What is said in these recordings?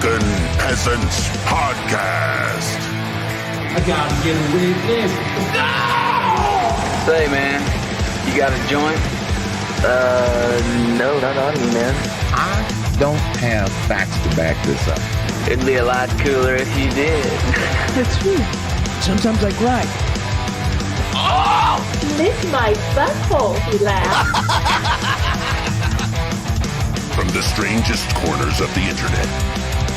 Drunken Peasants Podcast. I gotta get a witness. No! Say, man, you got a joint? No, not on me, man. I don't have facts to back this up. It'd be a lot cooler if you did. That's true. Sometimes I cry. Oh! Lick my butthole, he laughed. From the strangest corners of the internet,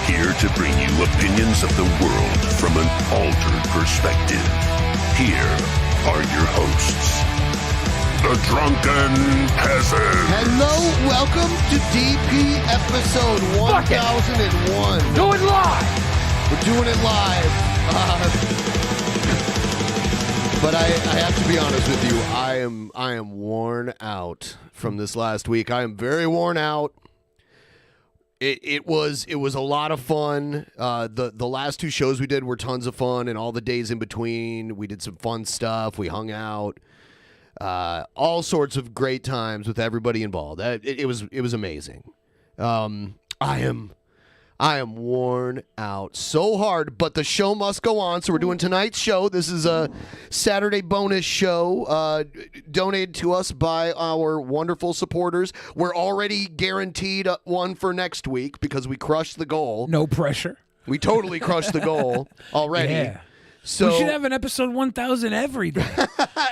here to bring you opinions of the world from an altered perspective. Here are your hosts, the Drunken Peasants. Hello, welcome to DP episode 1001. Do it live! We're doing it live. But I have to be honest with you, I am worn out from this last week. I am very worn out. It was a lot of fun. The last two shows we did were tons of fun, and all the days in between, we did some fun stuff. We hung out. All sorts of great times with everybody involved. It was amazing. I am worn out so hard, but the show must go on. So we're doing tonight's show. This is a Saturday bonus show donated to us by our wonderful supporters. We're already guaranteed one for next week because we crushed the goal. No pressure. We totally crushed the goal already. Yeah. So we should have an episode 1000 every day.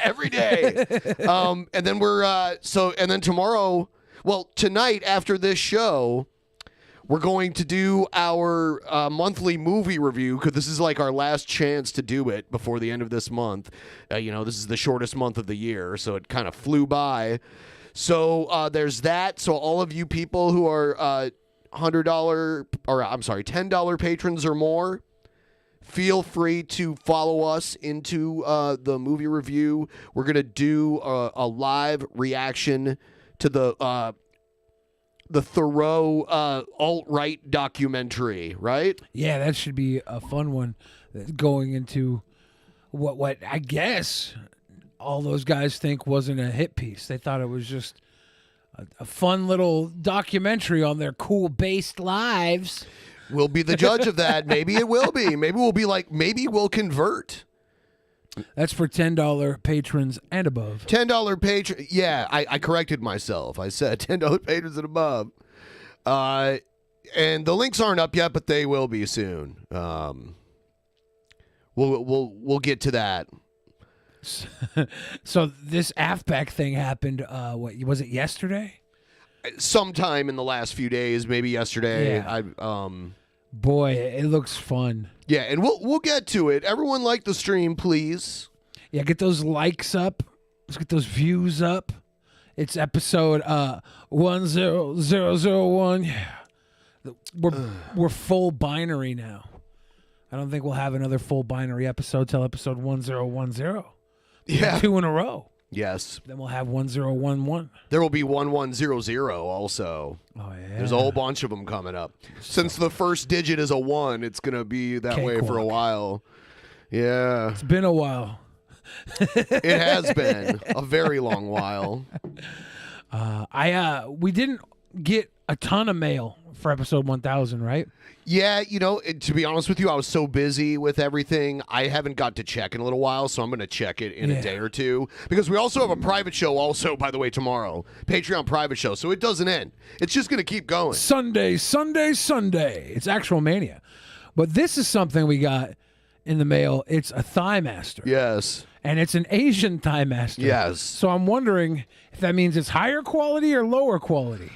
every day. And then and then tomorrow, well, tonight after this show, we're going to do our monthly movie review because this is like our last chance to do it before the end of this month. This is the shortest month of the year, so it kind of flew by. So there's that. So all of you people who are $10 patrons or more, feel free to follow us into the movie review. We're going to do a live reaction to the Thoreau alt-right documentary, right? Yeah, that should be a fun one. Going into what I guess all those guys think wasn't a hit piece. They thought it was just a fun little documentary on their cool-based lives. We'll be the judge of that. Maybe it will be. Maybe we'll convert. That's for $10 patrons and above. $10 patron. Yeah, I corrected myself. I said $10 patrons and above. And the links aren't up yet, but they will be soon. We'll get to that. So this AFPAC thing happened. What was it, yesterday? Sometime in the last few days, maybe yesterday. Yeah. Boy, it looks fun. Yeah, and we'll get to it. Everyone like the stream, please. Yeah, get those likes up. Let's get those views up. It's episode 10001. Yeah. We're full binary now. I don't think we'll have another full binary episode till episode 1010. Yeah. 2 in a row. Yes. Then we'll have 1011. There will be 1100 also. Oh, yeah. There's a whole bunch of them coming up. Since the first digit is a 1, it's going to be that way for a while. Yeah. It's been a while. It has been a very long while. We didn't get a ton of mail for episode 1000, right? Yeah, to be honest with you, I was so busy with everything, I haven't got to check in a little while, so I'm going to check it in a day or two. Because we also have a private show also, by the way, tomorrow. Patreon private show, so it doesn't end. It's just going to keep going. Sunday. It's actual mania. But this is something we got in the mail. It's a Thighmaster. Yes. And it's an Asian Thighmaster. Yes. So I'm wondering if that means it's higher quality or lower quality.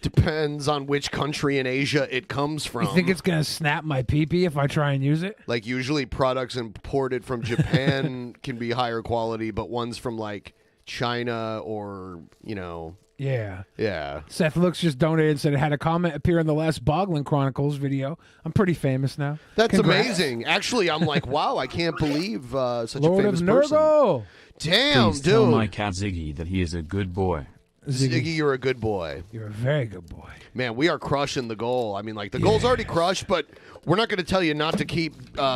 Depends on which country in Asia it comes from. You think it's going to snap my pee-pee if I try and use it? Like, usually products imported from Japan can be higher quality, but ones from, like, China or, Yeah. Yeah. Seth Looks just donated and said it had a comment appear in the last Boglin Chronicles video. I'm pretty famous now. That's Congrats. Amazing. Actually, I'm like, wow, I can't believe such Lord a famous of person. Nurgle. Damn, Please dude. tell my cat Ziggy that he is a good boy. Ziggy, you're a good boy. You're a very good boy. Man, we are crushing the goal. I mean, like, the goal's already crushed, but we're not going to tell you not to keep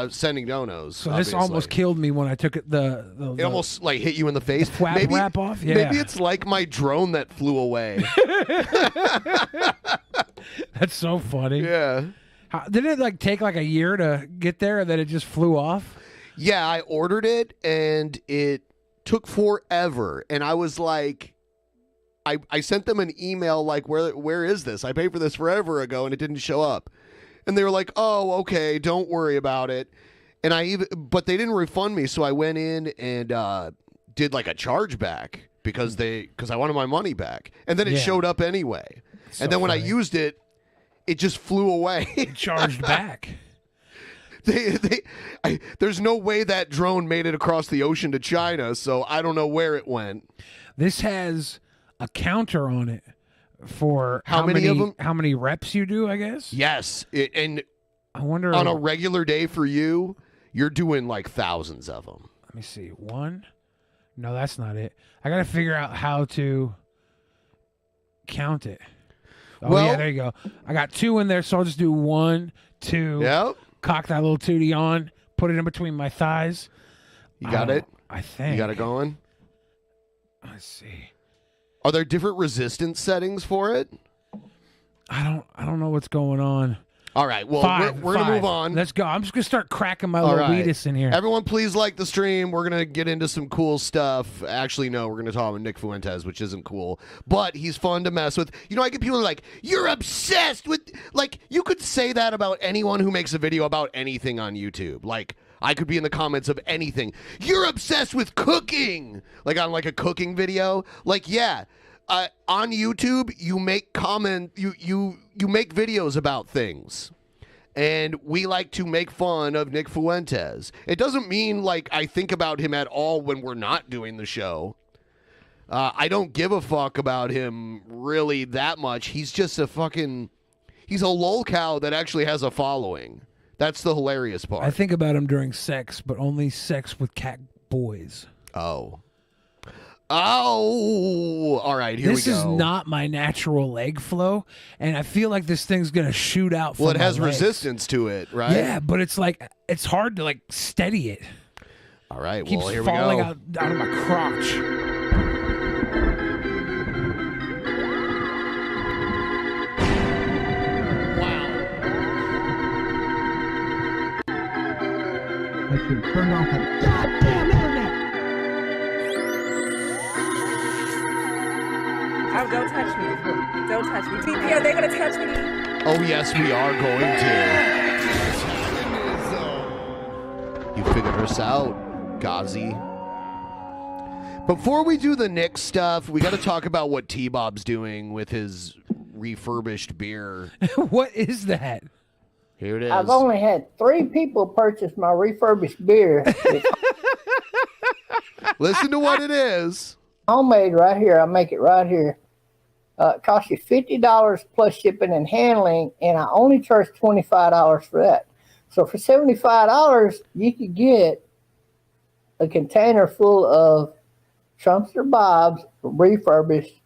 sending donos. So obviously. this almost killed me when I took it. It almost, like, hit you in the face. Wrap off? Yeah. Maybe it's like my drone that flew away. That's so funny. Yeah. Did it like take like a year to get there, and then it just flew off? Yeah, I ordered it and it took forever. And I was like, I sent them an email like, where is this? I paid for this forever ago and it didn't show up. And they were like, oh, okay, don't worry about it. And but they didn't refund me, so I went in and did like a chargeback because I wanted my money back. And then it showed up anyway. And then when I used it, it just flew away. Charged back. There's no way that drone made it across the ocean to China, so I don't know where it went. This has a counter on it for how many of them? How many reps you do, I guess. Yes, and I wonder on a regular day for you, you're doing like thousands of them. Let me see. One. No, that's not it. I got to figure out how to count it. Oh, yeah, there you go. I got 2 in there, so I'll just do 1, 2. Yep. Cock that little tootie on, put it in between my thighs. You got it? I think. You got it going? Let's see. Are there different resistance settings for it? I don't know what's going on. All right, well, we're going to move on. Let's go. I'm just going to start cracking my little wheatus in here. Everyone, please like the stream. We're going to get into some cool stuff. Actually, no, we're going to talk about Nick Fuentes, which isn't cool. But he's fun to mess with. You know, I get people like, you're obsessed with... Like, you could say that about anyone who makes a video about anything on YouTube. Like, I could be in the comments of anything. You're obsessed with cooking! Like, on, like, a cooking video. Like, yeah... on YouTube, you make you make videos about things, and we like to make fun of Nick Fuentes. It doesn't mean like I think about him at all when we're not doing the show. I don't give a fuck about him really that much. He's just he's a lolcow that actually has a following. That's the hilarious part. I think about him during sex, but only sex with cat boys. Oh, all right, here we go. This is not my natural leg flow, and I feel like this thing's going to shoot out from Well, it has my legs. resistance to it, right? Yeah, but it's like, it's hard to like steady it. All right, It keeps well, here we falling go. out of my crotch. I should turn off that goddamn internet. Oh, don't touch me. Don't touch me. TP, are they going to touch me? Oh, yes, we are going to. You figured us out, Ghazi. Before we do the Nick stuff, we got to talk about what T-Bob's doing with his refurbished beer. What is that? Here it is. I've only had 3 people purchase my refurbished beer. Listen to what it is. Homemade right here. I make it right here. It costs you $50 plus shipping and handling, and I only charge $25 for that. So for $75, you could get a container full of Trumpster Bob's refurbished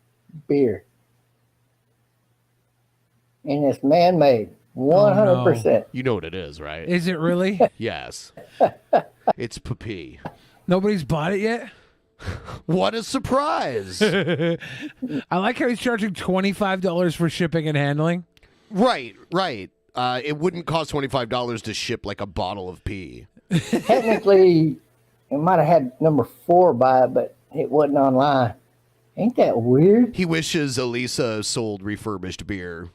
beer. And it's man-made, 100%. Oh, no. You know what it is, right? Is it really? Yes. It's Papi. Nobody's bought it yet? What a surprise. I like how he's charging $25 for shipping and handling. Right. It wouldn't cost $25 to ship like a bottle of pee. Technically, it might have had number 4 by it, but it wasn't online. Ain't that weird? He wishes Elisa sold refurbished beer.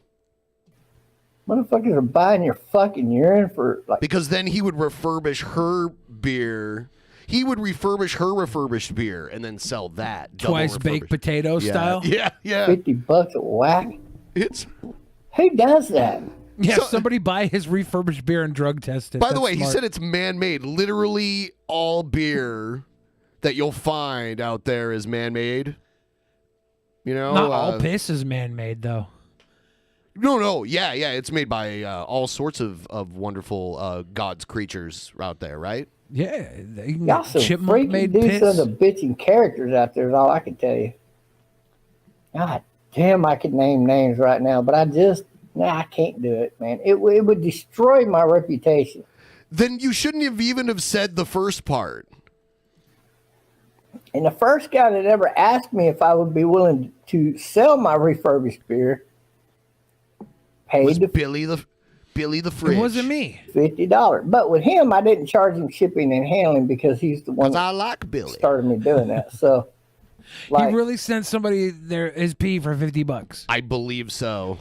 Motherfuckers are buying your fucking urine for like... Because then he would refurbish her beer. He would refurbish her refurbished beer and then sell that. Twice baked potato style? Yeah. $50 a whack. Who does that? Yeah, somebody buy his refurbished beer and drug test it. By the way, he said it's man-made. Literally all beer that you'll find out there is man-made. You know? Not all piss is man-made, though. No. Yeah. It's made by all sorts of wonderful God's creatures out there, right? Yeah. Y'all some freaking dudes of the bitching characters out there is all I can tell you. God damn, I could name names right now, but I can't do it, man. It would destroy my reputation. Then you shouldn't have even have said the first part. And the first guy that ever asked me if I would be willing to sell my refurbished beer Was Billy Billy the Fridge. It wasn't me. $50. But with him, I didn't charge him shipping and handling because he's the one I that like Billy. started me doing that. So, like, He really sent somebody his pee for $50. I believe so.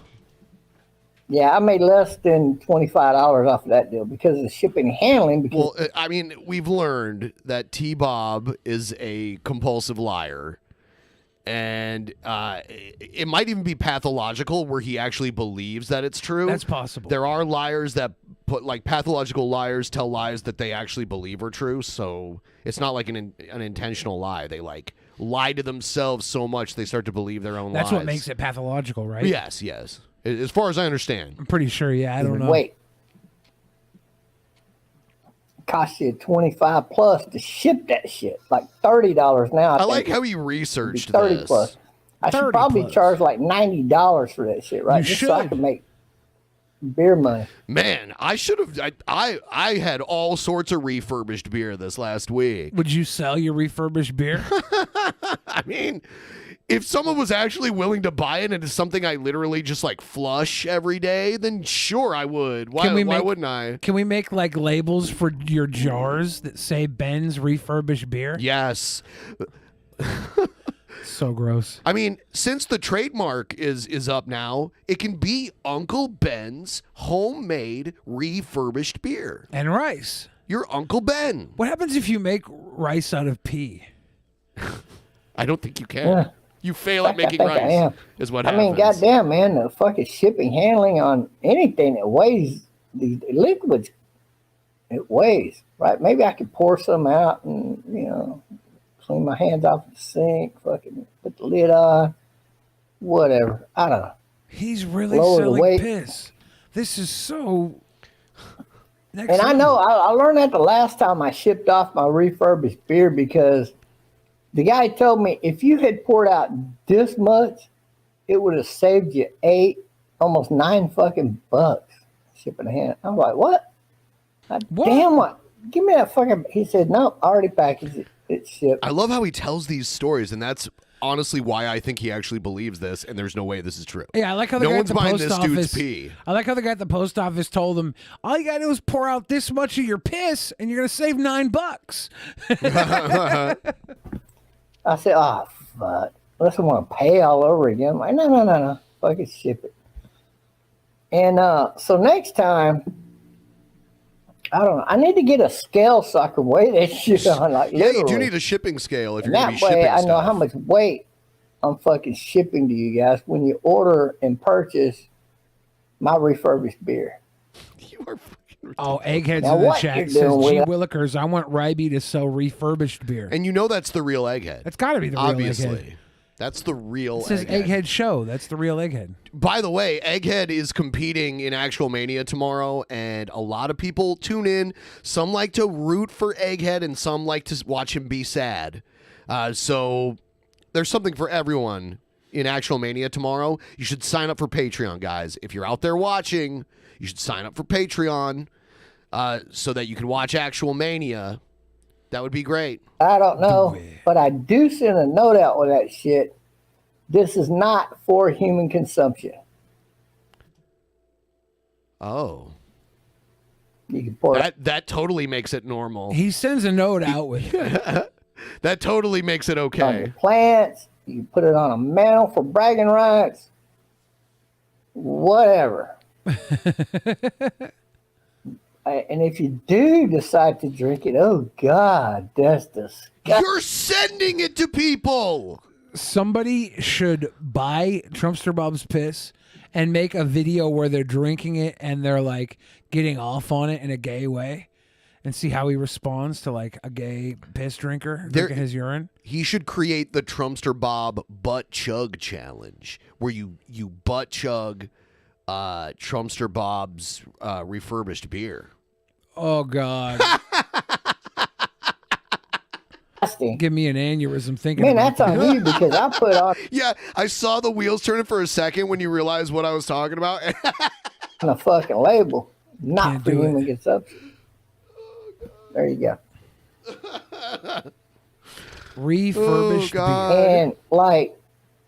yeah, I made less than $25 off of that deal because of the shipping and handling. Because Well, I mean, we've learned that T-Bob is a compulsive liar. And it might even be pathological where he actually believes that it's true. That's possible. There are liars that put, like, pathological liars tell lies that they actually believe are true. So it's not like an intentional lie. They, like, lie to themselves so much they start to believe their own lies. That's what makes it pathological, right? Yes. As far as I understand. I'm pretty sure, yeah. I don't know. wait, cost you 25 plus to ship that shit, like $30 now. I like how he researched 30 this. plus. I should 30 probably plus. charge like $90 for that shit, right? You Just so I should. can make beer money. Man, I should have. I had all sorts of refurbished beer this last week. Would you sell your refurbished beer? I mean, if someone was actually willing to buy it and it's something I literally just like flush every day, then sure I would. Why wouldn't I? Can we make like labels for your jars that say Ben's refurbished beer? Yes. So gross. I mean, since the trademark is up now, it can be Uncle Ben's homemade refurbished beer. And rice. Your Uncle Ben. What happens if you make rice out of pea? I don't think you can. Yeah. You fail at making I think I rice. am. Is what I happens. mean, goddamn, man, the fucking shipping handling on anything that weighs the liquids, it weighs, right? Maybe I could pour some out and, clean my hands off the sink, fucking put the lid on, whatever. I don't know. He's really Lower the selling weight. piss. This is so. And I know I learned that the last time I shipped off my refurbished beer because the guy told me if you had poured out this much, it would have saved you almost $9 fucking bucks shipping a hand. I'm like, what? Damn, what? Give me that fucking. He said, no, already packaged it. It's shipped. I love how he tells these stories, and that's honestly why I think he actually believes this, and there's no way this is true. Yeah, I like how the no guy at one's the buying post this office. dude's pee. I like how the guy at the post office told him, all you gotta do is pour out this much of your piss, and you're gonna save $9. I said, oh, fuck. Unless I want to pay all over again. I'm like, no. Fucking ship it. And so next time, I don't know. I need to get a scale so I can weigh that shit on. Like, Yeah, you do literally. need a shipping scale if And you're going to that be shipping way I know stuff. how much weight I'm fucking shipping to you guys when you order and purchase my refurbished beer. You are fucking Oh, Eggheads Now in the what chat you're says, doing with gee it- willikers, I want Ryby to sell refurbished beer. And you know that's the real Egghead. That's gotta be the real Obviously. Egghead. That's the real It says Egghead. Egghead Show. That's the real Egghead. By the way, Egghead is competing in Actual Mania tomorrow, and a lot of people tune in. Some like to root for Egghead, and some like to watch him be sad. So there's something for everyone in Actual Mania tomorrow. You should sign up for Patreon, guys. If you're out there watching, you should sign up for Patreon so that you can watch Actual Mania. That would be great. I don't know, but I do send a note out with that shit. This is not for human consumption. Oh. You can pour That totally makes it normal. He sends a note out with it. That totally makes it on okay. your plants. You can put it on a mantle for bragging rights. Whatever. And if you do decide to drink it, oh God, that's disgusting. You're sending it to people. Somebody should buy Trumpster Bob's piss and make a video where they're drinking it and they're like getting off on it in a gay way and see how he responds to like a gay piss drinker drinking his urine. He should create the Trumpster Bob butt chug challenge where you butt chug Trumpster Bob's refurbished beer. Oh God. Give me an aneurysm thinking Man, about that's that. on you because I put on Yeah, I saw the wheels turning for a second when you realized what I was talking about. a fucking label, not Can't for do it. human consumption. There you go. Refurbished beer. And like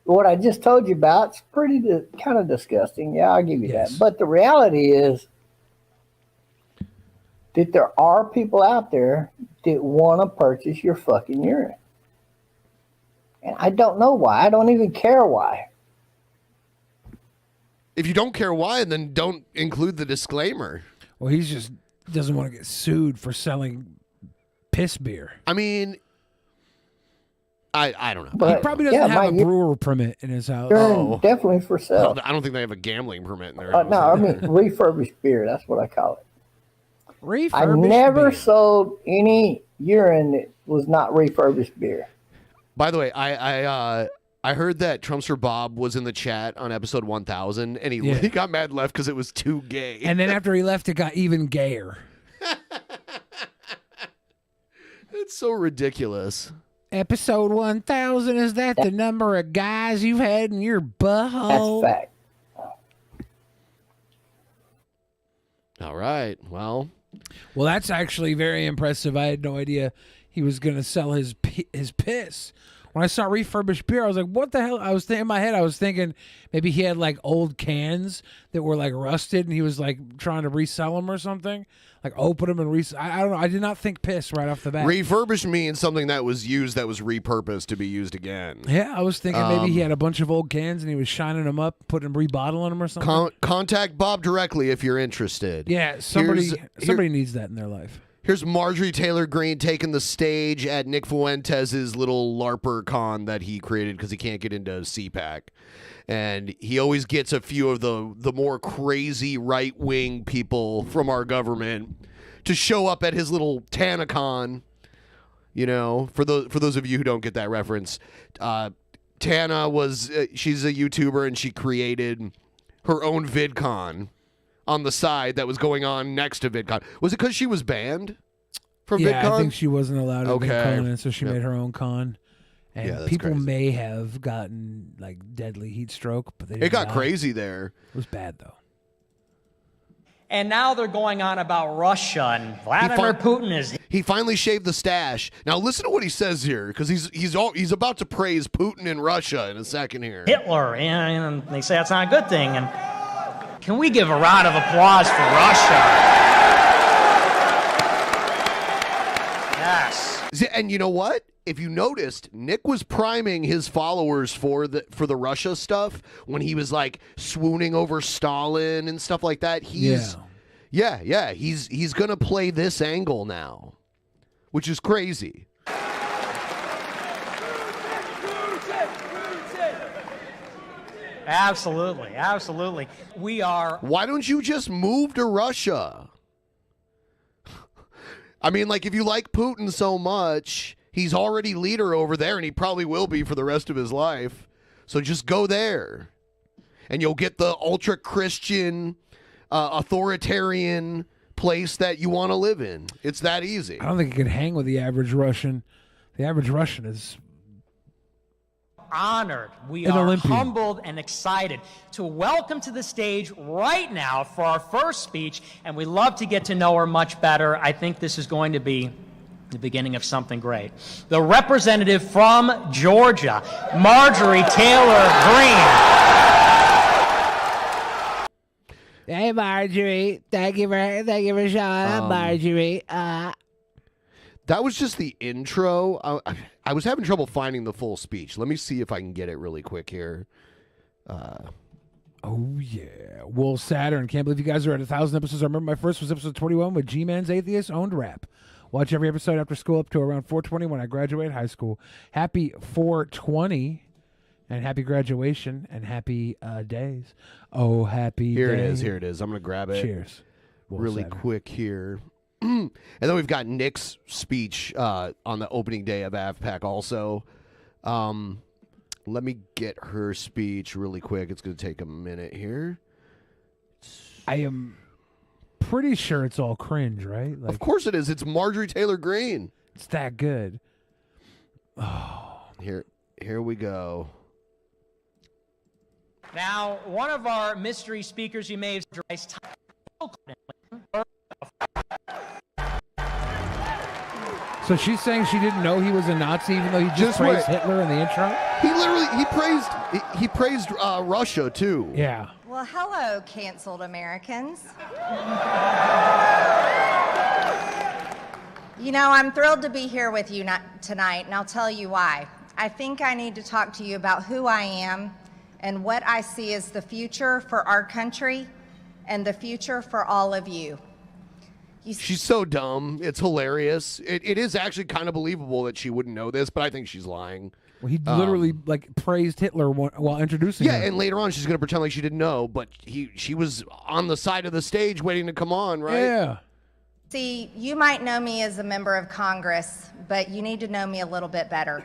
what I just told you about, it's pretty kind of disgusting. Yeah, I'll give you Yes. that. But the reality is, that there are people out there that want to purchase your fucking urine. And I don't know why. I don't even care why. If you don't care why, then don't include the disclaimer. Well, he just doesn't want to get sued for selling piss beer. I mean, I don't know. But he probably doesn't have a brewer permit in his house. Definitely for sale. I don't think they have a gambling permit in there. No, I mean refurbished beer. That's what I call it. Refurbished I never beer. sold any urine that was not refurbished beer. By the way, I heard that Trumpster Bob was in the chat on episode 1000, and he got mad and left because it was too gay. And then after he left, it got even gayer. It's so ridiculous. Episode 1000, is that the number of guys you've had in your butthole? That's fact. All right. Well, that's actually very impressive. I had no idea he was going to sell his piss. When I saw refurbished beer, I was like, what the hell? In my head, I was thinking maybe he had like old cans that were like rusted and he was like trying to resell them or something. Like open them and resell. I don't know. I did not think piss right off the bat. refurbished means something that was used that was repurposed to be used again. Yeah, I was thinking maybe he had a bunch of old cans and he was shining them up, rebottling them or something. Contact Bob directly if you're interested. Yeah, somebody needs that in their life. Here's Marjorie Taylor Greene taking the stage at Nick Fuentes' little LARPer con that he created because he can't get into CPAC. And he always gets a few of the more crazy right-wing people from our government to show up at his little TanaCon. You know, for those of you who don't get that reference, Tana she's a YouTuber and she created her own VidCon on the side that was going on next to VidCon. Was it because she was banned from VidCon? Yeah, I think she wasn't allowed at VidCon, and so she made her own con. And Yeah, that's people crazy. may have gotten like deadly heat stroke, but they didn't It got die. crazy there. It was bad though. And now they're going on about Russia and Vladimir Putin is. He finally shaved the stash. Now listen to what he says here, because he's about to praise Putin and Russia in a second here. Hitler, and they say that's not a good thing. And can we give a round of applause for Russia? Yes. And you know what? If you noticed, Nick was priming his followers for the Russia stuff when he was like swooning over Stalin and stuff like that. He's gonna play this angle now, which is crazy. Absolutely, absolutely. We are. Why don't you just move to Russia? I mean, like, if you like Putin so much, he's already leader over there, and he probably will be for the rest of his life. So just go there, and you'll get the ultra-Christian, authoritarian place that you want to live in. It's that easy. I don't think you could hang with the average Russian. The average Russian is honored. We An are Olympian. humbled and excited to welcome to the stage right now for our first speech, and we love to get to know her much better. I think this is going to be the beginning of something great. The representative from Georgia, Marjorie Taylor Greene. Hey, Marjorie. Thank you for showing up, Marjorie. That was just the intro. I was having trouble finding the full speech. Let me see if I can get it really quick here. Oh, yeah. Wool Saturn. Can't believe you guys are at 1,000 episodes. I remember my first was episode 21 with G-Man's Atheist Owned Rap. Watch every episode after school up to around 4:20 when I graduate high school. Happy 420 and happy graduation and happy days. Oh, happy Here day. it is. Here it is. I'm going to grab it. Cheers. Wool Really Saturn. quick here. And then we've got Nick's speech on the opening day of AFPAC also. Let me get her speech really quick. It's going to take a minute here. I am pretty sure it's all cringe, right? Like, Of course it is. It's Marjorie Taylor Greene. it's that good. Here we go. Now, one of our mystery speakers you may have recognized. So she's saying she didn't know he was a Nazi, even though he just wait. praised Hitler in the intro? He praised Russia too. Yeah. Well, hello, canceled Americans. know, I'm thrilled to be here with you tonight, and I'll tell you why. I think I need to talk to you about who I am and what I see as the future for our country and the future for all of you. She's so dumb. It's hilarious. It is actually kind of believable that she wouldn't know this, but I think she's lying. Well, he literally praised Hitler while introducing her. Yeah, and later on she's going to pretend like she didn't know, but she was on the side of the stage waiting to come on, right? Yeah. See, you might know me as a member of Congress, but you need to know me a little bit better.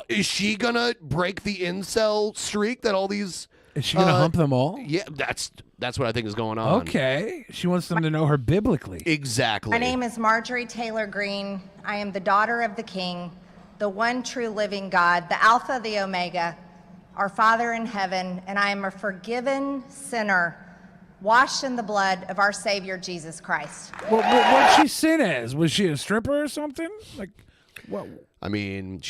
Is she going to break the incel streak that all these... Is she going to hump them all? Yeah, that's what I think is going on. Okay. She wants them to know her biblically. Exactly. My name is Marjorie Taylor Greene. I am the daughter of the King, the one true living God, the Alpha, the Omega, our Father in heaven, and I am a forgiven sinner washed in the blood of our Savior, Jesus Christ. What'd she sin as? Was she a stripper or something? Like, what? I mean,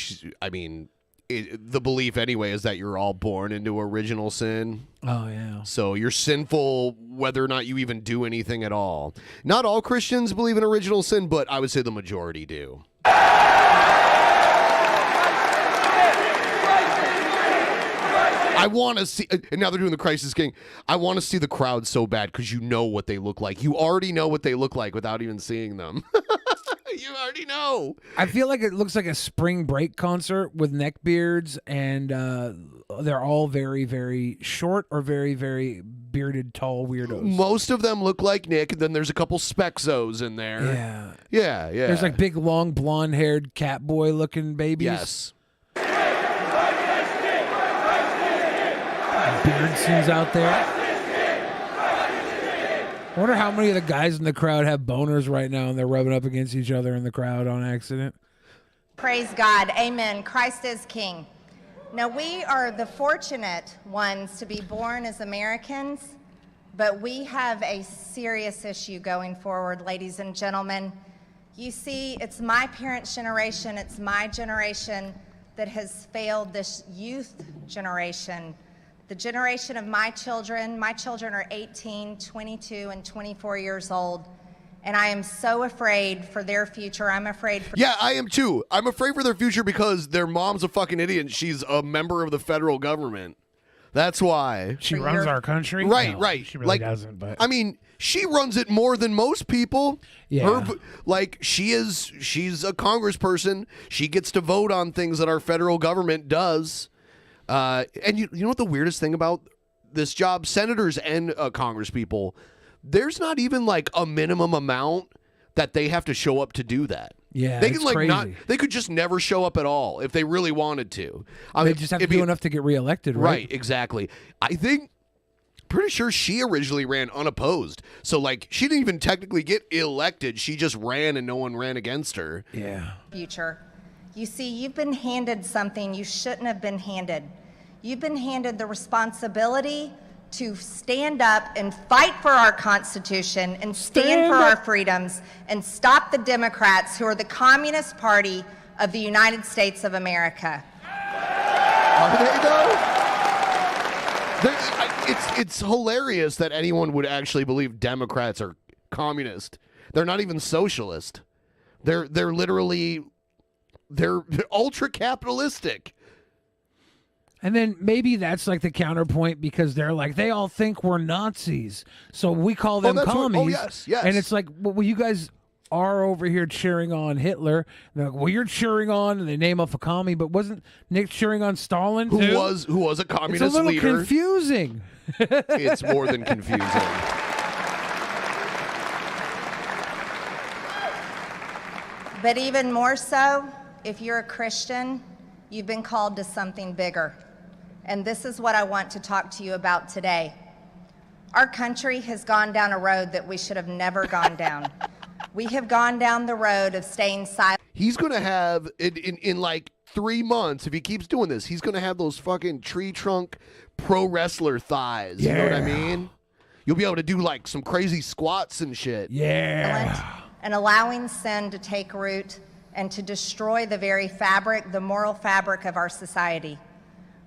the belief anyway is that you're all born into original sin. Oh, yeah. So you're sinful whether or not you even do anything at all. Not all Christians believe in original sin, but I would say the majority do. I want to see, and now they're doing the Crisis King. I want to see the crowd so bad because you know what they look like. You already know what they look like without even seeing them. You already know. I feel like it looks like a spring break concert with neckbeards, and they're all very, very short or very, very bearded, tall weirdos. Most of them look like Nick, and then there's a couple Spexos in there. Yeah. Yeah, yeah. There's like big, long, blonde-haired cat boy looking babies. Yes. Beardsons out there. I wonder how many of the guys in the crowd have boners right now and they're rubbing up against each other in the crowd on accident. Praise God. Amen. Christ is King. Now, we are the fortunate ones to be born as Americans, but we have a serious issue going forward, ladies and gentlemen. You see, it's my parents' generation, it's my generation that has failed this youth generation. The generation of my children are 18, 22, and 24 years old, and I am so afraid for their future. I'm afraid for... Yeah, I am too. I'm afraid for their future because their mom's a fucking idiot and she's a member of the federal government. That's why. She runs our country? Right, No, right. She really doesn't, but... I mean, she runs it more than most people. Yeah. She's a congressperson. She gets to vote on things that our federal government does. And you know what the weirdest thing about this job? Senators and congresspeople, there's not even like a minimum amount that they have to show up to do that. Yeah, they it's can crazy. They could just never show up at all if they really wanted to. They just have to do enough to get reelected, right? Right, exactly. I think, pretty sure she originally ran unopposed. So like she didn't even technically get elected. She just ran and no one ran against her. Yeah. Future. You see, you've been handed something you shouldn't have been handed. You've been handed the responsibility to stand up and fight for our Constitution and stand for our freedoms and stop the Democrats, who are the Communist Party of the United States of America. Are they though? It's hilarious that anyone would actually believe Democrats are communist. They're not even socialist. They're literally ultra capitalistic. And then maybe that's like the counterpoint because they're like, they all think we're Nazis. So we call them commies. Yes. And it's like, well, you guys are over here cheering on Hitler. They're like, well, you're cheering on, and they name off a commie, but wasn't Nick cheering on Stalin too? Who was a communist leader? It's a little confusing. It's more than confusing. But even more so, if you're a Christian, you've been called to something bigger. And this is what I want to talk to you about today. Our country has gone down a road that we should have never gone down. We have gone down the road of staying silent. He's going to have, in like 3 months, if he keeps doing this, he's going to have those fucking tree trunk pro wrestler thighs. Yeah. You know what I mean? You'll be able to do like some crazy squats and shit. Yeah. And allowing sin to take root and to destroy the very fabric, the moral fabric of our society.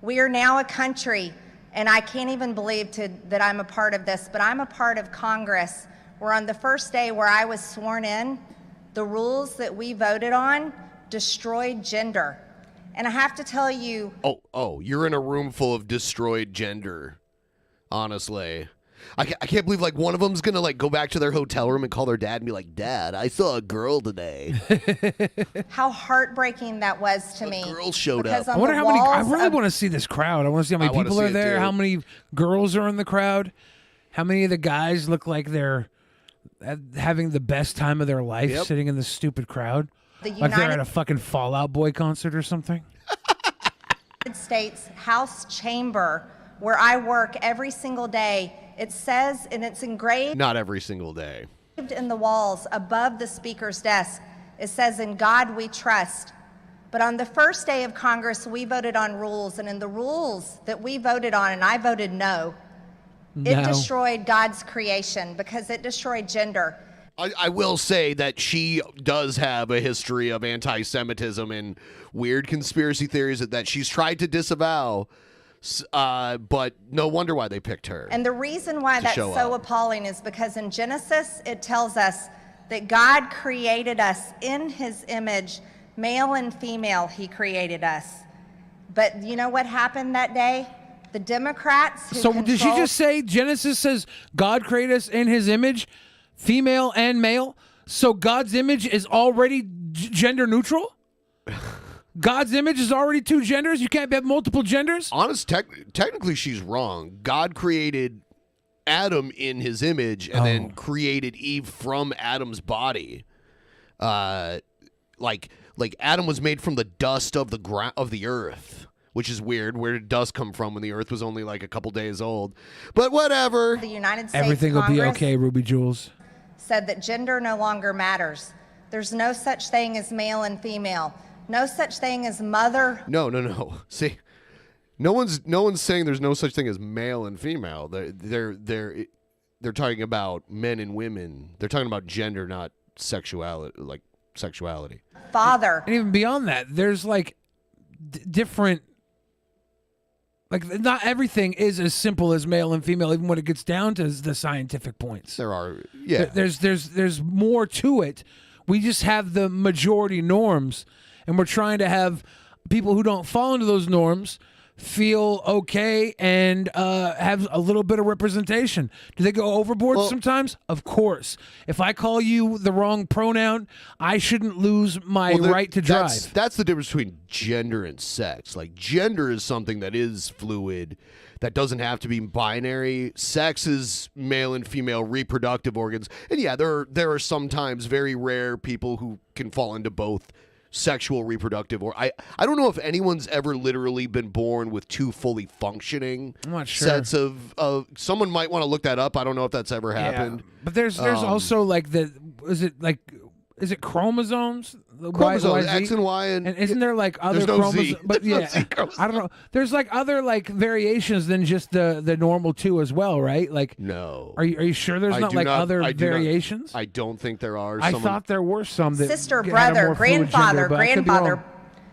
We are now a country, and I can't even believe that I'm a part of this, but I'm a part of Congress, where on the first day where I was sworn in, The rules that we voted on destroyed gender. And I have to tell you... Oh, you're in a room full of destroyed gender. Honestly. I can't believe, like, one of them's going to, like, go back to their hotel room and call their dad and be like, Dad, I saw a girl today. How heartbreaking that was to me. Girl showed because up. I wonder how many. I really want to see this crowd. I want to see how many I wanna people see are it, there. too. How many girls are in the crowd? How many of the guys look like they're having the best time of their life sitting in this stupid crowd? Like they're at a fucking Fall Out Boy concert or something? United States House chamber, where I work every single day, it says, and it's engraved Not every single day. in the walls above the speaker's desk, it says, "In God we trust." But on the first day of Congress, we voted on rules, and in the rules that we voted on, and I voted no, it destroyed God's creation because it destroyed gender. I will say that she does have a history of anti-Semitism and weird conspiracy theories that she's tried to disavow, but no wonder why they picked her. And the reason why that's so appalling is because in Genesis, it tells us that God created us in his image, male and female, he created us. But you know what happened that day? The Democrats who Did she just say Genesis says God created us in his image, female and male? So God's image is already gender neutral? God's image is already two genders? You can't have multiple genders? Technically, she's wrong. God created Adam in his image and then created Eve from Adam's body. Like Adam was made from the dust of the earth, which is weird. Where did dust come from when the earth was only like a couple days old? But whatever. The United States Everything will be Congress okay, Ruby Jules. said that gender no longer matters. There's no such thing as male and female. No such thing as mother. No. See, no one's saying there's no such thing as male and female. They're talking about men and women. They're talking about gender, not sexuality. Like sexuality. Father. And even beyond that, there's like different. Like not everything is as simple as male and female, even when it gets down to the scientific points. There are, yeah. There's more to it. We just have the majority norms, and we're trying to have people who don't fall into those norms feel okay and have a little bit of representation. Do they go overboard sometimes? Of course. If I call you the wrong pronoun, I shouldn't lose my right to drive. That's the difference between gender and sex. Like gender is something that is fluid, that doesn't have to be binary. Sex is male and female reproductive organs. And yeah, there are sometimes very rare people who can fall into both sexual reproductive, or I don't know if anyone's ever literally been born with two fully functioning sets of someone might want to look that up. I don't know if that's ever happened. But there's also like is it chromosomes? Chromosomes, X and Y, and isn't there like other chromosomes? But yeah, I don't know. There's like other like variations than just the normal two as well, right? Like no. Are you sure there's not like other variations? I don't think there are. I thought there were some that sister, had a brother, more fluid grandfather, gender, but I could be grandfather, wrong.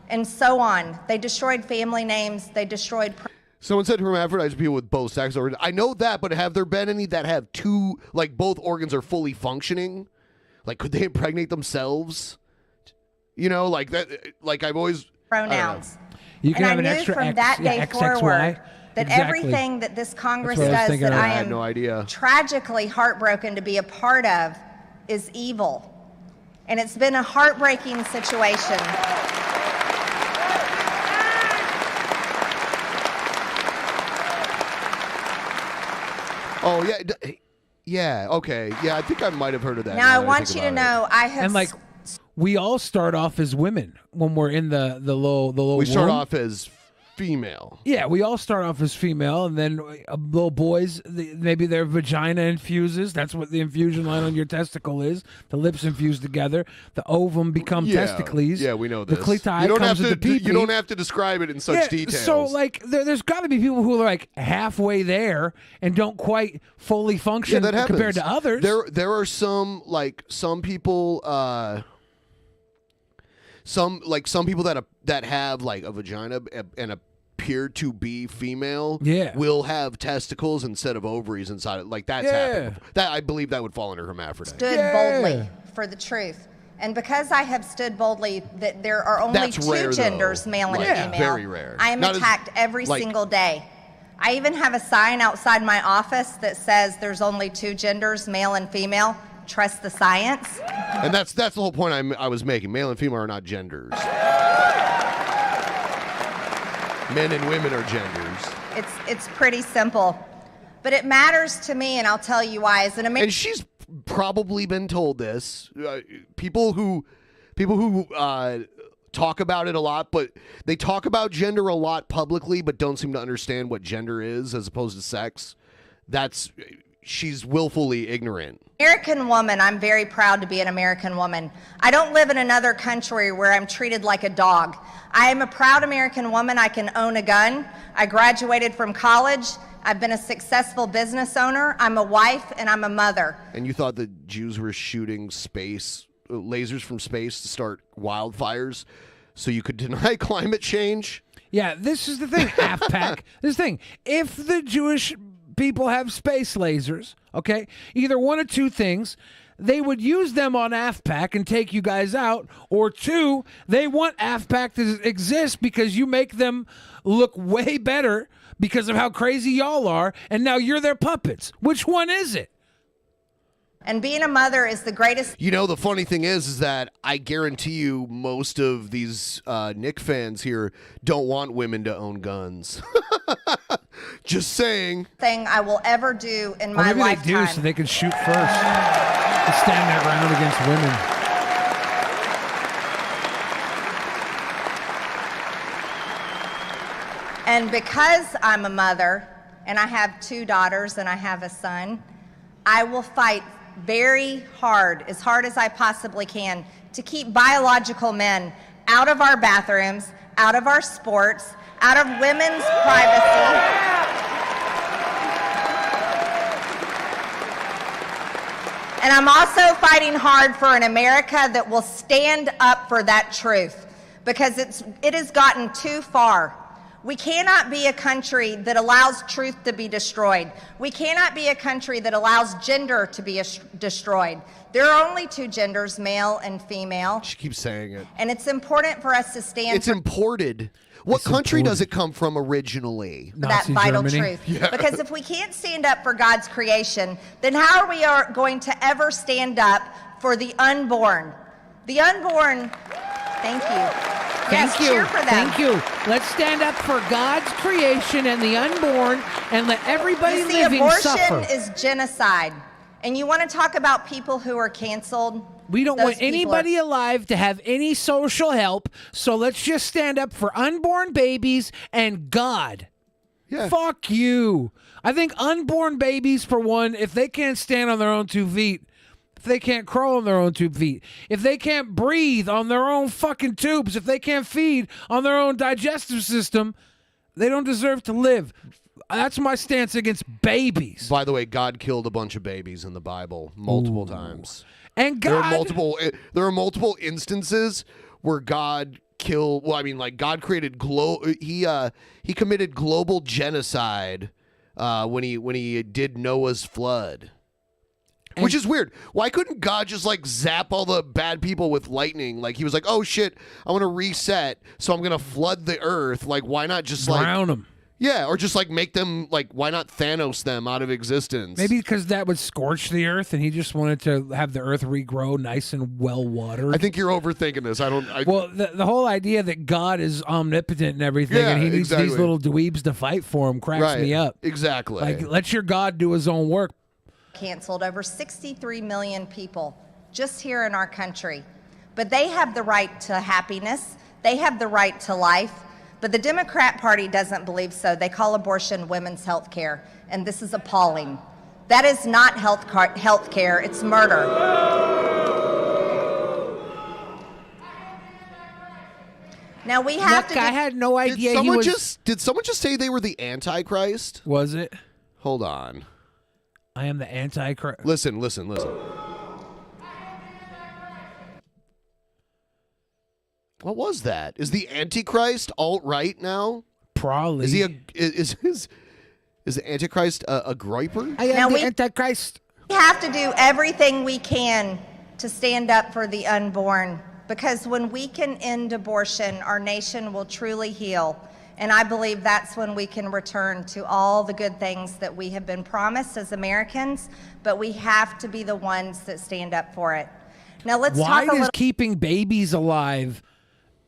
and so on. They destroyed family names. They destroyed. Someone said hermaphrodites are people with both sex organs. I know that, but have there been any that have two, like both organs are fully functioning? Like, could they impregnate themselves? You know, like that. Like I've always pronouns. You can and have I an knew extra from X, that day XXY. forward that Exactly. everything that this Congress That's what I was does thinking that of. I I had am no idea. tragically heartbroken to be a part of is evil. And it's been a heartbreaking situation. Oh yeah, yeah. Okay, yeah. I think I might have heard of that. Now I that want think you to about know I have And like we all start off as women when we're in the little. We start womb. off as female. Yeah, we all start off as female, and then little boys, maybe their vagina infuses. That's what the infusion line on your testicle is. The lips infuse together. The ovum become testicles. Yeah, we know this. The cliti you don't comes have with to. the pee-pee. You don't have to describe it in such details. So, like, there's got to be people who are like halfway there and don't quite fully function that happens. compared to others. There are some people. Some people that have like a vagina and appear to be female, will have testicles instead of ovaries inside it. Like that's happened. That I believe that would fall under hermaphrodite. stood boldly for the truth. And because I have stood boldly that there are only That's two rare, genders, though. male and Like, female, very rare. I am Not as- attacked every like- single day. I even have a sign outside my office that says there's only two genders, male and female. Trust the science. And that's the whole point I was making. Male and female are not genders. Men and women are genders. It's pretty simple. But it matters to me, and I'll tell you why. As an American, And she's probably been told this. People who talk about it a lot, but they talk about gender a lot publicly, but don't seem to understand what gender is as opposed to sex. She's willfully ignorant. American woman, I'm very proud to be an American woman. I don't live in another country where I'm treated like a dog. I am a proud American woman. I can own a gun. I graduated from college. I've been a successful business owner. I'm a wife and I'm a mother. And you thought the Jews were shooting lasers from space to start wildfires so you could deny climate change? Yeah, this is the thing, AFPAC. This thing, if the Jewish people have space lasers, okay, either one of two things, they would use them on AFPAC and take you guys out, or two, they want AFPAC to exist because you make them look way better because of how crazy y'all are, and now you're their puppets. Which one is it? And being a mother is the greatest. You know, the funny thing is that I guarantee you most of these Nick fans here don't want women to own guns. Just saying. Thing I will ever do in Or my maybe lifetime. they do so they can shoot first and stand their ground against women. And because I'm a mother and I have two daughters and I have a son, I will fight very hard as I possibly can, to keep biological men out of our bathrooms, out of our sports, out of women's privacy. And I'm also fighting hard for an America that will stand up for that truth, because it has gotten too far. We cannot be a country that allows truth to be destroyed. We cannot be a country that allows gender to be destroyed. There are only two genders, male and female. She keeps saying it. And it's important for us to stand It's imported. What country does it come from originally? for that vital Germany? truth. Yeah. Because if we can't stand up for God's creation, then how are we going to ever stand up for the unborn? The unborn, thank you. Yes, Thank you. cheer for them. Thank you. Let's stand up for God's creation and the unborn and let everybody You see, living abortion suffer. is genocide. And you want to talk about people who are canceled? We don't Those want people anybody alive to have any social help, so let's just stand up for unborn babies and God. Yeah. Fuck you. I think unborn babies, for one, if they can't stand on their own 2 feet, if they can't crawl on their own 2 feet, if they can't breathe on their own fucking tubes, if they can't feed on their own digestive system, they don't deserve to live. That's my stance against babies. By the way, God killed a bunch of babies in the Bible multiple times. And There God, are multiple instances where God killed. Well, I mean, like God created he committed global genocide when he did Noah's flood. Which is weird. Why couldn't God just like zap all the bad people with lightning? Like he was like, oh shit, I want to reset, so I'm gonna flood the earth. Like why not just drown them? Yeah, or just like make them like why not Thanos them out of existence? Maybe because that would scorch the earth, and he just wanted to have the earth regrow nice and well watered. I think you're overthinking this. Well, the whole idea that God is omnipotent and everything, Yeah, and he needs exactly. these little dweebs to fight for him, cracks Right, me up. exactly. Like, let your God do his own work. Canceled over 63 million people just here in our country. But they have the right to happiness. They have the right to life. But the Democrat Party doesn't believe so. They call abortion women's health care. And this is appalling. That is not health care. It's murder. Now we have Look, I had no idea he was... Did someone just say they were the Antichrist? Was it? Hold on. I am the Antichrist. Listen. What was that? Is the Antichrist alt-right now? Probably. Is he is the Antichrist a groiper? I am the Antichrist. We have to do everything we can to stand up for the unborn, because when we can end abortion, our nation will truly heal. And I believe that's when we can return to all the good things that we have been promised as Americans, but we have to be the ones that stand up for it. Now let's Why talk a does little. keeping babies alive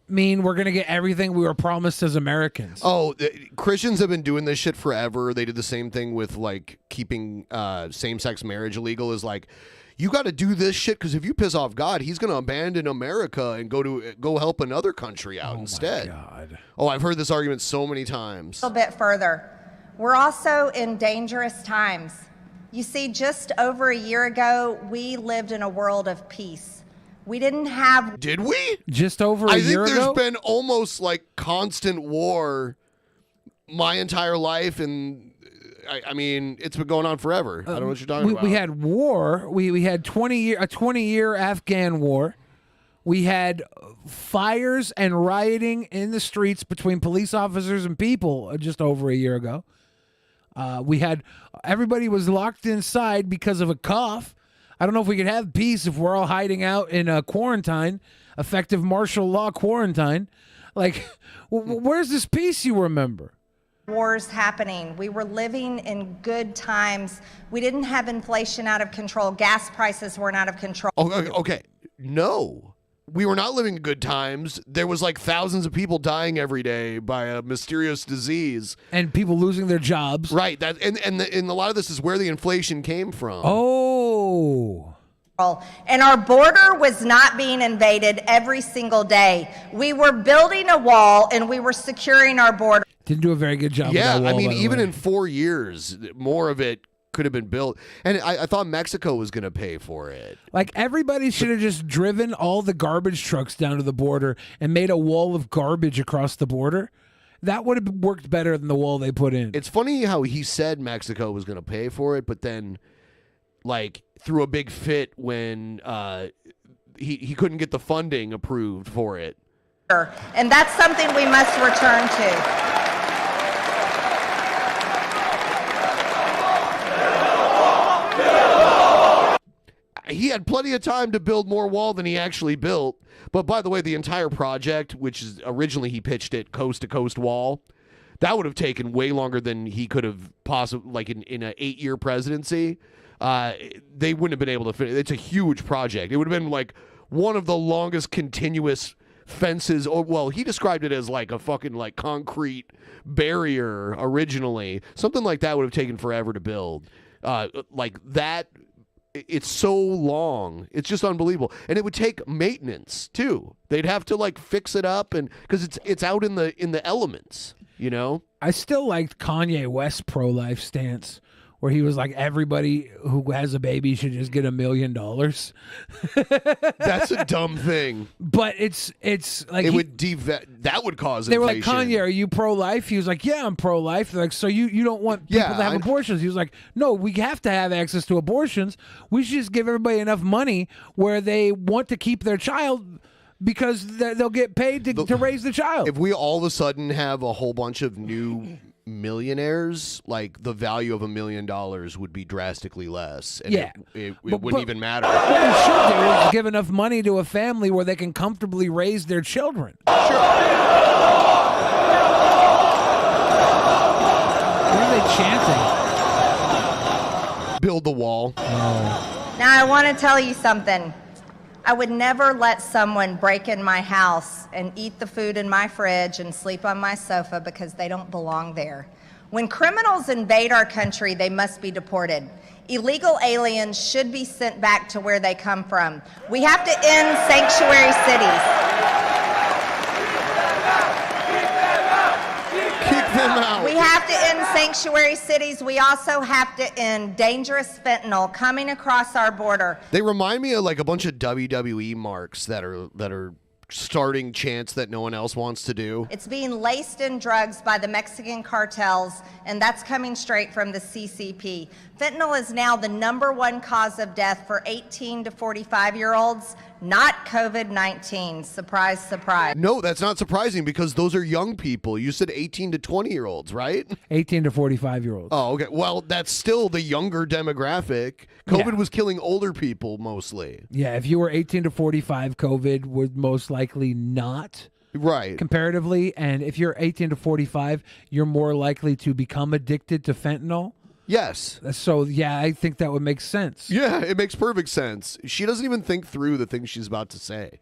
mean we're going to get everything we were promised as Americans? Oh, Christians have been doing this shit forever. They did the same thing with like keeping same-sex marriage illegal. Is like, you got to do this shit because if you piss off God, He's going to abandon America and go help another country out instead. My God. Oh, I've heard this argument so many times. A little bit further. We're also in dangerous times. You see, just over a year ago, we lived in a world of peace. We didn't have. Did we? Just over a year ago? I think there's been almost like constant war my entire life, and I mean, it's been going on forever. I don't know what you're talking about. We had war. We had a 20-year Afghan war. We had fires and rioting in the streets between police officers and people just over a year ago. Everybody was locked inside because of a cough. I don't know if we could have peace if we're all hiding out in a quarantine, effective martial law quarantine. Like, where's this peace you remember? Wars happening. We were living in good times. We didn't have inflation out of control. Gas prices weren't out of control. Okay. No. We were not living in good times. There was like thousands of people dying every day by a mysterious disease. And people losing their jobs. Right. And a lot of this is where the inflation came from. Oh. And our border was not being invaded every single day. We were building a wall and we were securing our border. Didn't do a very good job. Yeah, with that wall, I mean, by the even way. in 4 years, more of it could have been built. And I thought Mexico was going to pay for it. Like, everybody should have just driven all the garbage trucks down to the border and made a wall of garbage across the border. That would have worked better than the wall they put in. It's funny how he said Mexico was going to pay for it, but then, like, threw a big fit when he couldn't get the funding approved for it. And that's something we must return to. He had plenty of time to build more wall than he actually built. But by the way, the entire project, which is originally he pitched it coast-to-coast wall, that would have taken way longer than he could have possibly, like in an 8-year presidency. They wouldn't have been able to finish. It's a huge project. It would have been like one of the longest continuous fences. Or, well, he described it as like a fucking like concrete barrier originally. Something like that would have taken forever to build. Like that. It's so long. It's just unbelievable. And it would take maintenance too. They'd have to like fix it up, and because it's out in the elements, you know? I still liked Kanye West's pro-life stance, where he was like, everybody who has a baby should just get $1 million. That's a dumb thing. But it's like that would cause they inflation. were like, Kanye, are you pro-life? He was like, yeah, I'm pro-life. They're like, so you don't want people to have abortions? He was like, no, we have to have access to abortions. We should just give everybody enough money where they want to keep their child because they'll get paid to raise the child. If we all of a sudden have a whole bunch of new millionaires, like the value of $1 million would be drastically less, and it wouldn't even matter. What we should do is give enough money to a family where they can comfortably raise their children. Sure. What are they chanting? Build the wall. Oh. Now, I want to tell you something. I would never let someone break in my house and eat the food in my fridge and sleep on my sofa because they don't belong there. When criminals invade our country, they must be deported. Illegal aliens should be sent back to where they come from. We have to end sanctuary cities. We have to end sanctuary cities. We also have to end dangerous fentanyl coming across our border. They remind me of like a bunch of WWE marks that are starting chants that no one else wants to do. It's being laced in drugs by the Mexican cartels, and that's coming straight from the CCP. Fentanyl is now the #1 cause of death for 18 to 45-year-olds. not COVID-19. Surprise, surprise. No, that's not surprising because those are young people. You said 18 to 20-year-olds, right? 18 to 45-year-olds. Oh, okay. Well, that's still the younger demographic. COVID was killing older people mostly. Yeah, if you were 18 to 45, COVID would most likely not. Right. Comparatively, and if you're 18 to 45, you're more likely to become addicted to fentanyl. Yes. So, yeah, I think that would make sense. Yeah, it makes perfect sense. She doesn't even think through the things she's about to say.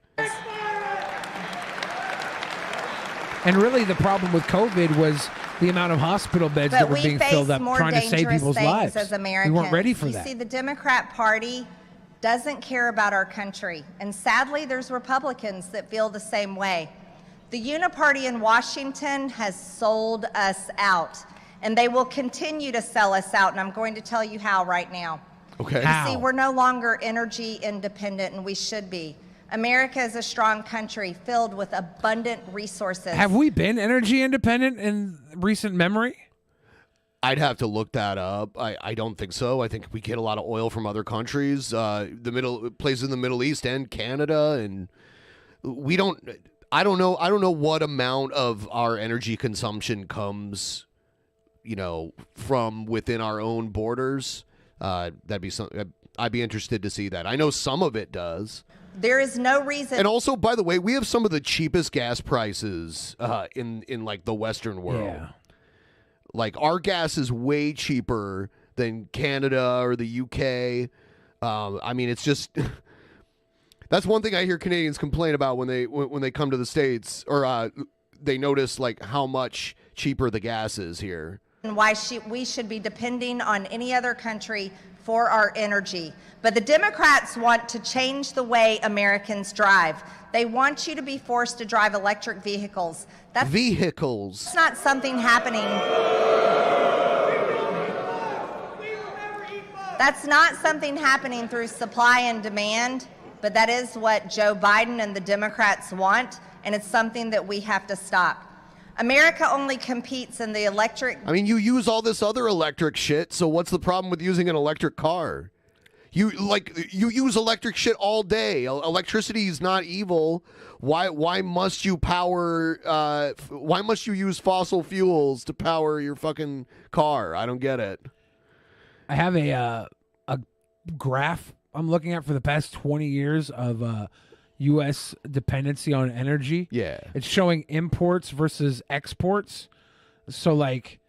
And really, the problem with COVID was the amount of hospital beds that were being filled up trying to save people's lives. As Americans. We weren't ready for that. You see, the Democrat Party doesn't care about our country. And sadly, there's Republicans that feel the same way. The Uniparty in Washington has sold us out. And they will continue to sell us out, and I'm going to tell you how right now. Okay. How? See, we're no longer energy independent, and we should be. America is a strong country filled with abundant resources. Have we been energy independent in recent memory? I'd have to look that up. I don't think so. I think we get a lot of oil from other countries, places in the Middle East and Canada, and we don't. I don't know. I don't know what amount of our energy consumption comes, from within our own borders. That'd be something. I'd be interested to see that. I know some of it does. There is no reason. And also, by the way, we have some of the cheapest gas prices in like the Western world. Yeah. Like our gas is way cheaper than Canada or the UK. I mean, it's just that's one thing I hear Canadians complain about when they come to the States, or they notice like how much cheaper the gas is here. And why we should be depending on any other country for our energy. But the Democrats want to change the way Americans drive. They want you to be forced to drive electric vehicles. That's not something happening. That's not something happening through supply and demand, but that is what Joe Biden and the Democrats want, and it's something that we have to stop. America only competes in the electric. I mean, you use all this other electric shit, so what's the problem with using an electric car? You use electric shit all day. Electricity is not evil. Why must you power? Why must you use fossil fuels to power your fucking car? I don't get it. I have a graph I'm looking at for the past 20 years of U.S. dependency on energy. Yeah. It's showing imports versus exports. So, like,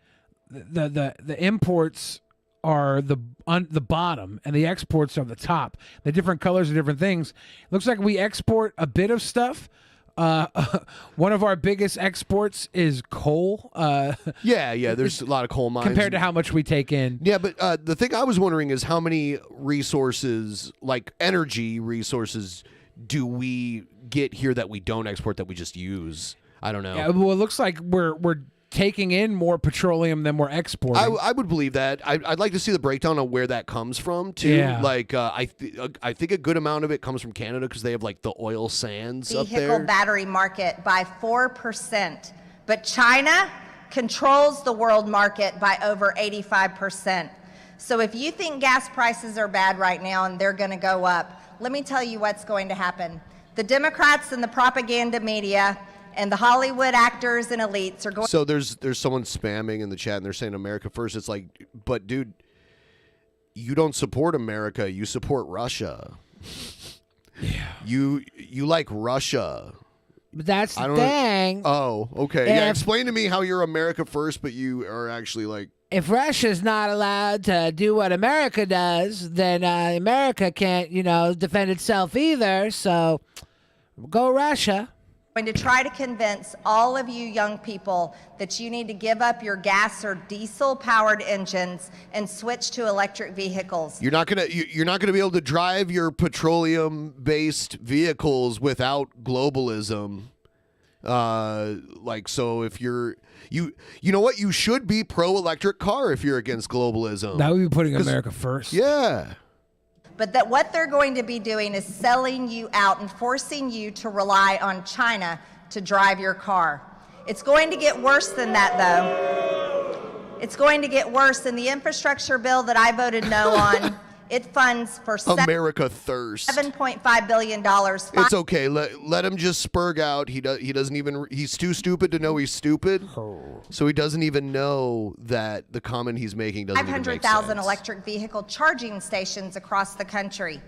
the imports are the bottom, and the exports are the top. The different colors are different things. Looks like we export a bit of stuff. One of our biggest exports is coal. Yeah, there's a lot of coal mines. Compared to how much we take in. Yeah, but the thing I was wondering is how many resources, like energy resources, do we get here that we don't export, that we just use? I don't know. Yeah, well, it looks like we're taking in more petroleum than we're exporting. I would believe that. I'd like to see the breakdown on where that comes from, too. Yeah. Like, I think a good amount of it comes from Canada because they have, like, the oil sands up there. Vehicle battery market by 4%. But China controls the world market by over 85%. So if you think gas prices are bad right now and they're going to go up, let me tell you what's going to happen. The Democrats and the propaganda media and the Hollywood actors and elites are going. So there's someone spamming in the chat and they're saying America first. It's like, but dude, you don't support America. You support Russia. Yeah. You like Russia. But that's the thing. Oh, okay. Yeah, explain to me how you're America first, but you are actually like. If Russia's not allowed to do what America does, then America can't, defend itself either. So go Russia. I'm going to try to convince all of you young people that you need to give up your gas or diesel-powered engines and switch to electric vehicles. You're not gonna be able to drive your petroleum-based vehicles without globalism. So if you know what, you should be pro-electric car if you're against globalism. That would be putting America first. Yeah. But that what they're going to be doing is selling you out and forcing you to rely on China to drive your car. It's going to get worse than that, though. It's going to get worse. And the infrastructure bill that I voted no on It funds for America thirst. $7.5 billion. It's okay. Let him just spurg out. He doesn't even. He's too stupid to know he's stupid. So he doesn't even know that the comment he's making doesn't even make sense. 500,000 electric vehicle charging stations across the country.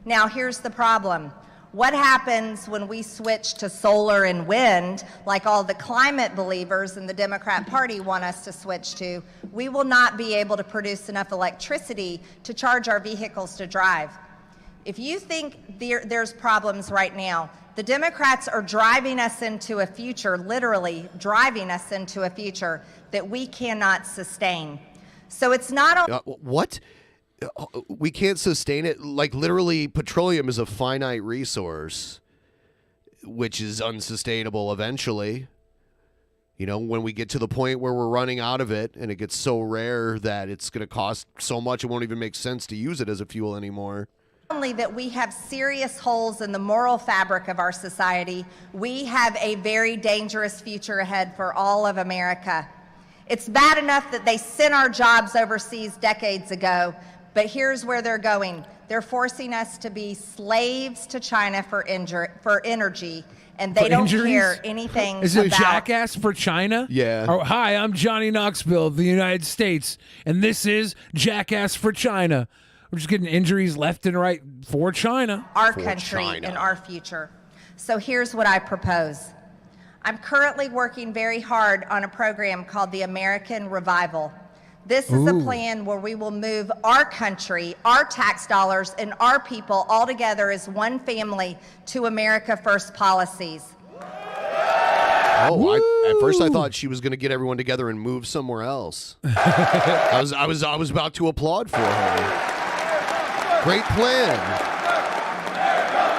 Now, here's the problem. What happens when we switch to solar and wind, like all the climate believers in the Democrat Party want us to switch to? We will not be able to produce enough electricity to charge our vehicles to drive. If you think there's problems right now, the Democrats are driving us into a future, literally driving us into a future that we cannot sustain. So it's not a... What? We can't sustain it. Like, literally, petroleum is a finite resource, which is unsustainable eventually. You know, when we get to the point where we're running out of it and it gets so rare that it's going to cost so much it won't even make sense to use it as a fuel anymore. Only that we have serious holes in the moral fabric of our society, we have a very dangerous future ahead for all of America. It's bad enough that they sent our jobs overseas decades ago, but here's where they're going. They're forcing us to be slaves to China for energy, and they don't care anything about... Is it Jackass for China? Yeah. Oh, hi, I'm Johnny Knoxville of the United States, and this is Jackass for China. We're just getting injuries left and right for China. Our country and our future. So here's what I propose. I'm currently working very hard on a program called the American Revival. This is a plan where we will move our country, our tax dollars, and our people all together as one family to America First policies. Oh, at first I thought she was going to get everyone together and move somewhere else. I was about to applaud for her. Great plan.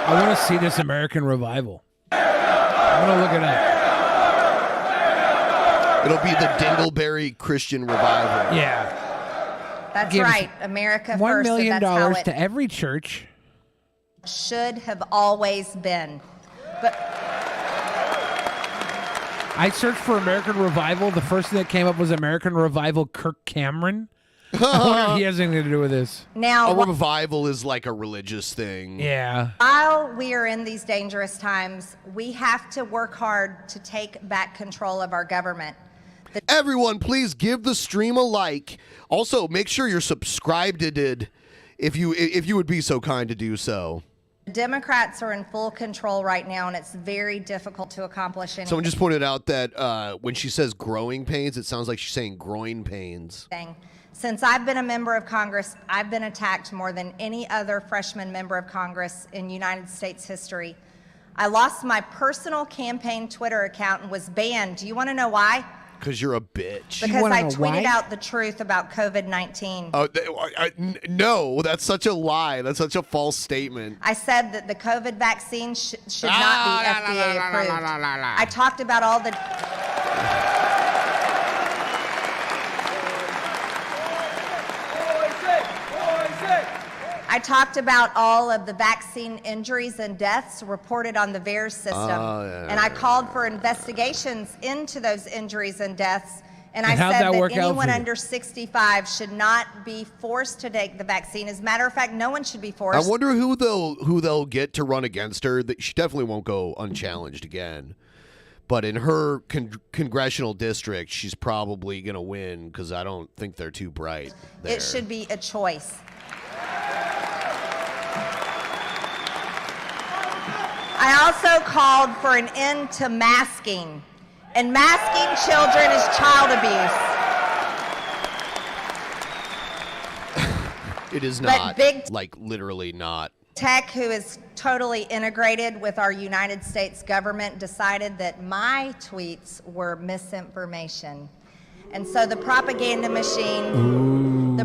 I want to see this American Revival. I'm going to look it up. It'll be the Dingleberry Christian Revival. Yeah. That's right. America $1 First. million and that's how it to every church. should have always been. But I searched for American Revival. The first thing that came up was American Revival Kirk Cameron. I wonder if he has anything to do with this. now, A revival is like a religious thing. Yeah. while we are in these dangerous times, we have to work hard to take back control of our government. Everyone, please give the stream a like. Also, make sure you're subscribed to it if you would be so kind to do so. The Democrats are in full control right now, and it's very difficult to accomplish anything. Someone just pointed out that when she says growing pains, it sounds like she's saying groin pains. Since I've been a member of Congress, I've been attacked more than any other freshman member of Congress in United States history. I lost my personal campaign Twitter account and was banned. Do you want to know why? Because you're a bitch. Because I tweeted out the truth about COVID-19. No, that's such a lie. That's such a false statement. I said that the COVID vaccine should not be FDA approved. I talked about all the... I talked about all of the vaccine injuries and deaths reported on the VAERS system. And I called for investigations into those injuries and deaths. And I said that anyone under 65 should not be forced to take the vaccine. As a matter of fact, no one should be forced. I wonder who they'll get to run against her. She definitely won't go unchallenged again. But in her congressional district, she's probably going to win because I don't think they're too bright there. It should be a choice. I also called for an end to masking. And masking children is child abuse. It is But not. big Like, literally not. Tech, who is totally integrated with our United States government, decided that my tweets were misinformation. And so the propaganda machine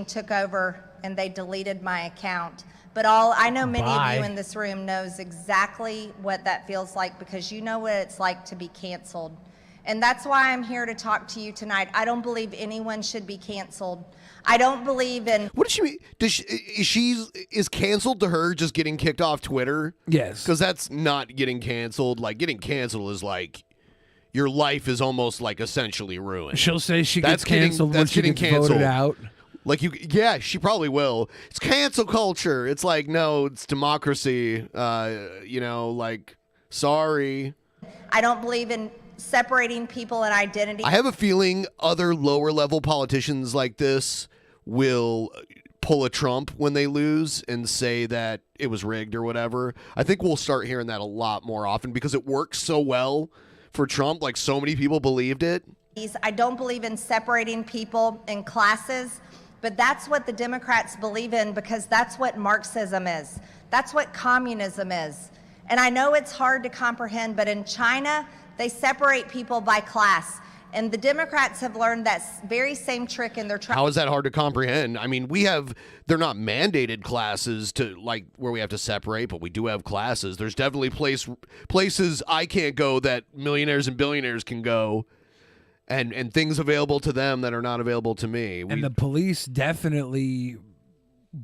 took over and they deleted my account. But I know many of you in this room knows exactly what that feels like because you know what it's like to be canceled. And that's why I'm here to talk to you tonight. I don't believe anyone should be canceled. I don't believe in... What does she mean? Is canceled to her just getting kicked off Twitter? Yes. Because that's not getting canceled. Like, getting canceled is like... Your life is almost like essentially ruined. She'll say she gets canceled when she gets voted out. Like yeah, she probably will. It's cancel culture. It's like, no, it's democracy. Like, sorry. I don't believe in separating people and identity. I have a feeling other lower level politicians like this will pull a Trump when they lose and say that it was rigged or whatever. I think we'll start hearing that a lot more often because it works so well for Trump. Like, so many people believed it. I don't believe in separating people in classes, but that's what the Democrats believe in because that's what Marxism is. That's what communism is. And I know it's hard to comprehend, but in China, they separate people by class. And the Democrats have learned that very same trick in their How is that hard to comprehend? I mean, they're not mandated classes to like where we have to separate, but we do have classes. There's definitely places I can't go that millionaires and billionaires can go, and things available to them that are not available to me. And the police definitely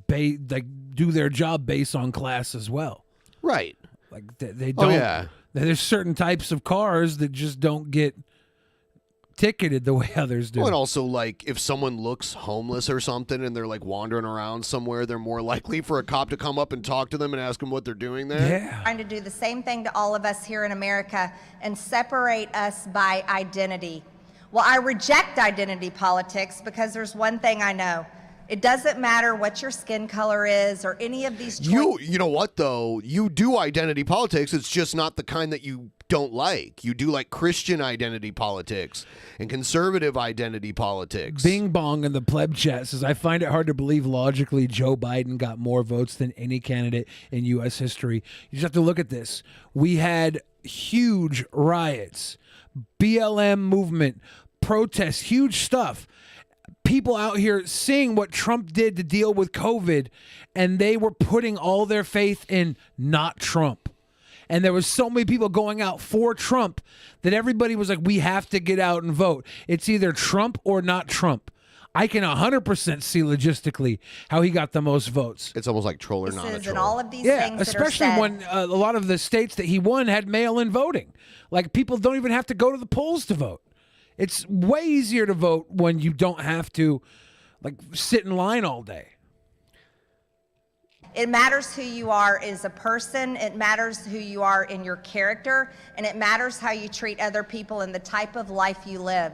do their job based on class as well. Right. Like they don't. Oh, yeah. There's certain types of cars that just don't get ticketed the way others do. Well, and also, like, if someone looks homeless or something and they're like wandering around somewhere, they're more likely for a cop to come up and talk to them and ask them what they're doing there. Yeah. Trying to do the same thing to all of us here in America and separate us by identity. Well, I reject identity politics because there's one thing I know. It doesn't matter what your skin color is or any of these choices. You know what, though? You do identity politics. It's just not the kind that you don't like. You do like Christian identity politics and conservative identity politics. Bing Bong in the pleb chat says, I find it hard to believe logically Joe Biden got more votes than any candidate in U.S. history. You just have to look at this. We had huge riots, BLM movement, protests, huge stuff. People out here seeing what Trump did to deal with COVID, and they were putting all their faith in not Trump. And there was so many people going out for Trump that everybody was like, we have to get out and vote. It's either Trump or not Trump. I can 100% see logistically how he got the most votes. It's almost like troll or not a troll. And all of these Yeah, things that are especially said. when a lot of the states that he won had mail-in voting. Like, people don't even have to go to the polls to vote. It's way easier to vote when you don't have to, like, sit in line all day. It matters who you are as a person, it matters who you are in your character, and it matters how you treat other people and the type of life you live.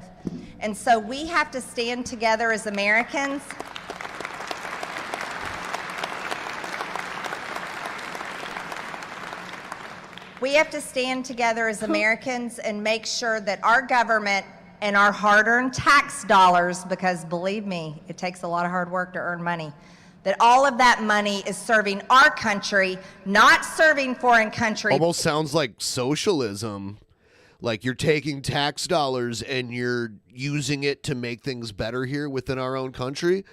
And so we have to stand together as Americans. We have to stand together as Americans and make sure that our government and our hard-earned tax dollars, because believe me, it takes a lot of hard work to earn money, that all of that money is serving our country, not serving foreign countries. Almost sounds like socialism. Like, you're taking tax dollars and you're using it to make things better here within our own country.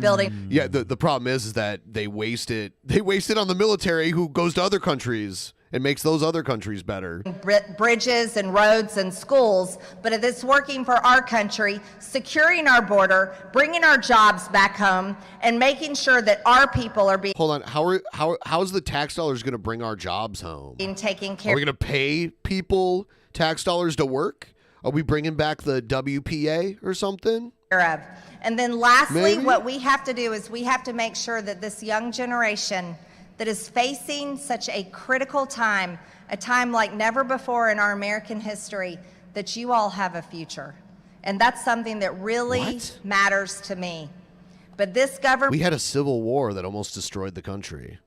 Building. Yeah, the problem is that they waste it. They waste it on the military who goes to other countries and makes those other countries better. Bridges and roads and schools, but if it's working for our country, securing our border, bringing our jobs back home, and making sure that our people are being Hold on, how's the tax dollars going to bring our jobs home? taken care Are we going to pay people tax dollars to work? Are we bringing back the WPA or something? of. And then lastly, Maybe. what we have to do is we have to make sure that this young generation that is facing such a critical time, a time like never before in our American history, that you all have a future. And that's something that really matters to me. But this government... We had a civil war that almost destroyed the country.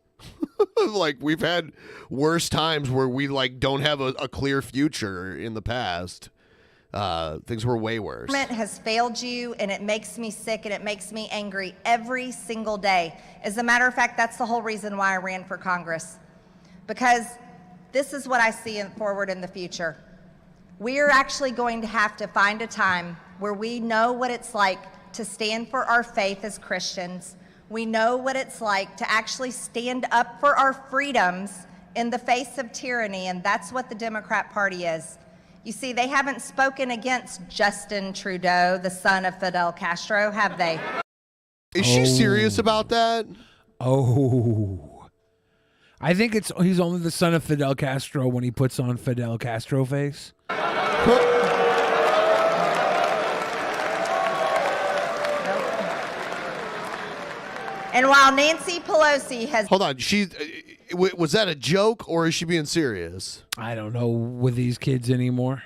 Like, we've had worse times where we, like, don't have a clear future in the past. Things were way worse. Government has failed you, and it makes me sick, and it makes me angry every single day. As a matter of fact, that's the whole reason why I ran for Congress. Because this is what I see forward in the future. We are actually going to have to find a time where we know what it's like to stand for our faith as Christians. We know what it's like to actually stand up for our freedoms in the face of tyranny, and that's what the Democrat Party is. You see, they haven't spoken against Justin Trudeau, the son of Fidel Castro, have they? Is she serious about that? Oh. I think he's only the son of Fidel Castro when he puts on Fidel Castro face. And while Nancy Pelosi has Hold on. Was that a joke or is she being serious? I don't know with these kids anymore.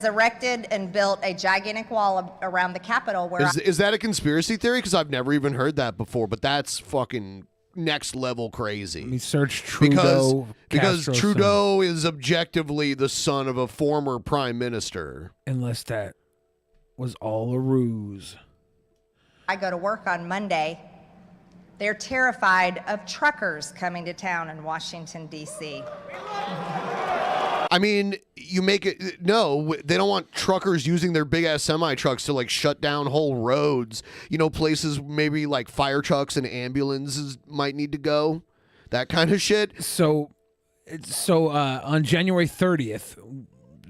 erected and built a gigantic wall around the Capitol where Is that a conspiracy theory? Because I've never even heard that before, but that's fucking next level crazy. Let me search Trudeau. Because Trudeau is objectively the son of a former prime minister. Unless that was all a ruse. I go to work on Monday. They're terrified of truckers coming to town in Washington, D.C. I mean, you make it... No, they don't want truckers using their big-ass semi-trucks to, like, shut down whole roads. You know, places maybe, like, fire trucks and ambulances might need to go. That kind of shit. So on January 30th,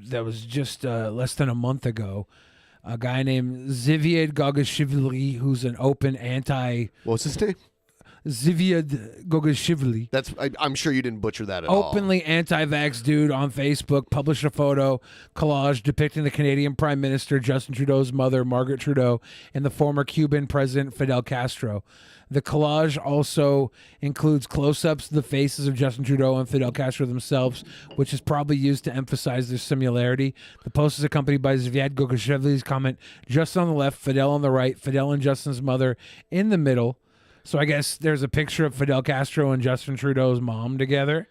that was just less than a month ago, a guy named Zviad Gogashvili, who's an open anti... What's his name? Zviad Gogashvili. I'm sure you didn't butcher that at all. Openly anti-vax dude on Facebook published a photo collage depicting the Canadian Prime Minister Justin Trudeau's mother, Margaret Trudeau, and the former Cuban President Fidel Castro. The collage also includes close-ups of the faces of Justin Trudeau and Fidel Castro themselves, which is probably used to emphasize their similarity. The post is accompanied by Zviad Gogashvili's comment, Justin on the left, Fidel on the right, Fidel and Justin's mother in the middle. So I guess there's a picture of Fidel Castro and Justin Trudeau's mom together.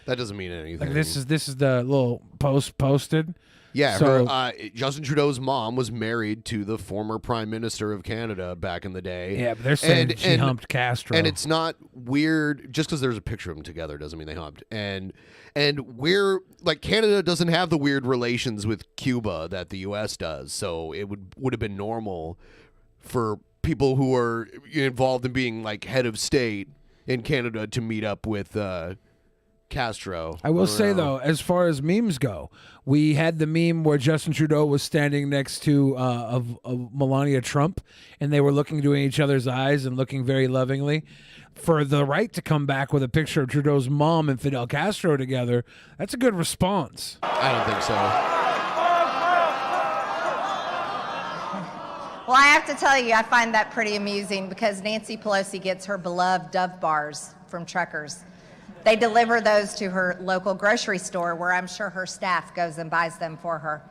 That doesn't mean anything. Like this is the little post posted. Yeah, so, Justin Trudeau's mom was married to the former Prime Minister of Canada back in the day. Yeah, but they're saying she humped Castro. And it's not weird, just because there's a picture of them together doesn't mean they humped. And we're, like, Canada doesn't have the weird relations with Cuba that the U.S. does, so it would have been normal for people who are involved in being, like, head of state in Canada to meet up with Castro. I will say, though, as far as memes go, we had the meme where Justin Trudeau was standing next to of Melania Trump, and they were looking into each other's eyes and looking very lovingly. For the right to come back with a picture of Trudeau's mom and Fidel Castro together, that's a good response. I don't think so. Well, I have to tell you, I find that pretty amusing because Nancy Pelosi gets her beloved Dove bars from truckers. They deliver those to her local grocery store where I'm sure her staff goes and buys them for her.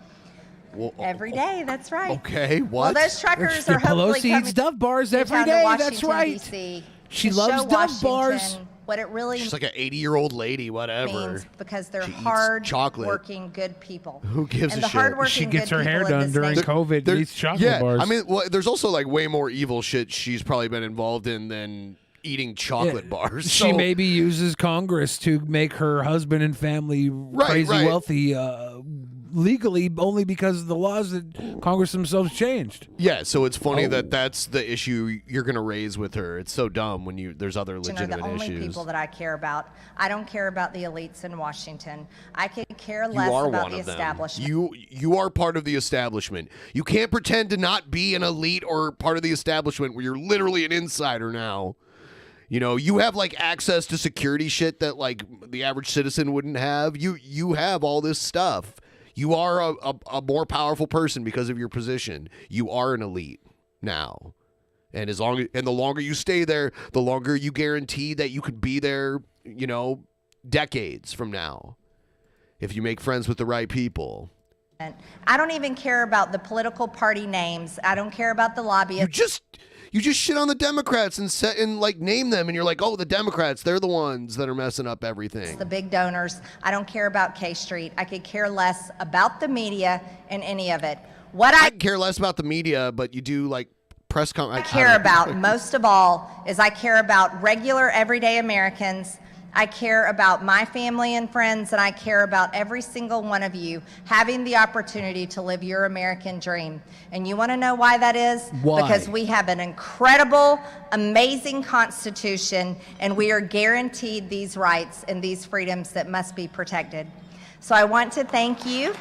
Well, every day, that's right. Okay, what? Well, those truckers are hopefully Pelosi eats Dove bars every day, that's right. DC, she loves Dove bars. What it really She's like an 80-year-old lady, whatever. means because they're She eats hard-working, good people. Who gives and a the shit? hardworking She gets good her hair people in done this during nation- COVID and eats chocolate Yeah, bars. I mean, well, there's also like way more evil shit she's probably been involved in than eating chocolate bars. She So- maybe uses Congress to make her husband and family crazy wealthy legally only because of the laws that Congress themselves changed. Yeah, so it's funny that that's the issue you're going to raise with her. It's so dumb when there's other legitimate the only issues. people that I care about. I don't care about the elites in Washington. I could care You less are about one the of them. establishment. You are part of the establishment. You can't pretend to not be an elite or part of the establishment where you're literally an insider now. You know, you have like access to security shit that like the average citizen wouldn't have. You have all this stuff. You are a more powerful person because of your position. You are an elite now. And the longer you stay there, the longer you guarantee that you could be there, you know, decades from now. If you make friends with the right people. I don't even care about the political party names. I don't care about the lobbyists. You just shit on the Democrats and like name them, and you're like, oh, the Democrats, they're the ones that are messing up everything. The big donors. I don't care about K Street. I could care less about the media and any of it. What I care less about the media, but you do like press I care about most of all is I care about regular everyday Americans. I care about my family and friends, and I care about every single one of you having the opportunity to live your American dream. And you want to know why that is? Why? Because we have an incredible, amazing Constitution, and we are guaranteed these rights and these freedoms that must be protected. So I want to thank you.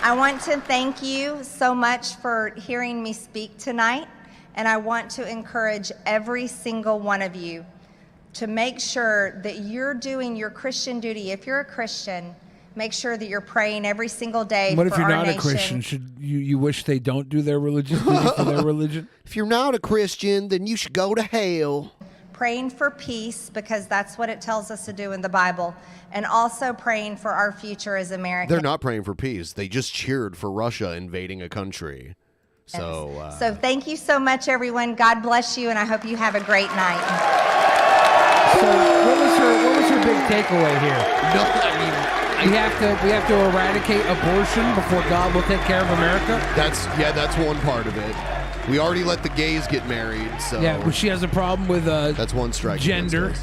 I want to thank you so much for hearing me speak tonight, and I want to encourage every single one of you to make sure that you're doing your Christian duty. If you're a Christian, Make sure that you're praying every single day What for if you're our not nation. a Christian? Should you wish they don't do their religious duty for their religion? If you're not a Christian, then you should go to hell. Praying for peace, because that's what it tells us to do in the Bible, and also praying for our future as Americans. They're not praying for peace. They just cheered for Russia invading a country. So thank you so much, everyone. God bless you, and I hope you have a great night. So what was her big takeaway here? No, I mean, we have to eradicate abortion before God will take care of America. That's one part of it. We already let the gays get married, so yeah, but she has a problem with that's one strike. Gender.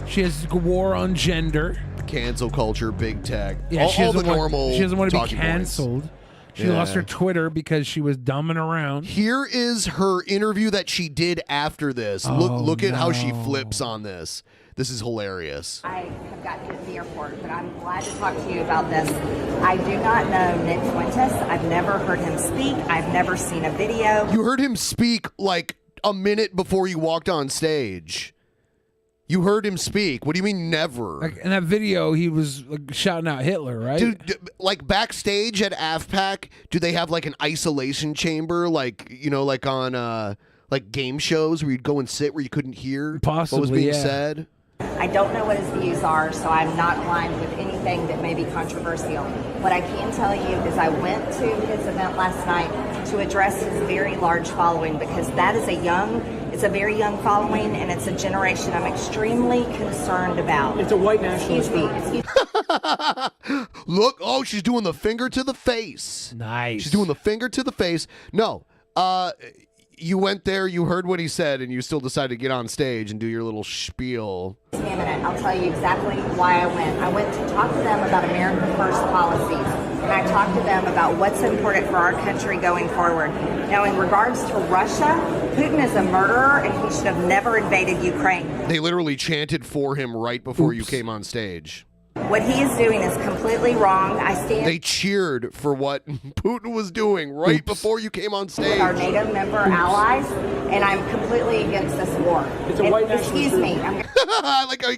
She has a war on gender. Cancel culture, big tech. Yeah, all the normal. She doesn't want to be talking canceled. points. She lost her Twitter because she was dumbing around. Here is her interview that she did after this. Look at how she flips on this. This is hilarious. I have gotten here at the airport, but I'm glad to talk to you about this. I do not know Nick Fuentes. I've never heard him speak. I've never seen a video. You heard him speak like a minute before you walked on stage. You heard him speak. What do you mean never? Like in that video, he was like shouting out Hitler, right? Dude, like backstage at AFPAC, do they have like an isolation chamber, like like on like game shows where you'd go and sit where you couldn't hear what was being said? I don't know what his views are, so I'm not aligned with anything that may be controversial. What I can tell you is I went to his event last night to address his very large following, because that is it's a very young following, and it's a generation I'm extremely concerned about. It's a white nationalist. Excuse me. Look, she's doing the finger to the face. Nice. She's doing the finger to the face. No, you went there, you heard what he said, and you still decided to get on stage and do your little spiel. Give me a minute. I'll tell you exactly why I went. I went to talk to them about America First policies, and I talked to them about what's important for our country going forward. Now, in regards to Russia, Putin is a murderer, and he should have never invaded Ukraine. They literally chanted for him right before you came on stage. What he is doing is completely wrong. They cheered for what Putin was doing right before you came on stage. With our NATO member allies, and I'm completely against this war. It's a white nationalist. Excuse me. I like how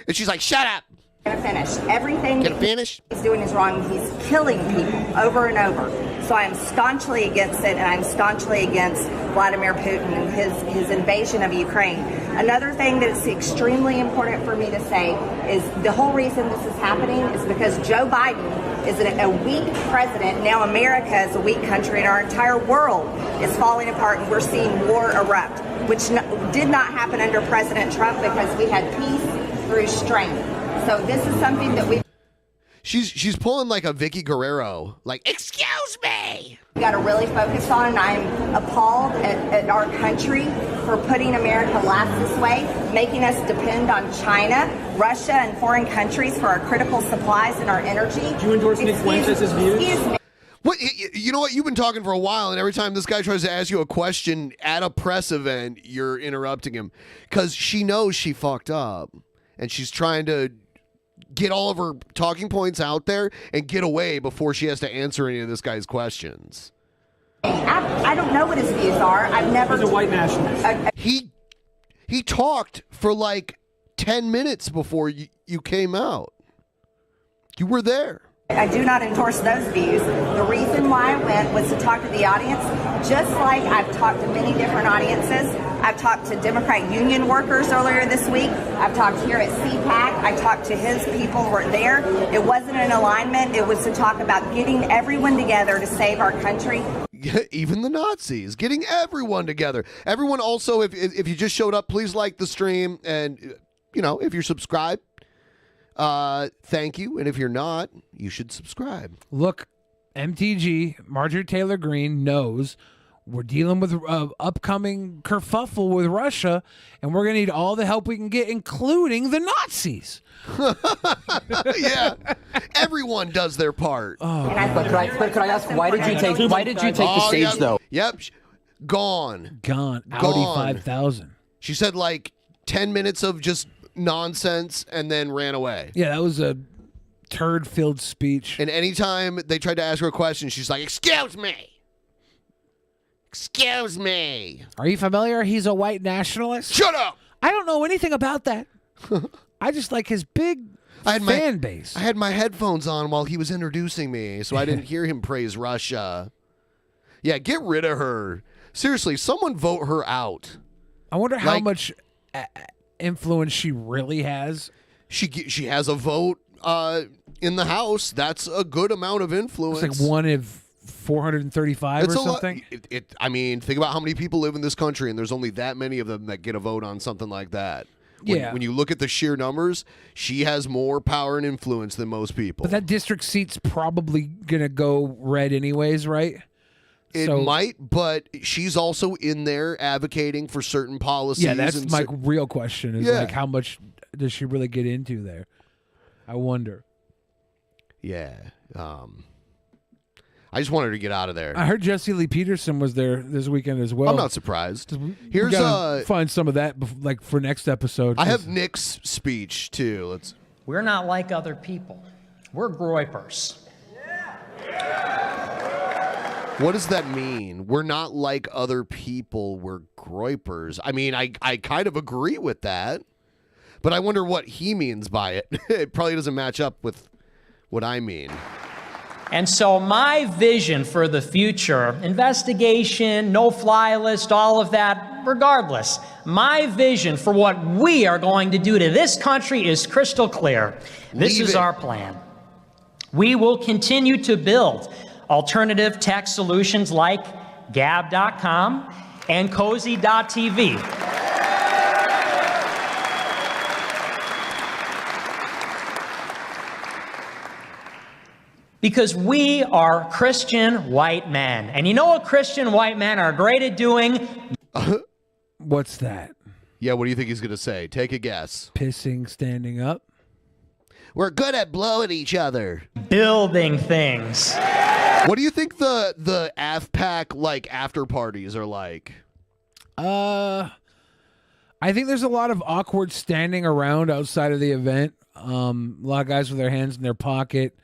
and she's like, "Shut up." I'm gonna finish. Everything Gonna finish? he's doing is wrong. He's killing people over and over. So I'm staunchly against it, and I'm staunchly against Vladimir Putin and his invasion of Ukraine. Another thing that's extremely important for me to say is the whole reason this is happening is because Joe Biden is a weak president. Now America is a weak country, and our entire world is falling apart, and we're seeing war erupt, which did not happen under President Trump, because we had peace through strength. So this is something that we... She's pulling like a Vicky Guerrero, like, excuse me. We got to really focus on, and I'm appalled at our country for putting America last this way, making us depend on China, Russia, and foreign countries for our critical supplies and our energy. Do you endorse Nick Fuentes' views? Excuse me. What, you know what? You've been talking for a while, and every time this guy tries to ask you a question at a press event, you're interrupting him because she knows she fucked up, and she's trying to get all of her talking points out there and get away before she has to answer any of this guy's questions. I don't know what his views are. I've never... He's a white nationalist. He talked for like 10 minutes before you came out. You were there. I do not endorse those views. The reason why I went was to talk to the audience, just like I've talked to many different audiences. I've talked to Democrat union workers earlier this week. I've talked here at CPAC. I talked to his people who were there. It wasn't an alignment. It was to talk about getting everyone together to save our country. Even the Nazis, getting everyone together. Everyone also, if you just showed up, please like the stream. And, if you're subscribed, thank you. And if you're not, you should subscribe. Look, MTG, Marjorie Taylor Greene knows we're dealing with upcoming kerfuffle with Russia, and we're going to need all the help we can get, including the Nazis. Yeah, everyone does their part. Oh, but could I ask, why did you take the stage, though? Yep, gone. Audi 5000. She said like 10 minutes of just nonsense and then ran away. Yeah, that was a turd-filled speech. And anytime they tried to ask her a question, she's like, excuse me. Excuse me. Are you familiar? He's a white nationalist. Shut up. I don't know anything about that. I just like his big fan base. I had my headphones on while he was introducing me, so I didn't hear him praise Russia. Yeah, get rid of her. Seriously, someone vote her out. I wonder how much influence she really has. She has a vote in the House. That's a good amount of influence. It's like 1 of 435 or something. I mean, think about how many people live in this country, and there's only that many of them that get a vote on something like that. When you look at the sheer numbers, she has more power and influence than most people. But that district seat's probably going to go red anyways, right? It might, but she's also in there advocating for certain policies. Yeah, that's my real question is like, how much does she really get into there? I wonder. Yeah. I just wanted her to get out of there. I heard Jesse Lee Peterson was there this weekend as well. I'm not surprised. Here's find some of that like for next episode. I have Nick's speech too. We're not like other people. We're groypers. What does that mean? We're not like other people. We're groypers. I mean, I kind of agree with that, but I wonder what he means by it. It probably doesn't match up with what I mean. And so my vision for the future, investigation, no-fly list, all of that, regardless, my vision for what we are going to do to this country is crystal clear. This is our plan. We will continue to build alternative tech solutions like Gab.com and Cozy.tv. Because we are Christian white men. And you know what Christian white men are great at doing? What's that? Yeah, what do you think he's going to say? Take a guess. Pissing, standing up. We're good at blowing each other. Building things. What do you think the AFPAC like after parties are like? I think there's a lot of awkward standing around outside of the event. A lot of guys with their hands in their pocket.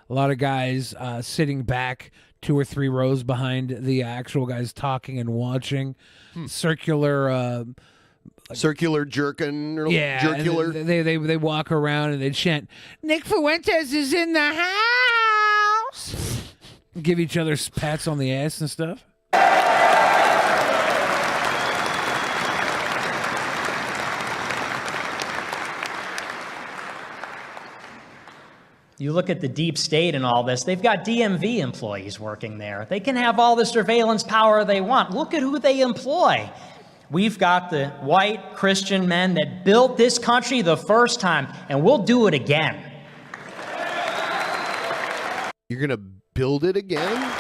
A lot of guys sitting back 2 or 3 rows behind the actual guys talking and watching. Circular jerkin. Yeah, jerkular. They walk around and they chant, "Nick Fuentes is in the house." Give each other pats on the ass and stuff. You look at the deep state and all this, they've got DMV employees working there. They can have all the surveillance power they want. Look at who they employ. We've got the white Christian men that built this country the first time, and we'll do it again. You're going to build it again?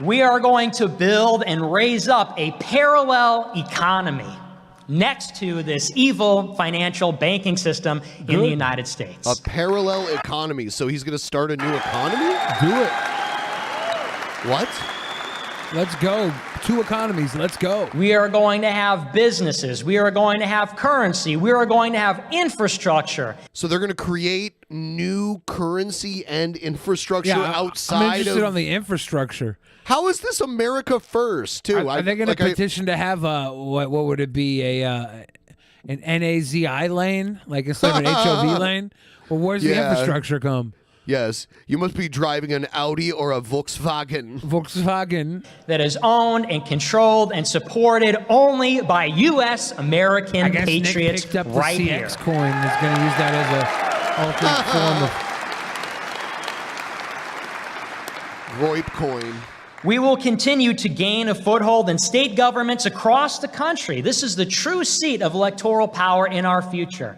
We are going to build and raise up a parallel economy next to this evil financial banking system in the United States. A parallel economy. So he's going to start a new economy? Do it. What? Let's go. 2 economies. Let's go. We are going to have businesses. We are going to have currency. We are going to have infrastructure. So they're going to create new currency and infrastructure outside I'm interested of... on the infrastructure. How is this America first, too? Are they going to petition to have what would it be, an NAZI lane, like instead of an HOV lane? Well, where's the infrastructure come? Yes, you must be driving an Audi or a Volkswagen. Volkswagen. That is owned and controlled and supported only by U.S. American patriots Nick picked up right the here. CX coin. Is going to use that as a alternate form of... ROIP coin. We will continue to gain a foothold in state governments across the country. This is the true seat of electoral power in our future.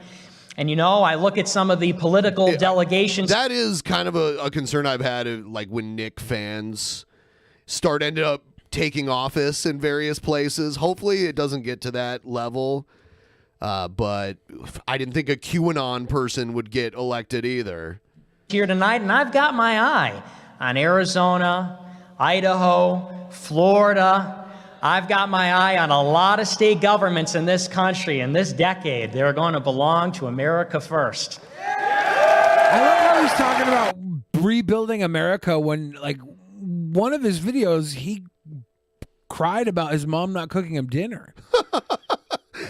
And, you know, I look at some of the political delegations. That is kind of a concern I've had, like when Nick fans ended up taking office in various places. Hopefully it doesn't get to that level. But I didn't think a QAnon person would get elected either. Here tonight, and I've got my eye on Arizona, Idaho, Florida. I've got my eye on a lot of state governments in this country in this decade. They're going to belong to America first. I love how he's talking about rebuilding America when, like, one of his videos, he cried about his mom not cooking him dinner.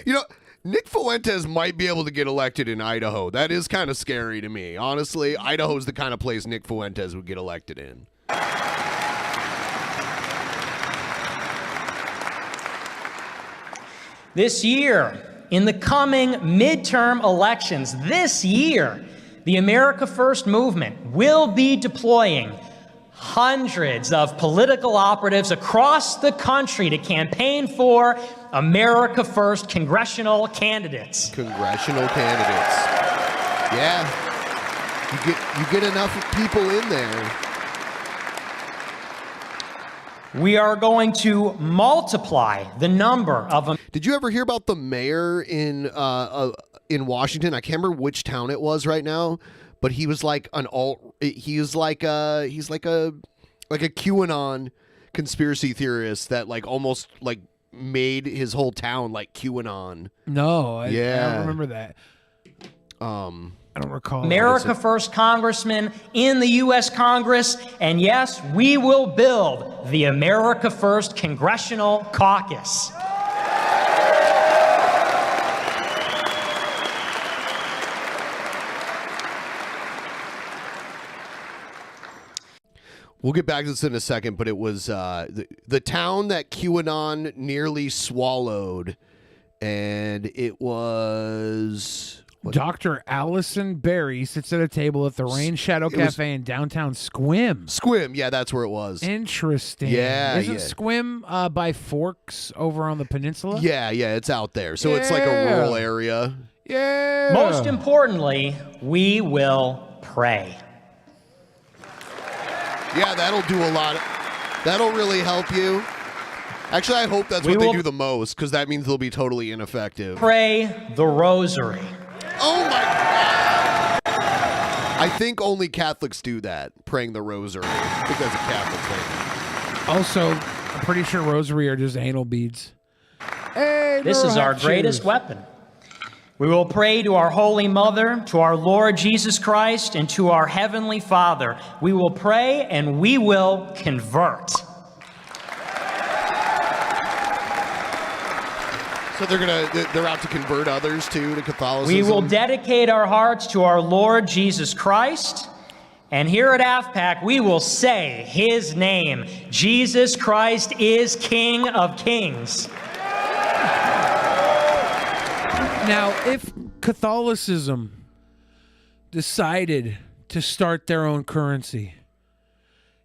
You know, Nick Fuentes might be able to get elected in Idaho. That is kind of scary to me. Honestly, Idaho's the kind of place Nick Fuentes would get elected in. This year, in the coming midterm elections, this year, the America First movement will be deploying hundreds of political operatives across the country to campaign for America First congressional candidates. Congressional candidates. Yeah. You get enough people in there. We are going to multiply the number of them. Did you ever hear about the mayor in Washington? I can't remember which town it was right now, but he was like an he's like a QAnon conspiracy theorist that like almost like made his whole town like QAnon. No, I don't remember that. I don't recall. America First congressman in the U.S. Congress, and yes, we will build the America First Congressional Caucus. We'll get back to this in a second, but it was the town that QAnon nearly swallowed, and it was... Dr. Allison Berry sits at a table at the Rain Shadow Cafe in downtown Squim. Squim, yeah, that's where it was. Interesting. Yeah, Isn't Squim by Forks over on the peninsula? Yeah, it's out there. So it's like a rural area. Yeah. Most importantly, we will pray. Yeah, that'll do a lot. That'll really help you. Actually, I hope that's what they do the most, because that means they'll be totally ineffective. Pray the rosary. Oh my God! I think only Catholics do that, praying the rosary. I think that's a Catholic thing. Also, I'm pretty sure rosary are just anal beads. Hey, this is our greatest weapon. We will pray to our Holy Mother, to our Lord Jesus Christ, and to our Heavenly Father. We will pray and we will convert. So they're out to convert others to Catholicism? We will dedicate our hearts to our Lord Jesus Christ. And here at AFPAC, we will say his name. Jesus Christ is King of Kings. Now, if Catholicism decided to start their own currency,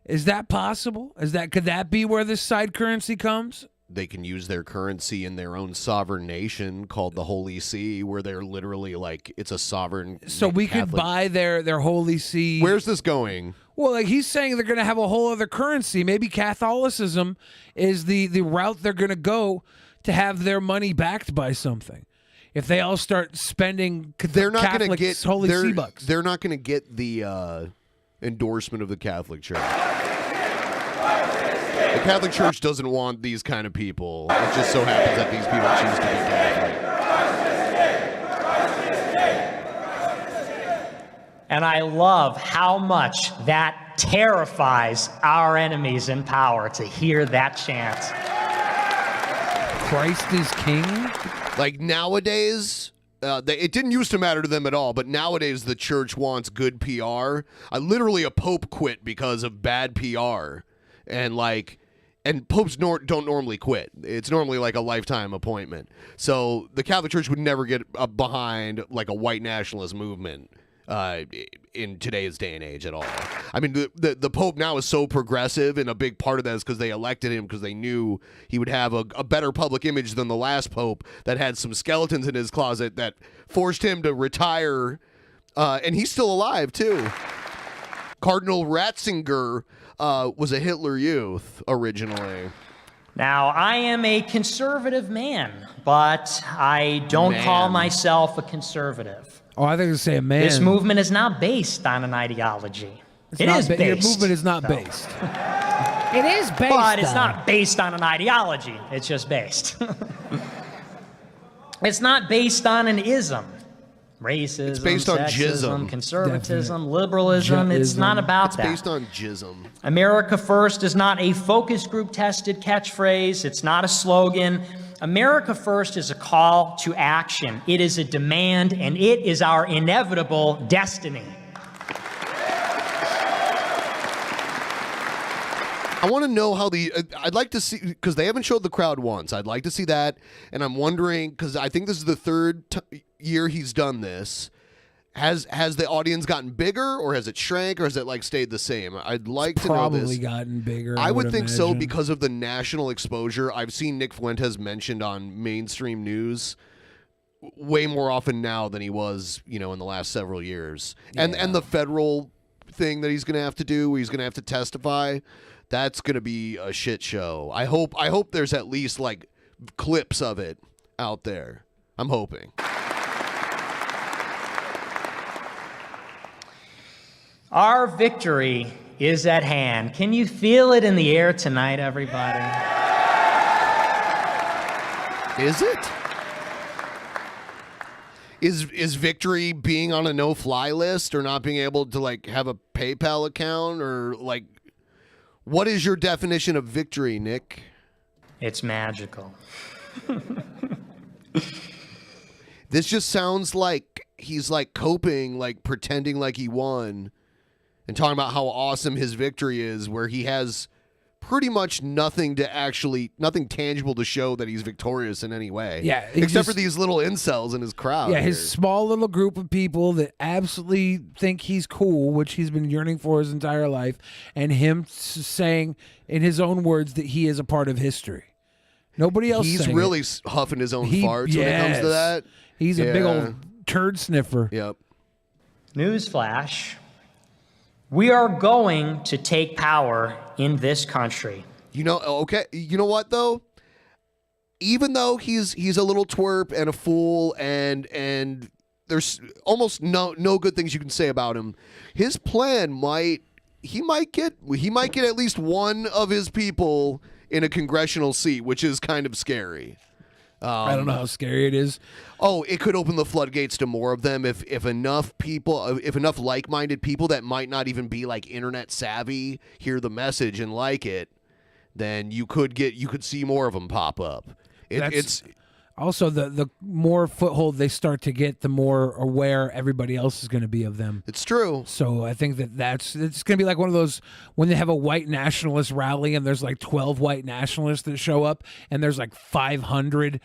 is that possible? Could that be where this side currency comes? They can use their currency in their own sovereign nation called the Holy See, where they're literally like, it's a sovereign. So we could buy their Holy See. Where's this going? Well, like he's saying they're going to have a whole other currency. Maybe Catholicism is the route they're going to go to have their money backed by something. If they all start spending they're not going to get Holy See bucks. They're not going to get the endorsement of the Catholic Church. The Catholic Church doesn't want these kind of people. It just so happens that these people choose to be Catholic. And I love how much that terrifies our enemies in power to hear that chant. Christ is King? Like nowadays, it didn't used to matter to them at all, but nowadays the church wants good PR. Literally a pope quit because of bad PR. And popes don't normally quit. It's normally like a lifetime appointment. So the Catholic Church would never get behind like a white nationalist movement in today's day and age at all. I mean, the Pope now is so progressive, and a big part of that is because they elected him because they knew he would have a better public image than the last Pope that had some skeletons in his closet that forced him to retire, and he's still alive too. Cardinal Ratzinger was a Hitler Youth originally. Now, I am a conservative man, but I don't call myself a conservative. Oh, I think you say a man. This movement is not based on an ideology. It is based. Your movement is not based. It is based. But it's not based on an ideology. It's just based. It's not based on an ism. Racism, it's based on sexism, jism. conservatism, liberalism. It's not about that. It's based on jism. America First is not a focus group tested catchphrase. It's not a slogan. America First is a call to action. It is a demand, and it is our inevitable destiny. I want to know how I'd like to see, because they haven't showed the crowd once. I'd like to see that, and I'm wondering, because I think this is the third year he's done this. Has the audience gotten bigger, or has it shrank, or has it like stayed the same? I'd like to know this. Probably gotten bigger. I would think so imagine. because of the national exposure. I've seen Nick Fuentes mentioned on mainstream news way more often now than he was, in the last several years. And the federal thing that he's going to have to do, he's going to have to testify. That's going to be a shit show. I hope there's at least like clips of it out there. I'm hoping. Our victory is at hand. Can you feel it in the air tonight, everybody? Is it? Is victory being on a no-fly list, or not being able to like have a PayPal account, or like, what is your definition of victory, Nick? It's magical. This just sounds like he's like coping, like pretending like he won, and talking about how awesome his victory is, where he has pretty much nothing tangible to show that he's victorious in any way. Yeah, except for these little incels in his crowd. Yeah, his here. small little group of people that absolutely think he's cool, which he's been yearning for his entire life, and him saying in his own words that he is a part of history. Nobody else. He's saying really it. huffing his own farts when it comes to that. He's a big old turd sniffer. Yep. Newsflash. We are going to take power in this country. You know what though? Even though he's a little twerp and a fool, and there's almost no good things you can say about him, his plan might get at least one of his people in a congressional seat, which is kind of scary. I don't know how scary it is. Oh, it could open the floodgates to more of them if enough like-minded people that might not even be like internet savvy hear the message and like it, then you could see more of them pop up. It's also the more foothold they start to get, the more aware everybody else is going to be of them. It's true. So I think it's going to be like one of those when they have a white nationalist rally and there's like 12 white nationalists that show up and there's like 500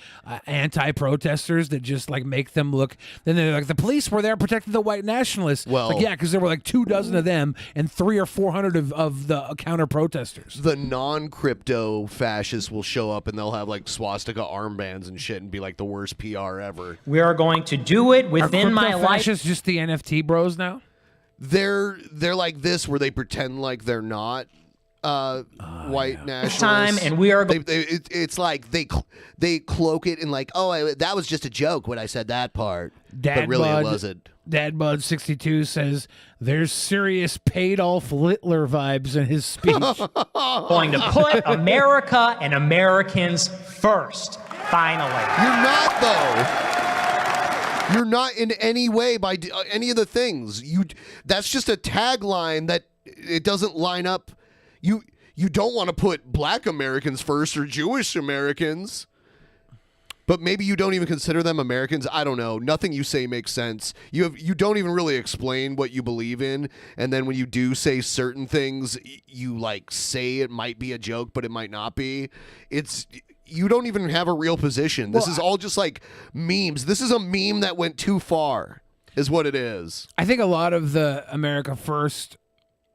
anti-protesters that just like make them look. Then they're like, the police were there protecting the white nationalists. Well, like, yeah, because there were like 24 of them and 300 or 400 of the counter protesters. The non-crypto fascists will show up and they'll have like swastika armbands and shit and be like the worst PR ever. We are going to do it within my life. Fascists just the NFT bros now? They're like this, where they pretend like they're not white nationalists. Time, and we are. It's like they cloak it in like, that was just a joke when I said that part, but really it wasn't. Dad Bud 62 says there's serious Adolf Hitler vibes in his speech. Going to put America and Americans first. Finally. You're not, though. You're not in any way by any of the things. That's just a tagline that it doesn't line up. You don't want to put black Americans first or Jewish Americans. But maybe you don't even consider them Americans. I don't know. Nothing you say makes sense. You don't even really explain what you believe in. And then when you do say certain things, you like say it might be a joke, but it might not be. You don't even have a real position. This is all just like memes. This is a meme that went too far, is what it is. I think a lot of the America First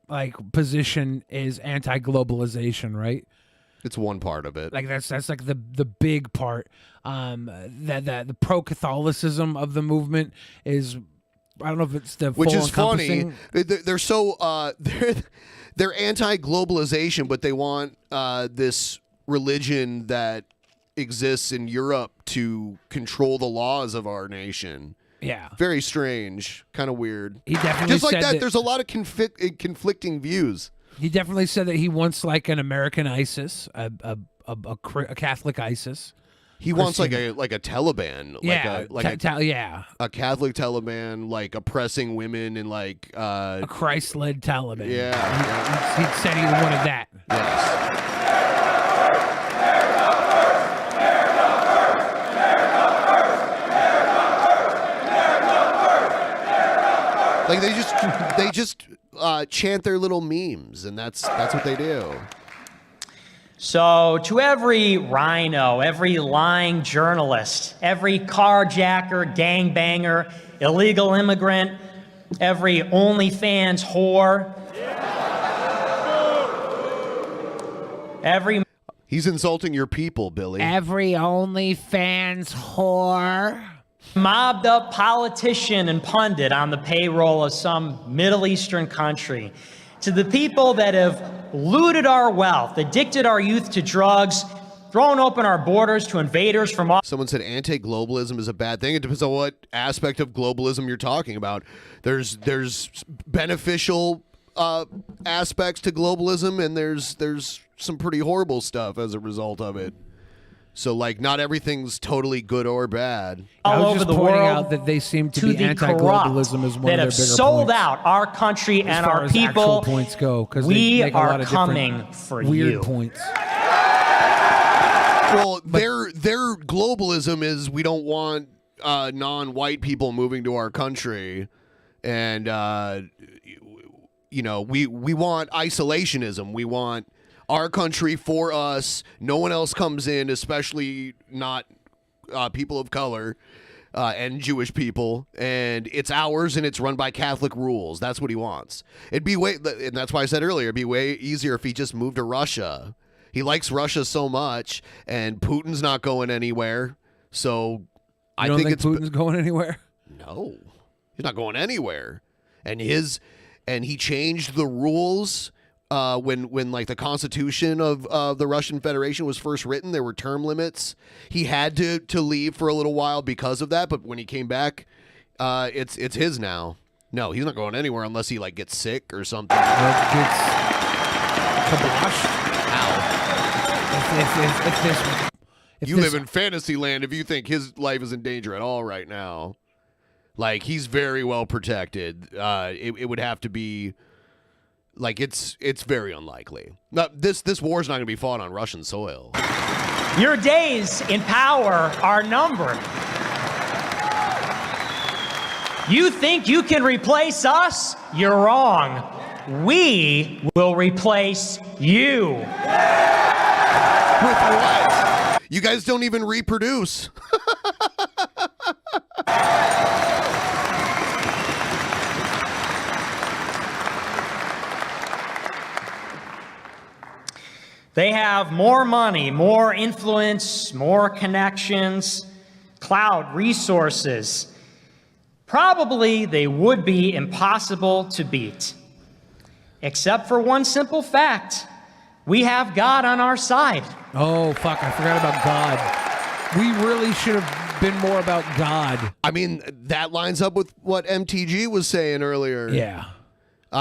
like position is anti-globalization, right? It's one part of it. Like that's like the big part. That the pro-Catholicism of the movement is, I don't know if it's the which full is funny. encompassing. They're so they're anti-globalization, but they want this religion that exists in Europe to control the laws of our nation. Yeah. Very strange. Kind of weird. He definitely just like said that, there's a lot of conflicting views. He definitely said that he wants like an American ISIS, a Catholic ISIS. He wants like a Taliban, yeah, a Catholic Taliban, like oppressing women and like a Christ-led Taliban. Yeah, he said he wanted that. Yes. Like they just chant their little memes, and that's what they do. So, to every rhino, every lying journalist, every carjacker, gangbanger, illegal immigrant, every OnlyFans whore, every... He's insulting your people, Billy. Every OnlyFans whore. Mobbed up politician and pundit on the payroll of some Middle Eastern country. To the people that have looted our wealth, addicted our youth to drugs, thrown open our borders to invaders from all... Someone said anti-globalism is a bad thing. It depends on what aspect of globalism you're talking about. There's beneficial aspects to globalism, and there's some pretty horrible stuff as a result of it. So, like, not everything's totally good or bad. I was over just the pointing world out that they seem to to be the anti-globalism as one corrupt of that their have bigger sold points. out our country and As far our as actual people. points go, because We they make a are lot of coming different for weird you. points. Well, their globalism is we don't want non-white people moving to our country, and we want isolationism. We want our country for us. No one else comes in, especially not people of color and Jewish people. And it's ours, and it's run by Catholic rules. That's what he wants. And that's why I said earlier, it'd be way easier if he just moved to Russia. He likes Russia so much, and Putin's not going anywhere. So I think Putin's going anywhere. No, he's not going anywhere. And he changed the rules. When like the Constitution of the Russian Federation was first written, there were term limits. He had to leave for a little while because of that, but when he came back, it's his now. No, he's not going anywhere unless he like gets sick or something. Gets kiboshed. You live in fantasy land if you think his life is in danger at all right now. Like, he's very well protected. It would have to be... Like, it's very unlikely. Now, this war is not going to be fought on Russian soil. Your days in power are numbered. You think you can replace us? You're wrong. We will replace you. With what? You guys don't even reproduce. They have more money, more influence, more connections, cloud resources. Probably they would be impossible to beat. Except for one simple fact. We have God on our side. Oh, fuck. I forgot about God. We really should have been more about God. I mean, that lines up with what MTG was saying earlier. Yeah.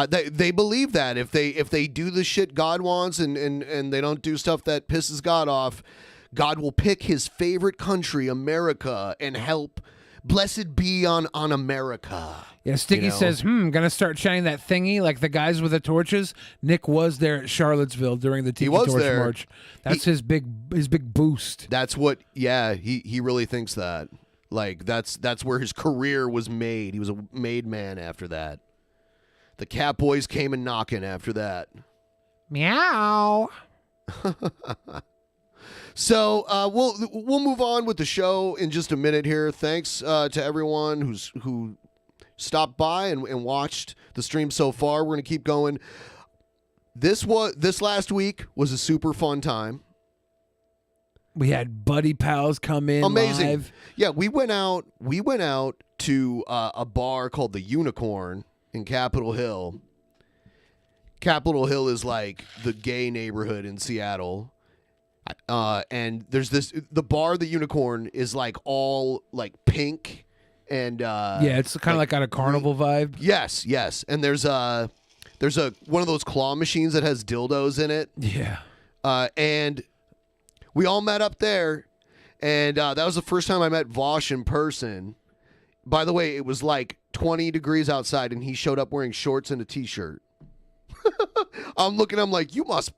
They believe that if they do the shit God wants and they don't do stuff that pisses God off, God will pick his favorite country, America, and help. Blessed be on America. Yeah, Sticky says, gonna start shining that thingy like the guys with the torches. Nick was there at Charlottesville during the Tiki Torch March. That's his big boost. That's what, yeah, he really thinks that. Like, that's where his career was made. He was a made man after that. The Catboys came a knocking after that. Meow. So we'll move on with the show in just a minute here. Thanks to everyone who stopped by and watched the stream so far. We're gonna keep going. This last week was a super fun time. We had buddy pals come in. Amazing. Live. Yeah, we went out to a bar called the Unicorn in Capitol Hill. Capitol Hill is like the gay neighborhood in Seattle. And there's the bar, the Unicorn, is like all like pink and yeah, it's kind of like got a carnival vibe. Yes. And there's a one of those claw machines that has dildos in it. Yeah. And we all met up there, and that was the first time I met Vosh in person. By the way, it was like 20 degrees outside, and he showed up wearing shorts and a t-shirt. I'm like, you must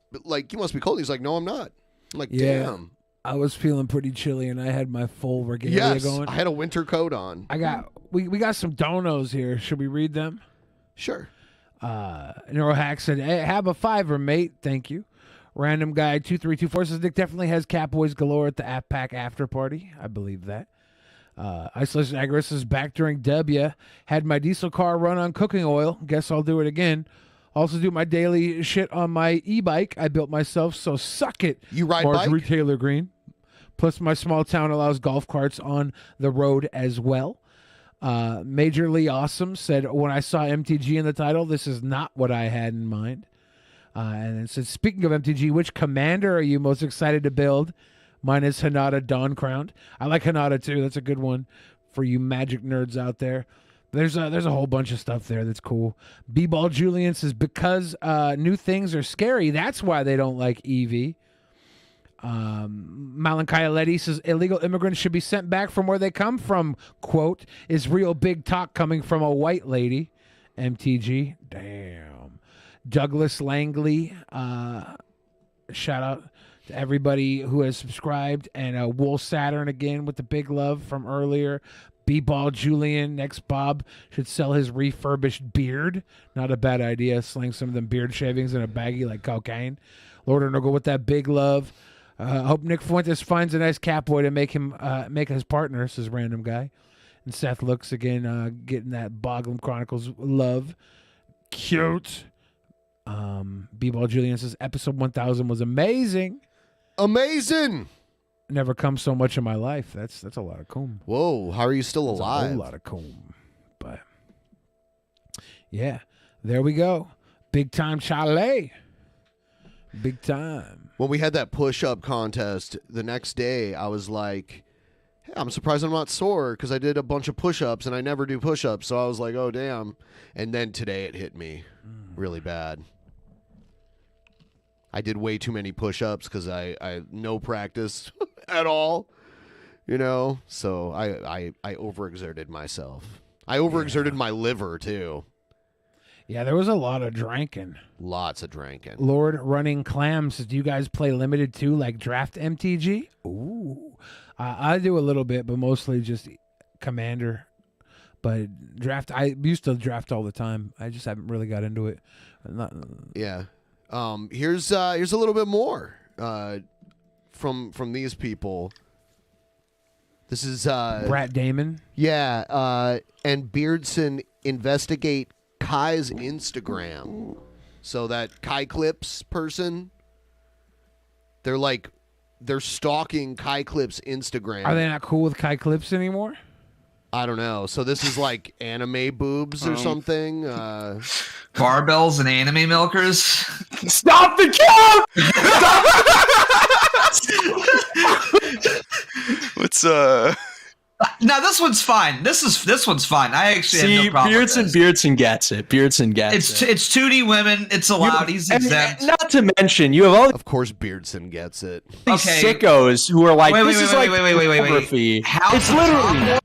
be cold. He's like, no, I'm not. I'm like, Yeah. damn. I was feeling pretty chilly, and I had my full regalia going. I had a winter coat on. We got some donos here. Should we read them? Sure. Neurohack said, hey, have a $5, mate. Thank you. Random guy 2324 says Nick definitely has Catboys galore at the AFPAC after party. I believe that. Isolation Agorist is back during W. Had my diesel car run on cooking oil. Guess I'll do it again. Also do my daily shit on my e-bike I built myself, so suck it. You ride Marjorie bike? Taylor Greene. Plus my small town allows golf carts on the road as well. Majorly Awesome said, when I saw MTG in the title, this is not what I had in mind. And it says, speaking of MTG, which commander are you most excited to build? Mine is Hanada Dawn Crowned. I like Hanada too. That's a good one for you magic nerds out there. There's a whole bunch of stuff there that's cool. B-Ball Julian says, because new things are scary, that's why they don't like EV. Malachi Letty says, illegal immigrants should be sent back from where they come from, quote, is real big talk coming from a white lady. MTG. Damn. Douglas Langley, shout out to everybody who has subscribed, and Wool Saturn again with the big love from earlier. B-Ball Julian, next Bob should sell his refurbished beard. Not a bad idea. Sling some of them beard shavings in a baggie like cocaine. Lord and go with that big love. Hope Nick Fuentes finds a nice Catboy to make him make his partner, says random guy. And Seth looks again, getting that Boglum Chronicles love. Cute. B-Ball Julian says episode 1000 was amazing. Amazing. Never come so much in my life. That's a lot of coom. Whoa, how are you still alive? A whole lot of coom. But yeah, there we go. Big time chalet. Big time. When we had that push-up contest, the next day I was like, hey, I'm surprised I'm not sore because I did a bunch of push-ups and I never do push-ups. So I was like, oh, damn. And then today it hit me really bad. I did way too many push-ups because I no practice at all, you know. So I overexerted myself. I overexerted my liver too. Yeah, there was a lot of drinking. Lots of drinking. Lord Running Clams says, do you guys play limited too, like draft MTG? Ooh, I do a little bit, but mostly just Commander. But draft, I used to draft all the time. I just haven't really got into it. Yeah. Here's a little bit more from these people. This is Brat Damon. Yeah, and Beardson investigate Kai's Instagram. So that Kai Clips person, they're stalking Kai Clips Instagram. Are they not cool with Kai Clips anymore? I don't know. So this is like anime boobs or something. Barbells and anime milkers. Stop the count! What's No, this one's fine. This one's fine. I actually have no problem with this. Beardson gets it. Beardson gets it. It's 2D women. It's allowed. He's exempt. Not to mention, you have all of course Beardson gets it. These sickos who are like, wait, pornography. How it's literally.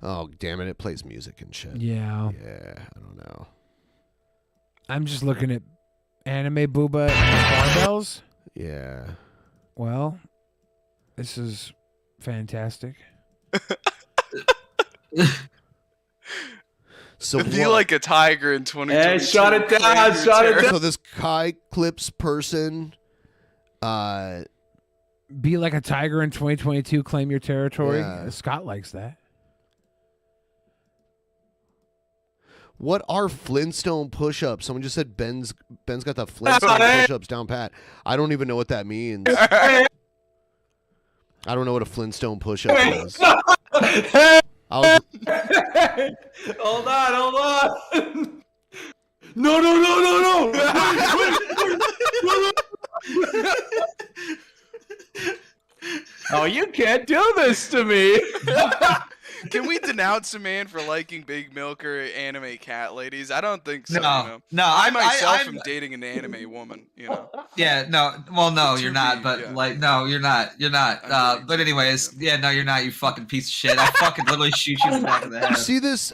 Oh damn it! It plays music and shit. Yeah. Yeah. I don't know. I'm just looking at anime booba and barbells. Yeah. Well, this is fantastic. So be like a tiger in 2022. Hey, shut it down! Shut it down! So this Kai Clips person, be like a tiger in 2022. Claim your territory. Yeah. Scott likes that. What are Flintstone push-ups? Someone just said Ben's got the Flintstone push-ups down pat. I don't even know what that means. I don't know what a Flintstone push-up is. Hold on. No. Oh, you can't do this to me. Can we denounce a man for liking Big Milker anime cat ladies? I don't think so. No, you know? no. I myself am dating an anime woman. You know. Yeah, no. Well, no, you're not. But no, you're not. You're not. But anyways, yeah, no, you're not. You fucking piece of shit. I'll fucking literally shoot you in the back of the head. See this?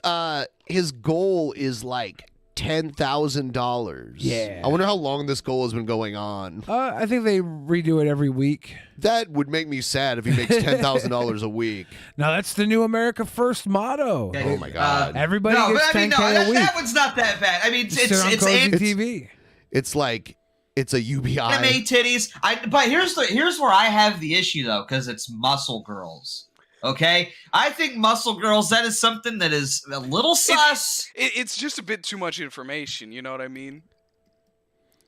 His goal is like $10,000. Yeah. I wonder how long this goal has been going on. I think they redo it every week. That would make me sad if he makes $10,000 a week. Now that's the new America First motto. Oh my God! Everybody No, gets but I mean, 10K no, a week. that one's not that bad. I mean, it's Cozy TV. It's like it's a UBI. anime titties. But here's where I have the issue though, because it's muscle girls. Okay, I think muscle girls. That is something that is a little sus. It's just a bit too much information. You know what I mean?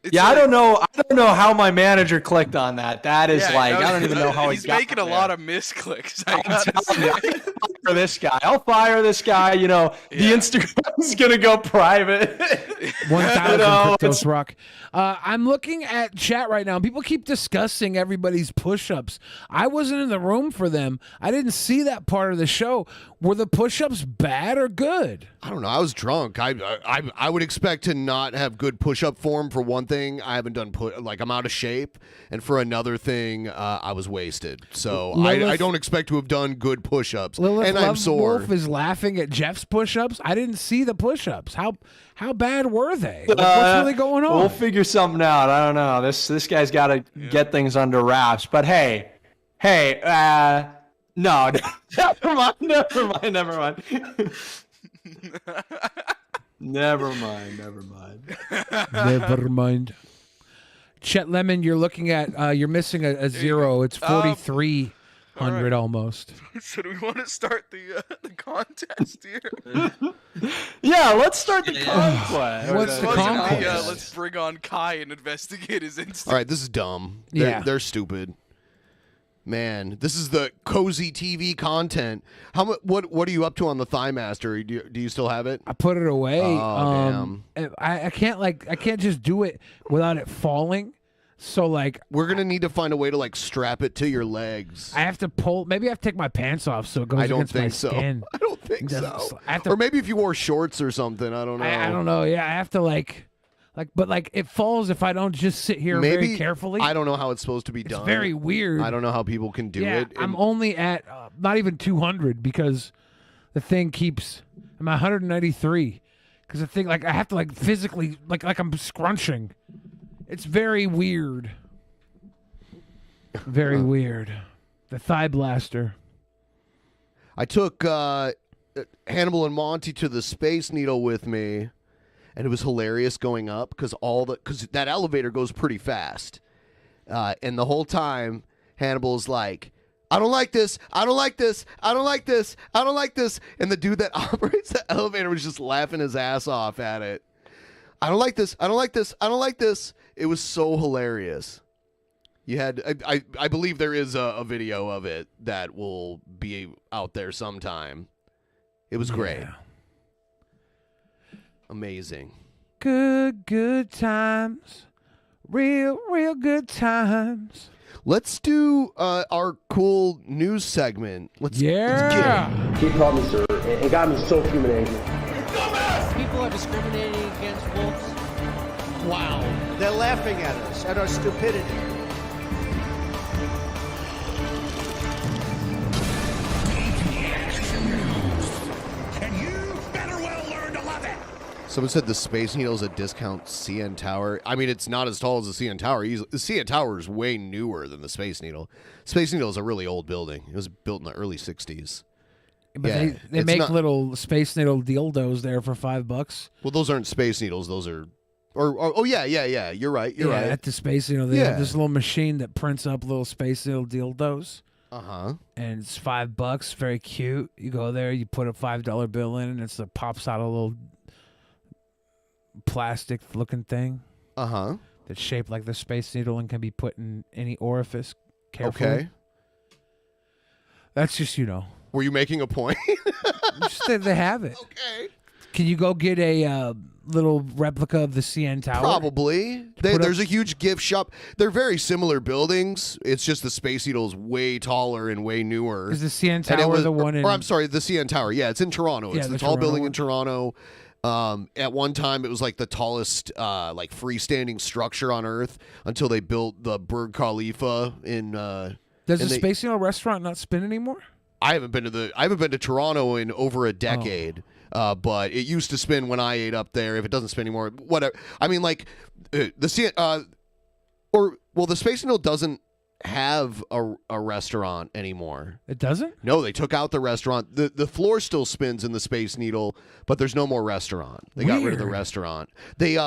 It's I don't know how my manager clicked on that. That is I don't even know how he's he got making a there. lot of misclicks. I gotta say. For this guy, I'll fire this guy. You know, the Instagram's gonna go private. 1,000 it's- Cryptos Rock. I'm looking at chat right now. People keep discussing everybody's push-ups. I wasn't in the room for them. I didn't see that part of the show. Were the push-ups bad or good? I don't know. I was drunk. I would expect to not have good push-up form for one thing. I haven't done I'm out of shape, and for another thing, I was wasted. So I don't expect to have done good push-ups, and I'm sore. Wolf is laughing at Jeff's push-ups. I didn't see the push-ups. How bad were they? What's really going on? We'll figure something out. I don't know. This guy's got to get things under wraps. But hey, no, never mind. Never mind. Chet Lemon, you're looking at. You're missing a zero. It's 4,300 almost. So do we want to start the contest here? Yeah, let's start the conquest. What's the conquest? Let's bring on Kai and investigate his instincts. All right, this is dumb. They're stupid. Man, this is the cozy TV content. What are you up to on the Thighmaster? Do you still have it? I put it away. Oh, damn. I can't just do it without it falling. So we're gonna need to find a way to strap it to your legs. I have to pull. Maybe I have to take my pants off so it goes against my skin. I don't think so. I have to, or maybe if you wore shorts or something. I don't know. I don't know. Yeah, I have to but it falls if I don't just sit here very carefully. I don't know how it's supposed to be done. It's very weird. I don't know how people can do it. I'm only at not even 200 because the thing keeps. I'm at 193 because the thing I have to physically like I'm scrunching. It's very weird. Very weird. The Thigh Blaster. I took Hannibal and Monty to the Space Needle with me, and it was hilarious going up because that elevator goes pretty fast, and the whole time Hannibal's like, "I don't like this. I don't like this. I don't like this. I don't like this," and the dude that operates the elevator was just laughing his ass off at it. I don't like this. I don't like this. I don't like this. It was so hilarious. You had, I believe there is a video of it that will be out there sometime. It was great. Amazing. Good times. Real good times. Let's do our cool news segment. Let's get it. He called me sir and got me so human angry. People are discriminating against wolves. Wow. They're laughing at us, at our stupidity. Someone said the Space Needle is a discount CN Tower. I mean, it's not as tall as the CN Tower. The CN Tower is way newer than the Space Needle. Space Needle is a really old building. It was built in the early 60s. But they make little Space Needle dildos there for $5. Well, those aren't Space Needles. Those are... Oh, yeah. You're right. You're right. At the Space Needle, they have this little machine that prints up little Space Needle dildos. Uh-huh. And it's $5. Very cute. You go there, you put a $5 bill in, and it pops out a little plastic-looking thing. Uh-huh. That's shaped like the Space Needle and can be put in any orifice carefully. Okay. That's just, Were you making a point? Just that they have it. Okay. Can you go get a little replica of the CN Tower? Probably. There's a huge gift shop. They're very similar buildings. It's just the Space Needle is way taller and way newer. Is the CN Tower the one in... Or I'm sorry, the CN Tower. Yeah, it's in Toronto. It's the tall building in Toronto. At one time, it was the tallest freestanding structure on Earth until they built the Burj Khalifa in... Does the Space Needle restaurant not spin anymore? I haven't been to Toronto in over a decade. but it used to spin when I ate up there. If it doesn't spin anymore, whatever. I mean, like the Space Needle doesn't have a restaurant anymore. It doesn't? No, they took out the restaurant. The floor still spins in the Space Needle, but there's no more restaurant. They got rid of the restaurant. They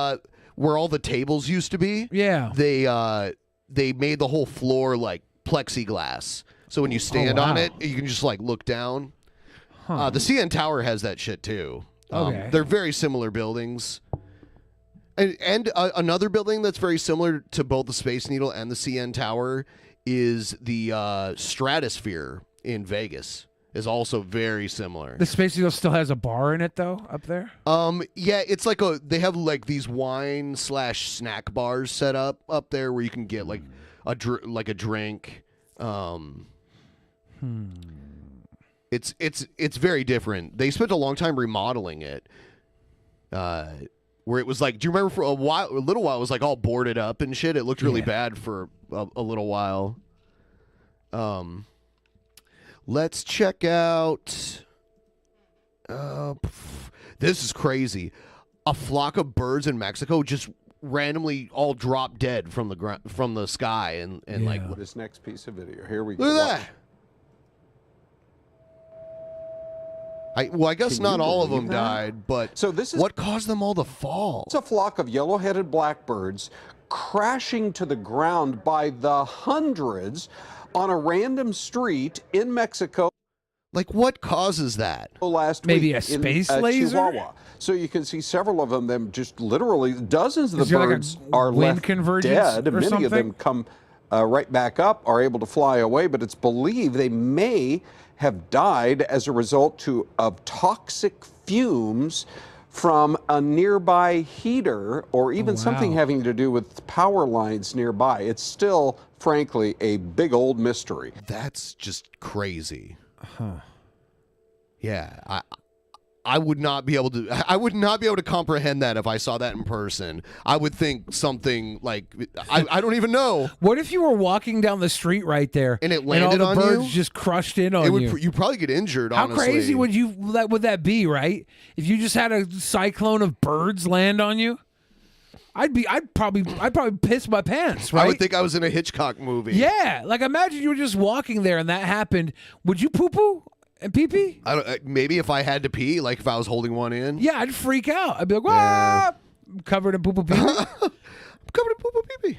where all the tables used to be. Yeah. They made the whole floor like plexiglass. So when you stand on it, you can just like look down. Huh. The CN Tower has that shit too. Okay. They're very similar buildings. And another building that's very similar to both the Space Needle and the CN Tower is the Stratosphere in Vegas. Is also very similar. The Space Needle still has a bar in it though, up there. Yeah, it's like they have like these wine / snack bars set up there where you can get like a drink. It's very different. They spent a long time remodeling it. Where it was like, do you remember for a little while it was like all boarded up and shit. It looked really bad for a little while. Let's check out. This is crazy. A flock of birds in Mexico just randomly all dropped dead from the sky and like this next piece of video. Here we go. Look at that. I guess not all of them died, but what caused them all to fall? It's a flock of yellow-headed blackbirds crashing to the ground by the hundreds on a random street in Mexico. Like, what causes that? Last Maybe week a space in, laser? Chihuahua. So you can see several of them just literally, dozens of the Is there like a birds are wind left convergence dead. or Many something? of them come right back up, are able to fly away, but it's believed they may have died as a result of toxic fumes from a nearby heater or even something having to do with power lines nearby. It's still, frankly, a big old mystery. That's just crazy. Huh. Yeah, I would not be able to comprehend that if I saw that in person. I would think something like I don't even know. What if you were walking down the street right there and it landed all the on birds you? just crushed in on you? You'd probably get injured. How honestly. crazy would that be, right? If you just had a cyclone of birds land on you, I'd probably piss my pants, right? I would think I was in a Hitchcock movie. Yeah, like imagine you were just walking there and that happened. Would you poo-poo and pee-pee? Maybe if I had to pee, like if I was holding one in. Yeah, I'd freak out. I'd be like, "Wah!" I'm covered in poo-poo pee-pee. Covered in poo-poo pee-pee.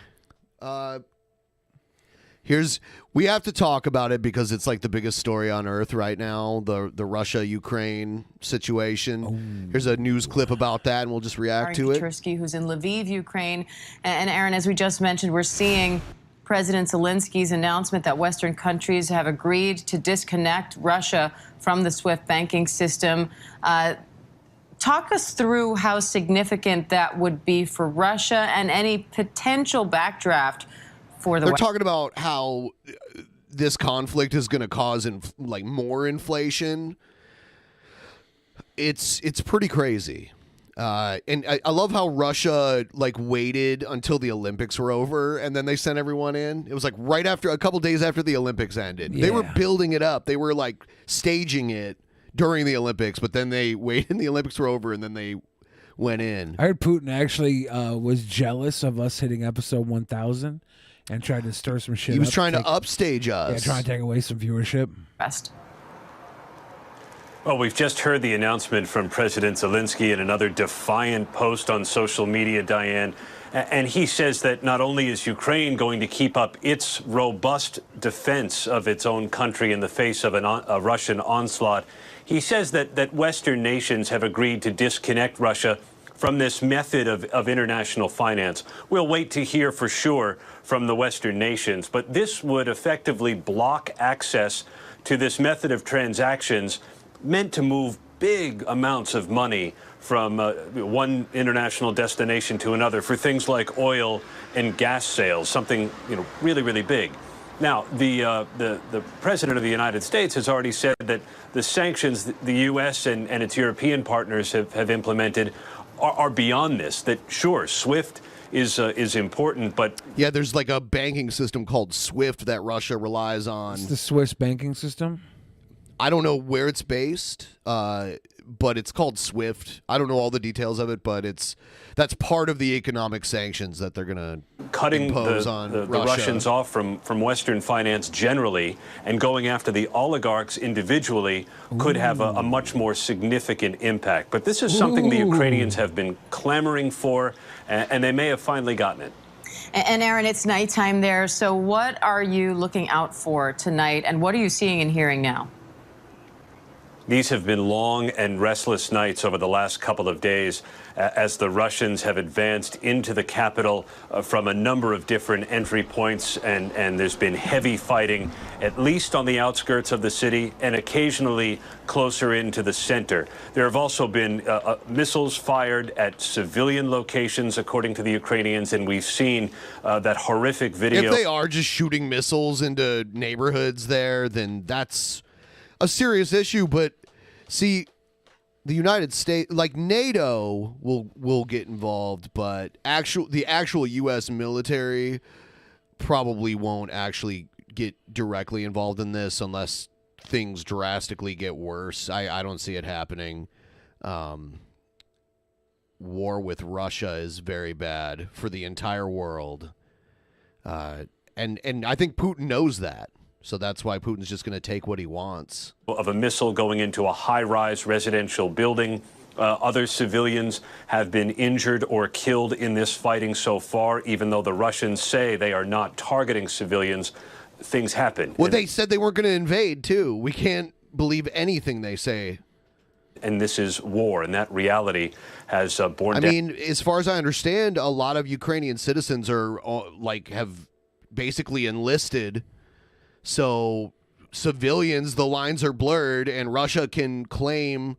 We have to talk about it because it's like the biggest story on earth right now, the Russia-Ukraine situation. Here's a news clip about that, and we'll just react to it. Tursky, who's in Lviv, Ukraine. And Aaron, as we just mentioned, we're seeing President Zelensky's announcement that Western countries have agreed to disconnect Russia from the SWIFT banking system. Talk us through how significant that would be for Russia and any potential backdraft for the They're talking about how this conflict is going to cause more inflation. It's pretty crazy. And I love how Russia waited until the Olympics were over and then they sent everyone in. It was like right after a couple days after the Olympics ended. They were building it up. They were like staging it during the Olympics, but then they waited and the Olympics were over and then they went in. I heard Putin actually was jealous of us hitting episode 1000 and tried to stir some shit. He was trying to upstage us. Yeah, trying to take away some viewership. Well, we've just heard the announcement from President Zelensky in another defiant post on social media, Diane. And he says that not only is Ukraine going to keep up its robust defense of its own country in the face of a Russian onslaught, he says that Western nations have agreed to disconnect Russia from this method of international finance. We'll wait to hear for sure from the Western nations, but this would effectively block access to this method of transactions meant to move big amounts of money from one international destination to another for things like oil and gas sales, something really, really big. Now, the president of the United States has already said that the sanctions the U.S. and its European partners have implemented are beyond this. That sure, SWIFT is important, but yeah, there's like a banking system called SWIFT that Russia relies on. It's the Swiss banking system. I don't know where it's based, but but it's called SWIFT. I don't know all the details of it, but that's part of the economic sanctions that they're going to cutting impose the on Russians off from Western finance generally and going after the oligarchs individually could have a much more significant impact. But this is something the Ukrainians have been clamoring for, and they may have finally gotten it. And Aaron, it's nighttime there, so what are you looking out for tonight, and what are you seeing and hearing now? These have been long and restless nights over the last couple of days as the Russians have advanced into the capital from a number of different entry points, and there's been heavy fighting, at least on the outskirts of the city and occasionally closer into the center. There have also been missiles fired at civilian locations, according to the Ukrainians, and we've seen that horrific video. If they are just shooting missiles into neighborhoods there, then that's a serious issue. But see, the United States, like NATO, will get involved, but the actual U.S. military probably won't actually get directly involved in this unless things drastically get worse. I don't see it happening. War with Russia is very bad for the entire world, and I think Putin knows that. So that's why Putin's just going to take what he wants. Of a missile going into a high-rise residential building. Other civilians have been injured or killed in this fighting so far, even though the Russians say they are not targeting civilians. Things happen. Well, they said they weren't going to invade, too. We can't believe anything they say. And this is war, and that reality has borne down. I mean, as far as I understand, a lot of Ukrainian citizens are have basically enlisted. So civilians, the lines are blurred, and Russia can claim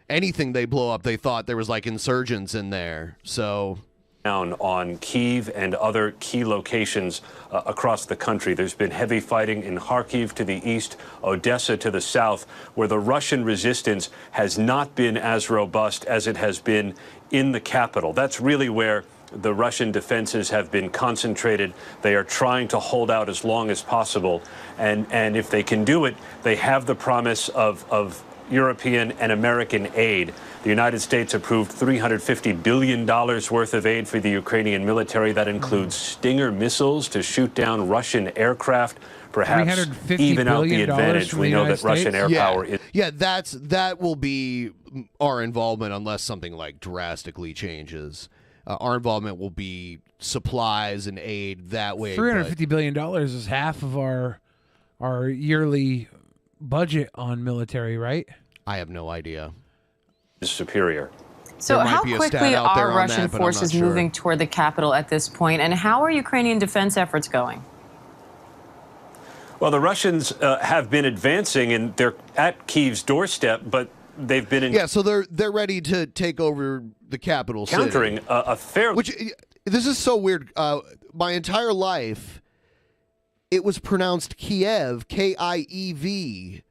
anything they blow up. They thought there was like insurgents in there. So down on Kyiv and other key locations across the country. There's been heavy fighting in Kharkiv to the east, Odessa to the south, where the Russian resistance has not been as robust as it has been in the capital. That's really where the Russian defenses have been concentrated. They are trying to hold out as long as possible. And if they can do it, they have the promise of European and American aid. The United States approved $350 billion worth of aid for the Ukrainian military. That includes Stinger missiles to shoot down Russian aircraft, perhaps even out the advantage. We know that Russian air power is... Yeah, that will be our involvement unless something like drastically changes. Our involvement will be supplies and aid that way. $350 billion is half of our yearly budget on military, right? I have no idea. Is superior. So how quickly are Russian forces moving toward the capital at this point, and how are Ukrainian defense efforts going? Well, the Russians have been advancing, and they're at Kyiv's doorstep, but they've been in... Yeah, so they're ready to take over the capital city. Countering a fair... Which, this is so weird. My entire life, it was pronounced Kiev, K-I-E-V.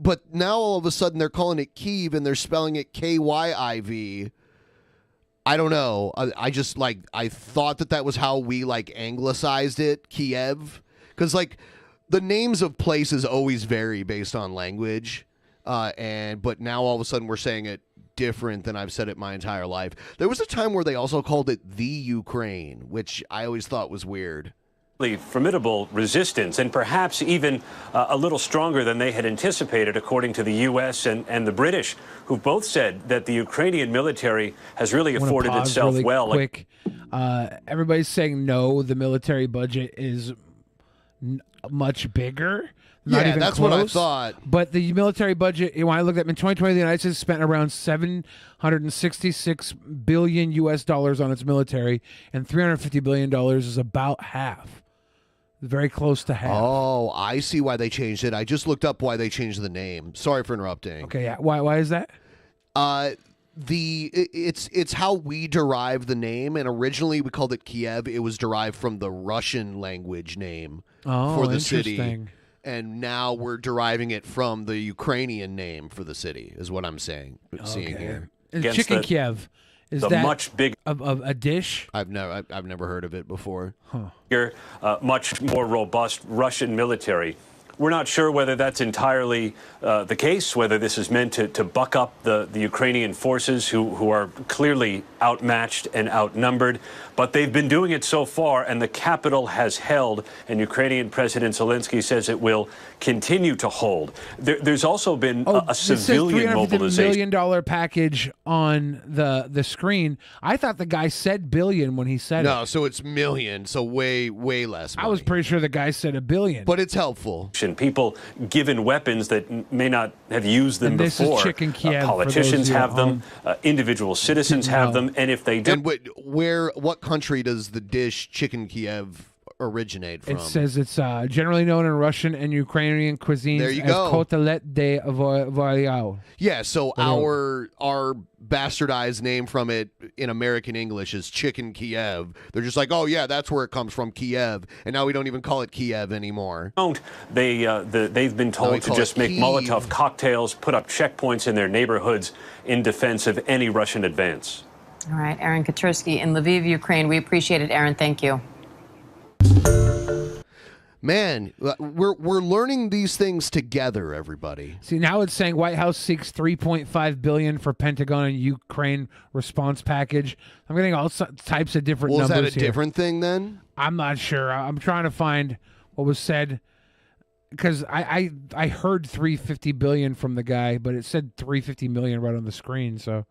But now all of a sudden they're calling it Kyiv and they're spelling it K-Y-I-V. I don't know. I just, I thought that was how we, anglicized it, Kiev. Because, the names of places always vary based on language. But now all of a sudden we're saying it different than I've said it my entire life. There was a time where they also called it the Ukraine, which I always thought was weird. Formidable resistance, and perhaps even a little stronger than they had anticipated, according to the U.S. and the British, who both said that the Ukrainian military has really afforded itself really well. Quick. Everybody's saying no, the military budget is much bigger. Not even that's close, what I thought. But the military budget, when I looked at it, in 2020, the United States spent around $766 billion on its military, and $350 billion is about half. Very close to half. Oh, I see why they changed it. I just looked up why they changed the name. Sorry for interrupting. Okay, yeah. Why is that? It's how we derive the name, and originally we called it Kiev. It was derived from the Russian language name for the city. And now we're deriving it from the Ukrainian name for the city, is what I'm saying. Seeing here. And chicken Kiev. Is that much big of a dish? I've never heard of it before. Huh. Much more robust Russian military. we're not sure whether that's entirely the case, whether this is meant to buck up the Ukrainian forces who are clearly outmatched and outnumbered. But they've been doing it so far, and the capital has held, and Ukrainian President Zelensky says it will continue to hold. There's also been a civilian mobilization. $350 million package on the screen. I thought the guy said billion when he said it. No, so it's million, so way less money. I was pretty sure the guy said $1 billion. But it's helpful. People given weapons that may not have used them And this before. is chicken Kiev, Politicians for those have them. Individual citizens have them. And if they don't... And what country does the dish chicken Kiev originate from? It says it's generally known in Russian and Ukrainian cuisines There you as go. Kotelet de Voyal. Yeah, so our bastardized name from it in American English is chicken Kiev. They're just like, oh yeah, that's where it comes from, Kiev, and now we don't even call it Kiev anymore. They've been told to just make Molotov cocktails, put up checkpoints in their neighborhoods in defense of any Russian advance. All right, Aaron Katursky in Lviv, Ukraine. We appreciate it, Aaron. Thank you. Man, we're learning these things together, everybody. See, now it's saying White House seeks $3.5 billion for Pentagon and Ukraine response package. I'm getting all types of different numbers Is that a here. different thing then? I'm not sure. I'm trying to find what was said because I heard $350 billion from the guy, but it said $350 million right on the screen. So,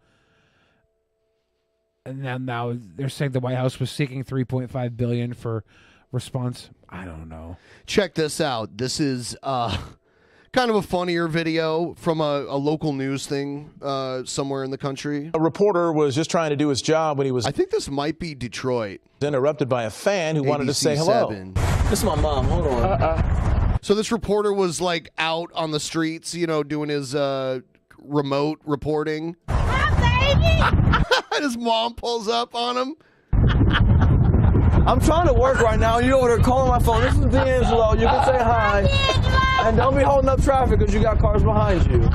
and now they're saying the White House was seeking $3.5 billion for response. I don't know. Check this out. This is kind of a funnier video from a local news thing somewhere in the country. A reporter was just trying to do his job when he was... I think this might be Detroit. Interrupted by a fan who wanted to say hello. This is my mom. Hold on. So this reporter was like out on the streets, doing his remote reporting. And his mom pulls up on him. I'm trying to work right now. You're over there calling my phone. This is D'Angelo. You can say hi. And don't be holding up traffic because you got cars behind you.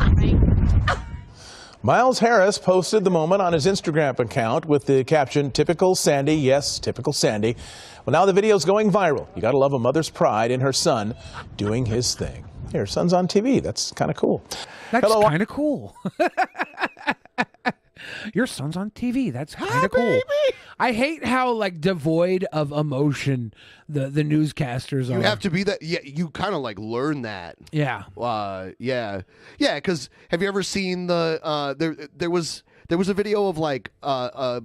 Miles Harris posted the moment on his Instagram account with the caption, "Typical Sandy." Yes, typical Sandy. Well, now the video's going viral. You got to love a mother's pride in her son doing his thing. Here, son's on TV. That's kind of cool. That's kind of cool. Your son's on TV. That's kind of cool. I hate how devoid of emotion the newscasters are. You have to be that. Yeah, you kind of learn that. Yeah. Yeah. Because have you ever seen the there was a video of a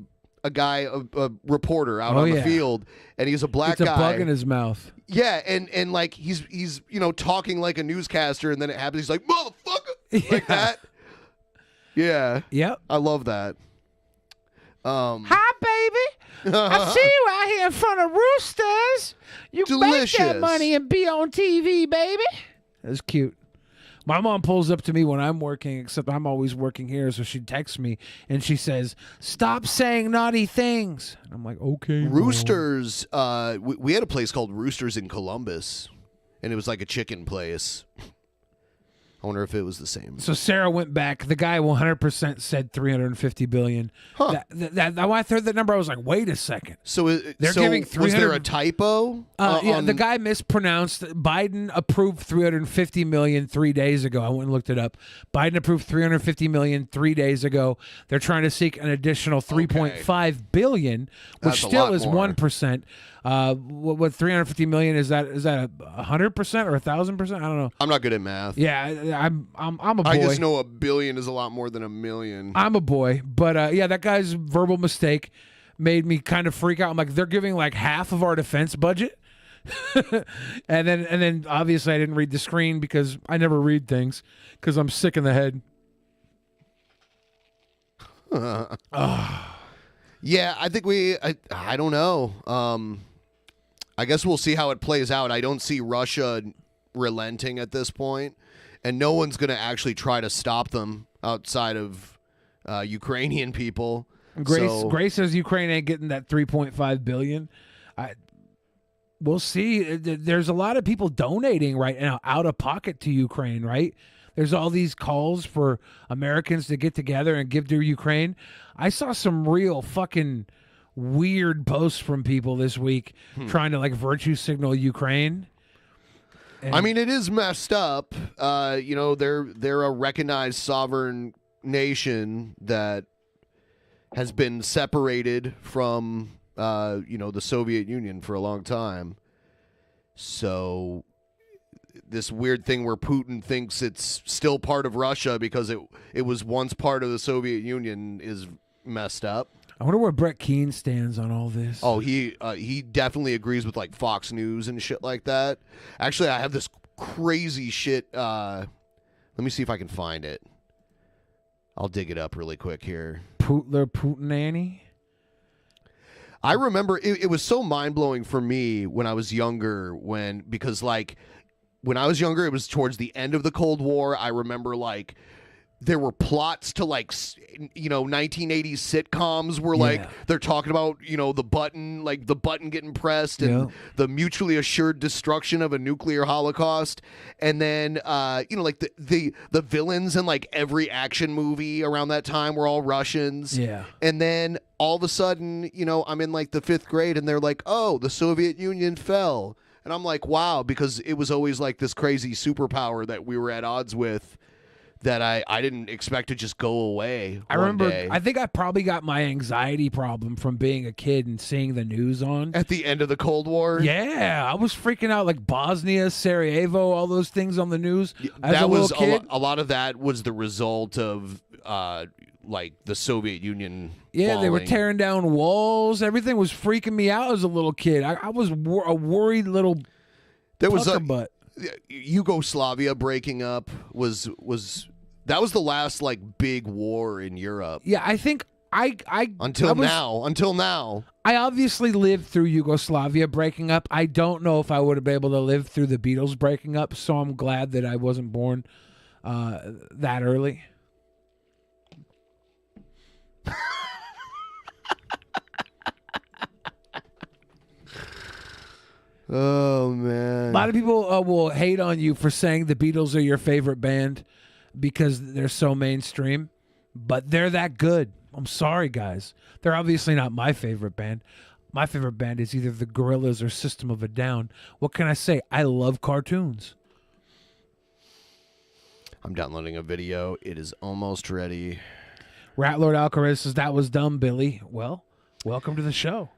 guy, a reporter out on the field, and he's a black guy. It's a bug in his mouth. Yeah, and he's talking like a newscaster, and then it happens. He's like, motherfucker, like that. Yeah. Yep. I love that. Hi, baby. I see you out here in front of Roosters. You make that money and be on TV, baby. That's cute. My mom pulls up to me when I'm working, except I'm always working here, so she texts me, and she says, "Stop saying naughty things." And I'm like, okay. Roosters, we had a place called Roosters in Columbus, and it was like a chicken place. I wonder if it was the same. So Sarah went back. The guy 100% said $350 billion. Huh. When I heard that number, I was like, wait a second. So they're giving $300. Was there a typo? Yeah, the guy mispronounced. Biden approved $350 million 3 days ago. I went and looked it up. Biden approved $350 million 3 days ago. They're trying to seek an additional $3.5 billion, which still is 1%. What $350 million is that? Is that 100% or 1,000%? I don't know. I'm not good at math. Yeah, I'm a boy. I just know $1 billion is a lot more than $1 million. I'm a boy, but yeah, that guy's verbal mistake made me kind of freak out. I'm like, they're giving half of our defense budget, and then obviously I didn't read the screen because I never read things because I'm sick in the head. Yeah, I think I don't know. I guess we'll see how it plays out. I don't see Russia relenting at this point, and no one's going to actually try to stop them outside of Ukrainian people. Grace says Ukraine ain't getting that $3.5 billion. We'll see. There's a lot of people donating right now out of pocket to Ukraine, right? There's all these calls for Americans to get together and give to Ukraine. I saw some real fucking weird posts from people this week trying to virtue signal Ukraine. I mean, it is messed up. You know, they're a recognized sovereign nation that has been separated from, you know, the Soviet Union for a long time. So this weird thing where Putin thinks it's still part of Russia because it was once part of the Soviet Union is messed up. I wonder where Brett Keane stands on all this. Oh, he definitely agrees with like Fox News and shit like that. Actually, I have this crazy shit. Let me see if I can find it. I'll dig it up really quick here. Putin Annie? I remember it was so mind-blowing for me when I was younger because like when I was younger, it was towards the end of the Cold War. I remember like there were plots to like, you know, 1980s sitcoms where like they're talking about, you know, the button getting pressed and the mutually assured destruction of a nuclear holocaust. And then, you know, like the villains in like every action movie around that time were all Russians. Yeah. And then all of a sudden, you know, I'm in like the 5th grade and they're like, oh, the Soviet Union fell. And I'm like, wow, because it was always like this crazy superpower that we were at odds with that I didn't expect to just go away. I remember, I think I probably got my anxiety problem from being a kid and seeing the news on. At the end of the Cold War? Yeah, I was freaking out, like Bosnia, Sarajevo, all those things on the news. As That a little was kid. a lot of that was the result of like the Soviet Union. Yeah, they were falling. tearing down walls. Everything was freaking me out as a little kid. I was a worried little There was pucker butt. Yugoslavia breaking up was that was the last like big war in Europe. Yeah, I think until now. I obviously lived through Yugoslavia breaking up. I don't know if I would have been able to live through the Beatles breaking up, so I'm glad that I wasn't born that early. Oh man! A lot of people will hate on you for saying the Beatles are your favorite band because they're so mainstream, but they're that good. I'm sorry, guys. They're obviously not my favorite band. My favorite band is either the Gorillaz or System of a Down. What can I say? I love cartoons. I'm downloading a video. It is almost ready. Rat Lord Alcaraz says, that was dumb, Billy. Well, welcome to the show.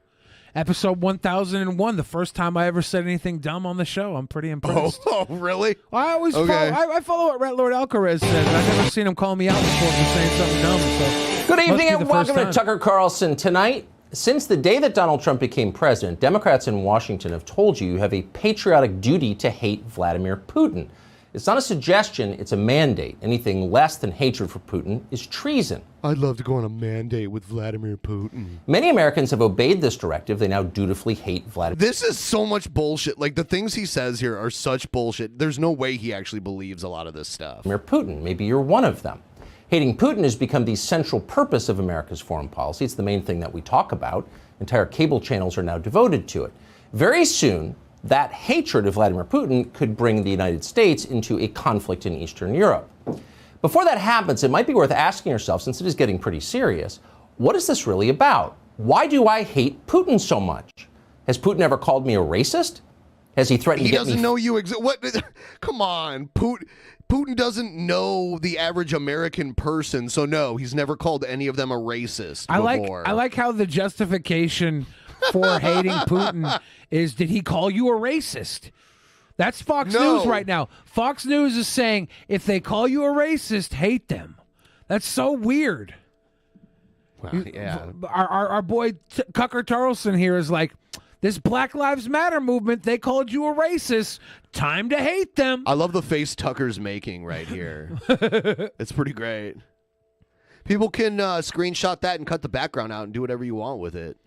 Episode 1001, the first time I ever said anything dumb on the show. I'm pretty impressed. Oh really? I always Okay. I follow what Rat Lord Alcaraz says. I've never seen him call me out before for saying something dumb. So Good evening must be and the welcome first to time. Tucker Carlson. Tonight, since the day that Donald Trump became president, Democrats in Washington have told you have a patriotic duty to hate Vladimir Putin. It's not a suggestion, it's a mandate. Anything less than hatred for Putin is treason. I'd love to go on a mandate with Vladimir Putin. Many Americans have obeyed this directive. They now dutifully hate Vladimir. This is so much bullshit. Like the things he says here are such bullshit. There's no way he actually believes a lot of this stuff. Putin, maybe you're one of them. Hating Putin has become the central purpose of America's foreign policy. It's the main thing that we talk about. Entire cable channels are now devoted to it. Very soon, that hatred of Vladimir Putin could bring the United States into a conflict in Eastern Europe. Before that happens, it might be worth asking yourself, since it is getting pretty serious, what is this really about? Why do I hate Putin so much? Has Putin ever called me a racist? Has he threatened He to get me... doesn't know you exist. What? Come on, Putin doesn't know the average American person, so no, he's never called any of them a racist before. I like how the justification for hating Putin is, did he call you a racist? That's Fox News right now. Fox News is saying, if they call you a racist, hate them. That's so weird. Well, yeah. Our boy Tucker Carlson here is like, this Black Lives Matter movement, they called you a racist. Time to hate them. I love the face Tucker's making right here. It's pretty great. People can screenshot that and cut the background out and do whatever you want with it.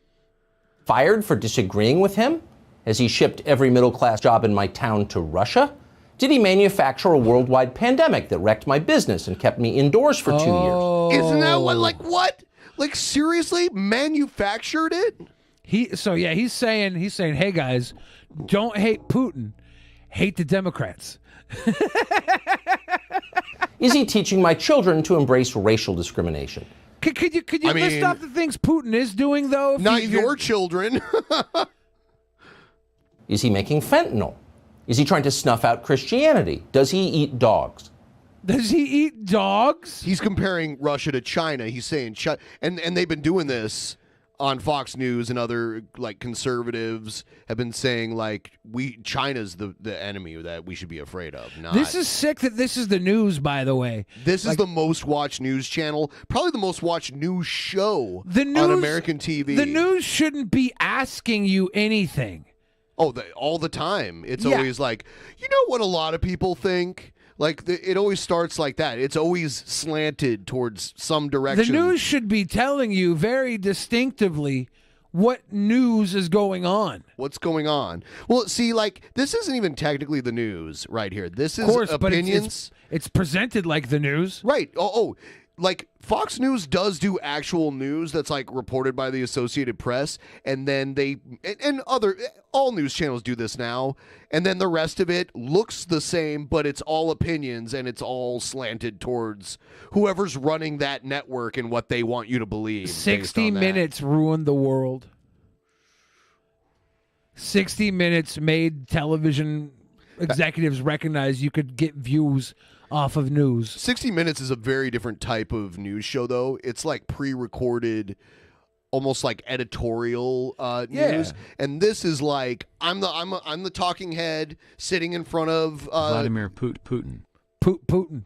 Fired for disagreeing with him? Has he shipped every middle-class job in my town to Russia? Did he manufacture a worldwide pandemic that wrecked my business and kept me indoors for 2 years? Isn't that what? Like seriously, manufactured it? He's saying, hey guys, don't hate Putin, hate the Democrats. Is he teaching my children to embrace racial discrimination? Could you list off the things Putin is doing, though? Not your children. Is he making fentanyl? Is he trying to snuff out Christianity? Does he eat dogs? Does he eat dogs? He's comparing Russia to China. He's saying and they've been doing this on Fox News, and other like conservatives have been saying like China's the enemy that we should be afraid of. Not, this is sick that this is the news, by the way. This is the most watched news channel, probably the most watched news show on American TV. The news shouldn't be asking you anything. Oh, all the time. It's always like, you know what a lot of people think? Like, it always starts like that. It's always slanted towards some direction. The news should be telling you very distinctively what news is going on. What's going on? Well, see, like, this isn't even technically the news right here. This is of course, opinions. But it's presented like the news. Right. Like Fox News does do actual news that's like reported by the Associated Press, and then all news channels do this now, and then the rest of it looks the same, but it's all opinions and it's all slanted towards whoever's running that network and what they want you to believe. 60 Minutes ruined the world. 60 Minutes made television executives recognize you could get views off of news. 60 Minutes is a very different type of news show, though. It's like pre-recorded, almost like editorial news. And this is like I'm the talking head sitting in front of Vladimir Putin. Putin.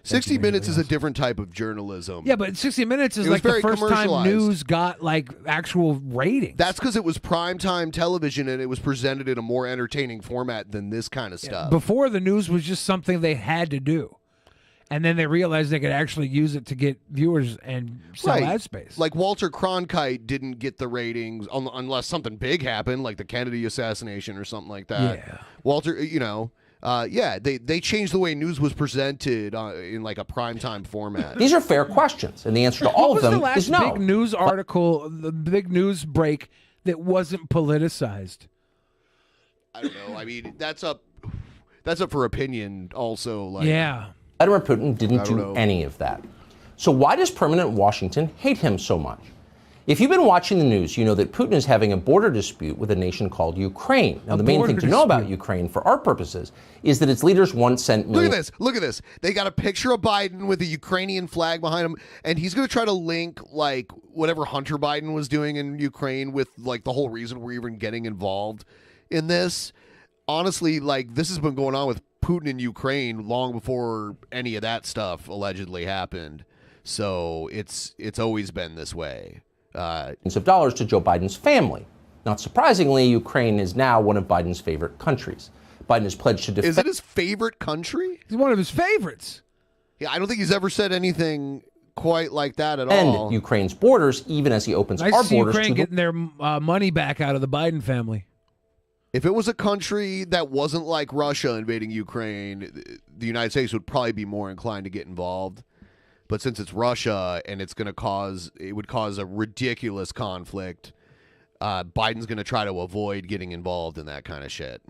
60 Minutes is a different type of journalism. Yeah, but 60 Minutes is It like was the very first time commercialized. news got like actual ratings. That's because it was primetime television and it was presented in a more entertaining format than this kind of stuff. Before, the news was just something they had to do. And then they realized they could actually use it to get viewers and sell ad space. Like Walter Cronkite didn't get the ratings unless something big happened, like the Kennedy assassination or something like that. Yeah. Walter, they changed the way news was presented in like a primetime format. These are fair questions, and the answer to all of them is no. What was the last big news article, the big news break that wasn't politicized? I don't know. I mean, that's up for opinion also. Like, yeah. Vladimir Putin didn't I don't do know. any of that. So why does permanent Washington hate him so much? If you've been watching the news, you know that Putin is having a border dispute with a nation called Ukraine. Now, the main thing to know about Ukraine for our purposes is that its leaders once sent millions. Look at this. They got a picture of Biden with a Ukrainian flag behind him, and he's going to try to link like whatever Hunter Biden was doing in Ukraine with like the whole reason we're even getting involved in this. Honestly, like this has been going on with Putin in Ukraine long before any of that stuff allegedly happened. So it's always been this way. Millions of dollars to Joe Biden's family. Not surprisingly, Ukraine is now one of Biden's favorite countries. Biden has pledged to defend. Is it his favorite country? It's one of his favorites. Yeah, I don't think he's ever said anything quite like that at all. Ukraine's borders, even as he opens I our see borders Ukraine to getting their money back out of the Biden family. If it was a country that wasn't like Russia invading Ukraine, the United States would probably be more inclined to get involved. But since it's Russia and it would cause a ridiculous conflict, Biden's going to try to avoid getting involved in that kind of shit.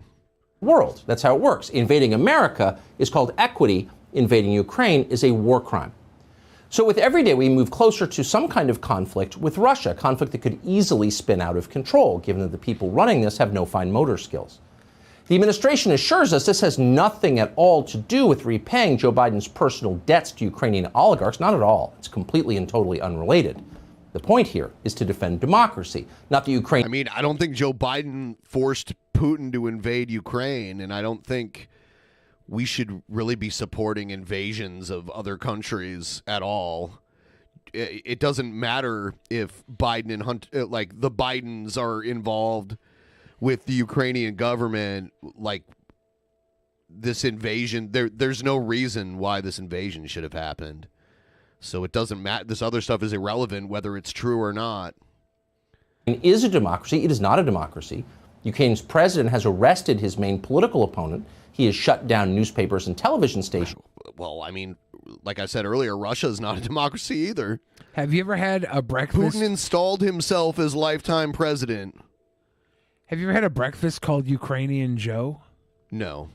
world. That's how it works. Invading America is called equity. Invading Ukraine is a war crime. So with every day, we move closer to some kind of conflict with Russia, a conflict that could easily spin out of control, given that the people running this have no fine motor skills. The administration assures us this has nothing at all to do with repaying Joe Biden's personal debts to Ukrainian oligarchs. Not at all. It's completely and totally unrelated. The point here is to defend democracy, not the Ukraine. I mean, I don't think Joe Biden forced Putin to invade Ukraine, and I don't think we should really be supporting invasions of other countries at all. It doesn't matter if Biden and the Bidens are involved with the Ukrainian government. Like, this invasion, there's no reason why this invasion should have happened. So it doesn't matter. This other stuff is irrelevant, whether it's true or not. It is a democracy. It is not a democracy. Ukraine's president has arrested his main political opponent. He has shut down newspapers and television stations. Well, I mean, like I said earlier, Russia is not a democracy either. Have you ever had a breakfast? Putin installed himself as lifetime president. Have you ever had a breakfast called Ukrainian Joe? No.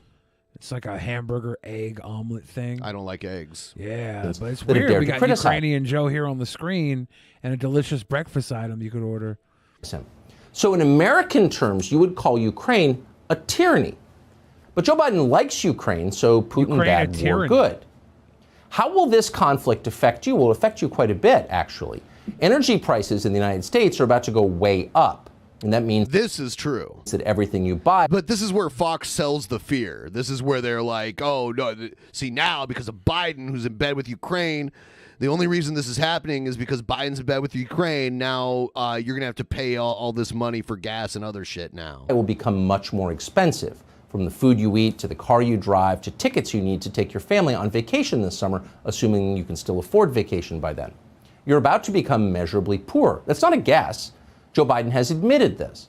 It's like a hamburger egg omelet thing. I don't like eggs. Yeah, but it's weird. We got Ukrainian Joe here on the screen and a delicious breakfast item you could order. So in American terms, you would call Ukraine a tyranny. But Joe Biden likes Ukraine, so Putin bad, war good. How will this conflict affect you? Well, it'll affect you quite a bit, actually. Energy prices in the United States are about to go way up. And that means this is true. That everything you buy. But this is where Fox sells the fear. This is where they're like, oh, no, see now because of Biden, who's in bed with Ukraine, the only reason this is happening is because Biden's in bed with Ukraine. Now you're going to have to pay all this money for gas and other shit now. It will become much more expensive, from the food you eat to the car you drive to tickets you need to take your family on vacation this summer, assuming you can still afford vacation by then. You're about to become measurably poor. That's not a guess. Joe Biden has admitted this.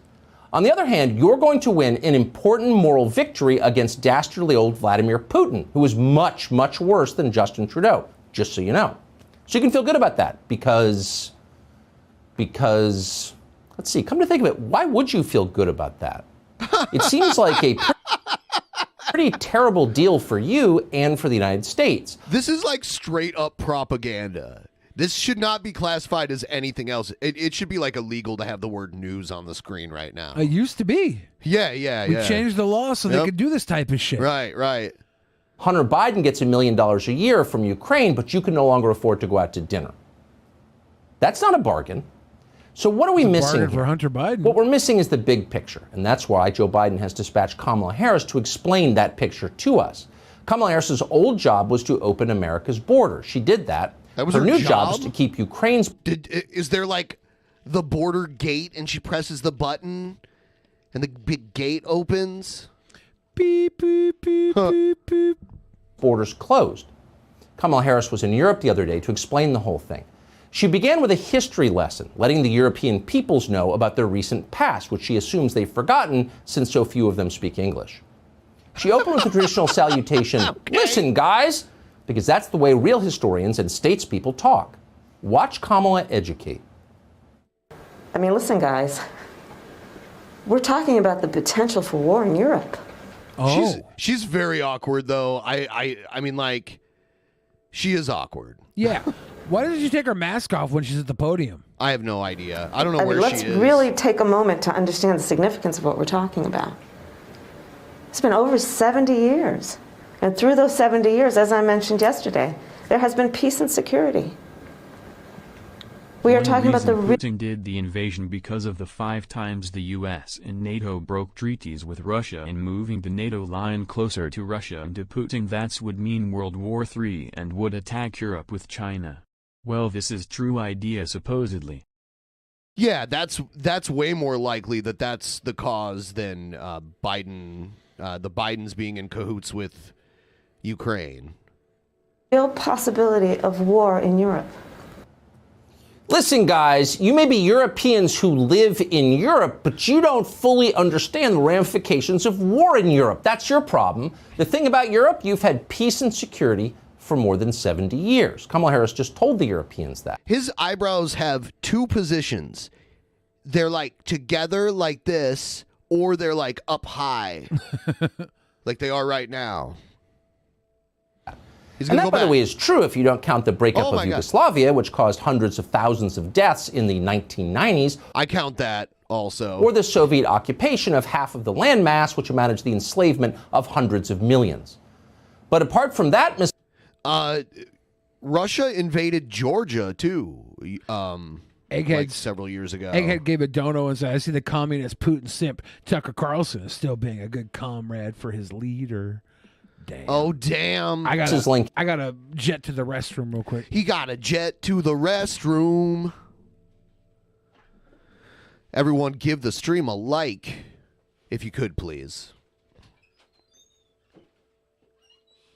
On the other hand, you're going to win an important moral victory against dastardly old Vladimir Putin, who is much, much worse than Justin Trudeau, just so you know. So you can feel good about that because, let's see, come to think of it, why would you feel good about that? It seems like a pretty terrible deal for you and for the United States. This is like straight up propaganda. This should not be classified as anything else. It should be like illegal to have the word news on the screen right now. It used to be. Yeah. We changed the law so they could do this type of shit. Right. Hunter Biden gets $1 million a year from Ukraine, but you can no longer afford to go out to dinner. That's not a bargain. So what are we missing here? For Hunter Biden. What we're missing is the big picture, and that's why Joe Biden has dispatched Kamala Harris to explain that picture to us. Kamala Harris's old job was to open America's border. She did that. That was her new job? job is to keep Ukraine's. Is there like the border gate and she presses the button and the big gate opens? Beep, beep, beep, beep, beep. Borders closed. Kamala Harris was in Europe the other day to explain the whole thing. She began with a history lesson, letting the European peoples know about their recent past, which she assumes they've forgotten since so few of them speak English. She opened with the traditional salutation, Listen, guys, because that's the way real historians and statespeople talk. Watch Kamala educate. I mean, listen, guys. We're talking about the potential for war in Europe. She's very awkward, though. I mean, like, she is awkward. Yeah. Why doesn't she take her mask off when she's at the podium? I have no idea. I don't know where let's she is. really take a moment to understand the significance of what we're talking about. It's been over 70 years. And through those 70 years, as I mentioned yesterday, there has been peace and security. We are talking about the Putin did the invasion because of the 5 times the U.S. and NATO broke treaties with Russia and moving the NATO line closer to Russia and to Putin. That would mean World War III and would attack Europe with China. Well, this is true idea supposedly. Yeah, that's way more likely that that's the cause than Biden, the Bidens being in cahoots with Ukraine. real possibility of war in Europe. Listen, guys, you may be Europeans who live in Europe, but you don't fully understand the ramifications of war in Europe. That's your problem. The thing about Europe, you've had peace and security for more than 70 years. Kamala Harris just told the Europeans that. His eyebrows have two positions. They're like together like this, or they're like up high, like they are right now. And that, by the way, is true if you don't count the breakup of Yugoslavia, which caused hundreds of thousands of deaths in the 1990s. I count that also. Or the Soviet occupation of half of the landmass, which amounted to the enslavement of hundreds of millions. But apart from that, Russia invaded Georgia, too, like several years ago. Egghead gave a dono and said, I see the communist Putin simp Tucker Carlson is still being a good comrade for his leader. Damn. Oh, damn. I gotta jet to the restroom real quick. He got a jet to the restroom. Everyone give the stream a like, if you could, please.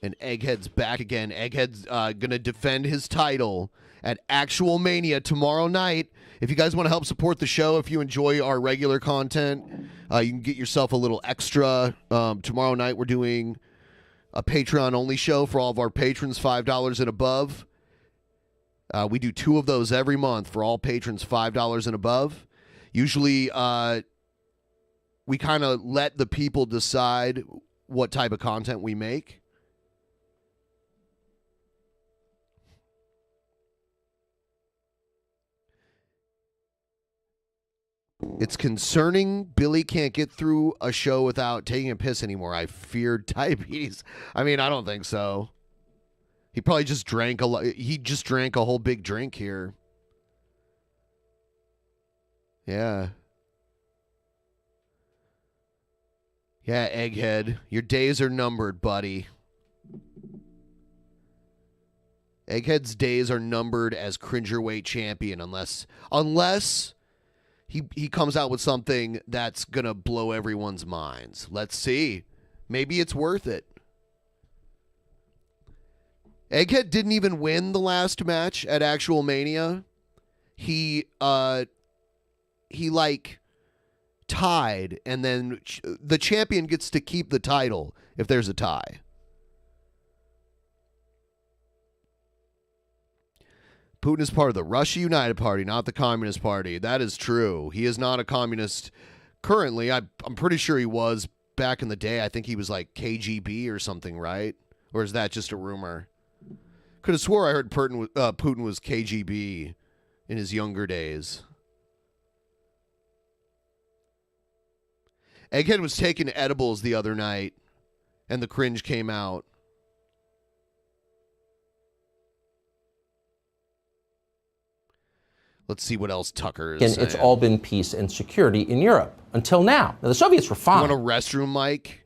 And Egghead's back again. Egghead's gonna defend his title at Actual Mania tomorrow night. If you guys want to help support the show, if you enjoy our regular content, you can get yourself a little extra. Tomorrow night we're doing a Patreon-only show for all of our patrons, $5 and above. We do 2 of those every month for all patrons, $5 and above. Usually, we kind of let the people decide what type of content we make. It's concerning Billy can't get through a show without taking a piss anymore. I fear diabetes. I mean, I don't think so. He probably just drank a lot. He just drank a whole big drink here. Yeah. Yeah, Egghead. Your days are numbered, buddy. Egghead's days are numbered as cringerweight champion unless he comes out with something that's going to blow everyone's minds. Let's see. Maybe it's worth it. Egghead didn't even win the last match at Actual Mania. He like tied, and then the champion gets to keep the title if there's a tie. Putin is part of the Russia United Party, not the Communist Party. That is true. He is not a communist currently. I'm pretty sure he was back in the day. I think he was like KGB or something, right? Or is that just a rumor? Could have swore I heard Putin was KGB in his younger days. Egghead was taking edibles the other night, and the cringe came out. Let's see what else Tucker is And saying. it's all been peace and security in Europe until now. Now, the Soviets were fine. You want a restroom mic?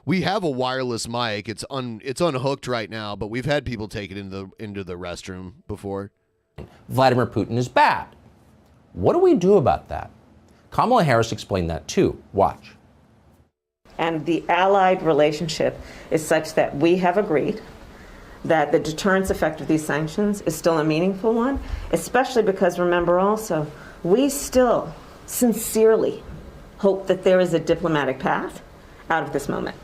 We have a wireless mic. It's unhooked right now, but we've had people take it into the restroom before. Vladimir Putin is bad. What do we do about that? Kamala Harris explained that too. Watch. And the allied relationship is such that we have agreed that the deterrence effect of these sanctions is still a meaningful one, especially because, remember also, we still sincerely hope that there is a diplomatic path out of this moment.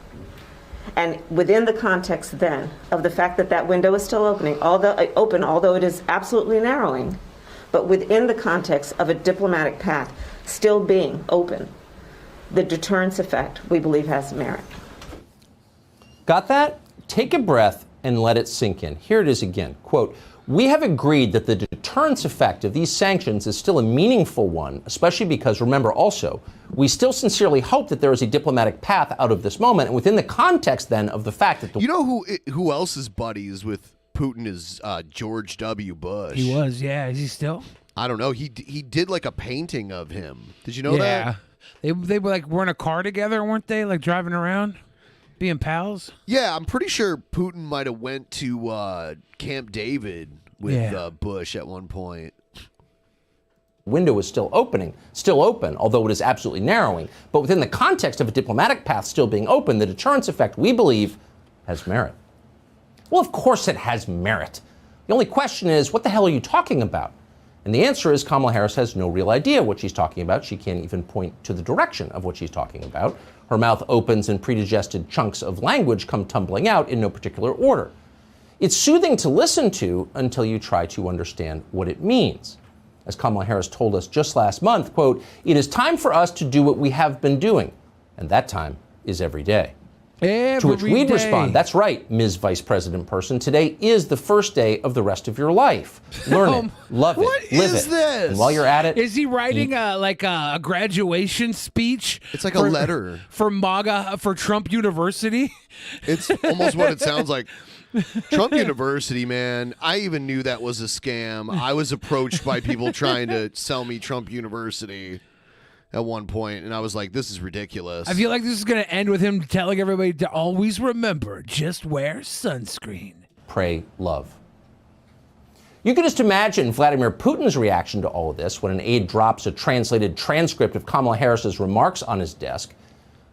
And within the context then of the fact that that window is still although it is absolutely narrowing, but within the context of a diplomatic path still being open, the deterrence effect, we believe, has merit. Got that? Take a breath and let it sink in. Here it is again. Quote, we have agreed that the deterrence effect of these sanctions is still a meaningful one, especially because, remember also, we still sincerely hope that there is a diplomatic path out of this moment, and within the context then of the fact that You know who else is buddies with Putin is George W. Bush. He was, yeah. Is he still? I don't know. He did like a painting of him. Did you know that? Yeah. They were in a car together, weren't they? Like driving around, being pals. Yeah, I'm pretty sure Putin might have went to Camp David with Bush at one point. window is still open, although it is absolutely narrowing. But within the context of a diplomatic path still being open, the deterrence effect, we believe, has merit. Well, of course it has merit. The only question is, what the hell are you talking about? And the answer is Kamala Harris has no real idea what she's talking about. She can't even point to the direction of what she's talking about. Her mouth opens and predigested chunks of language come tumbling out in no particular order. It's soothing to listen to until you try to understand what it means. As Kamala Harris told us just last month, quote, it is time for us to do what we have been doing. And that time is every day. To which we'd respond, that's right, Ms. Vice President person. Today is the first day of the rest of your life. Learn it, love it, live it. This? And while you're at it, is he writing a graduation speech? It's like a letter for MAGA for Trump University. It's almost what it sounds like. Trump University, man. I even knew that was a scam. I was approached by people trying to sell me Trump University at one point, and I was like, this is ridiculous. I feel like this is going to end with him telling everybody to always remember, just wear sunscreen. Pray, love. You can just imagine Vladimir Putin's reaction to all of this when an aide drops a translated transcript of Kamala Harris's remarks on his desk.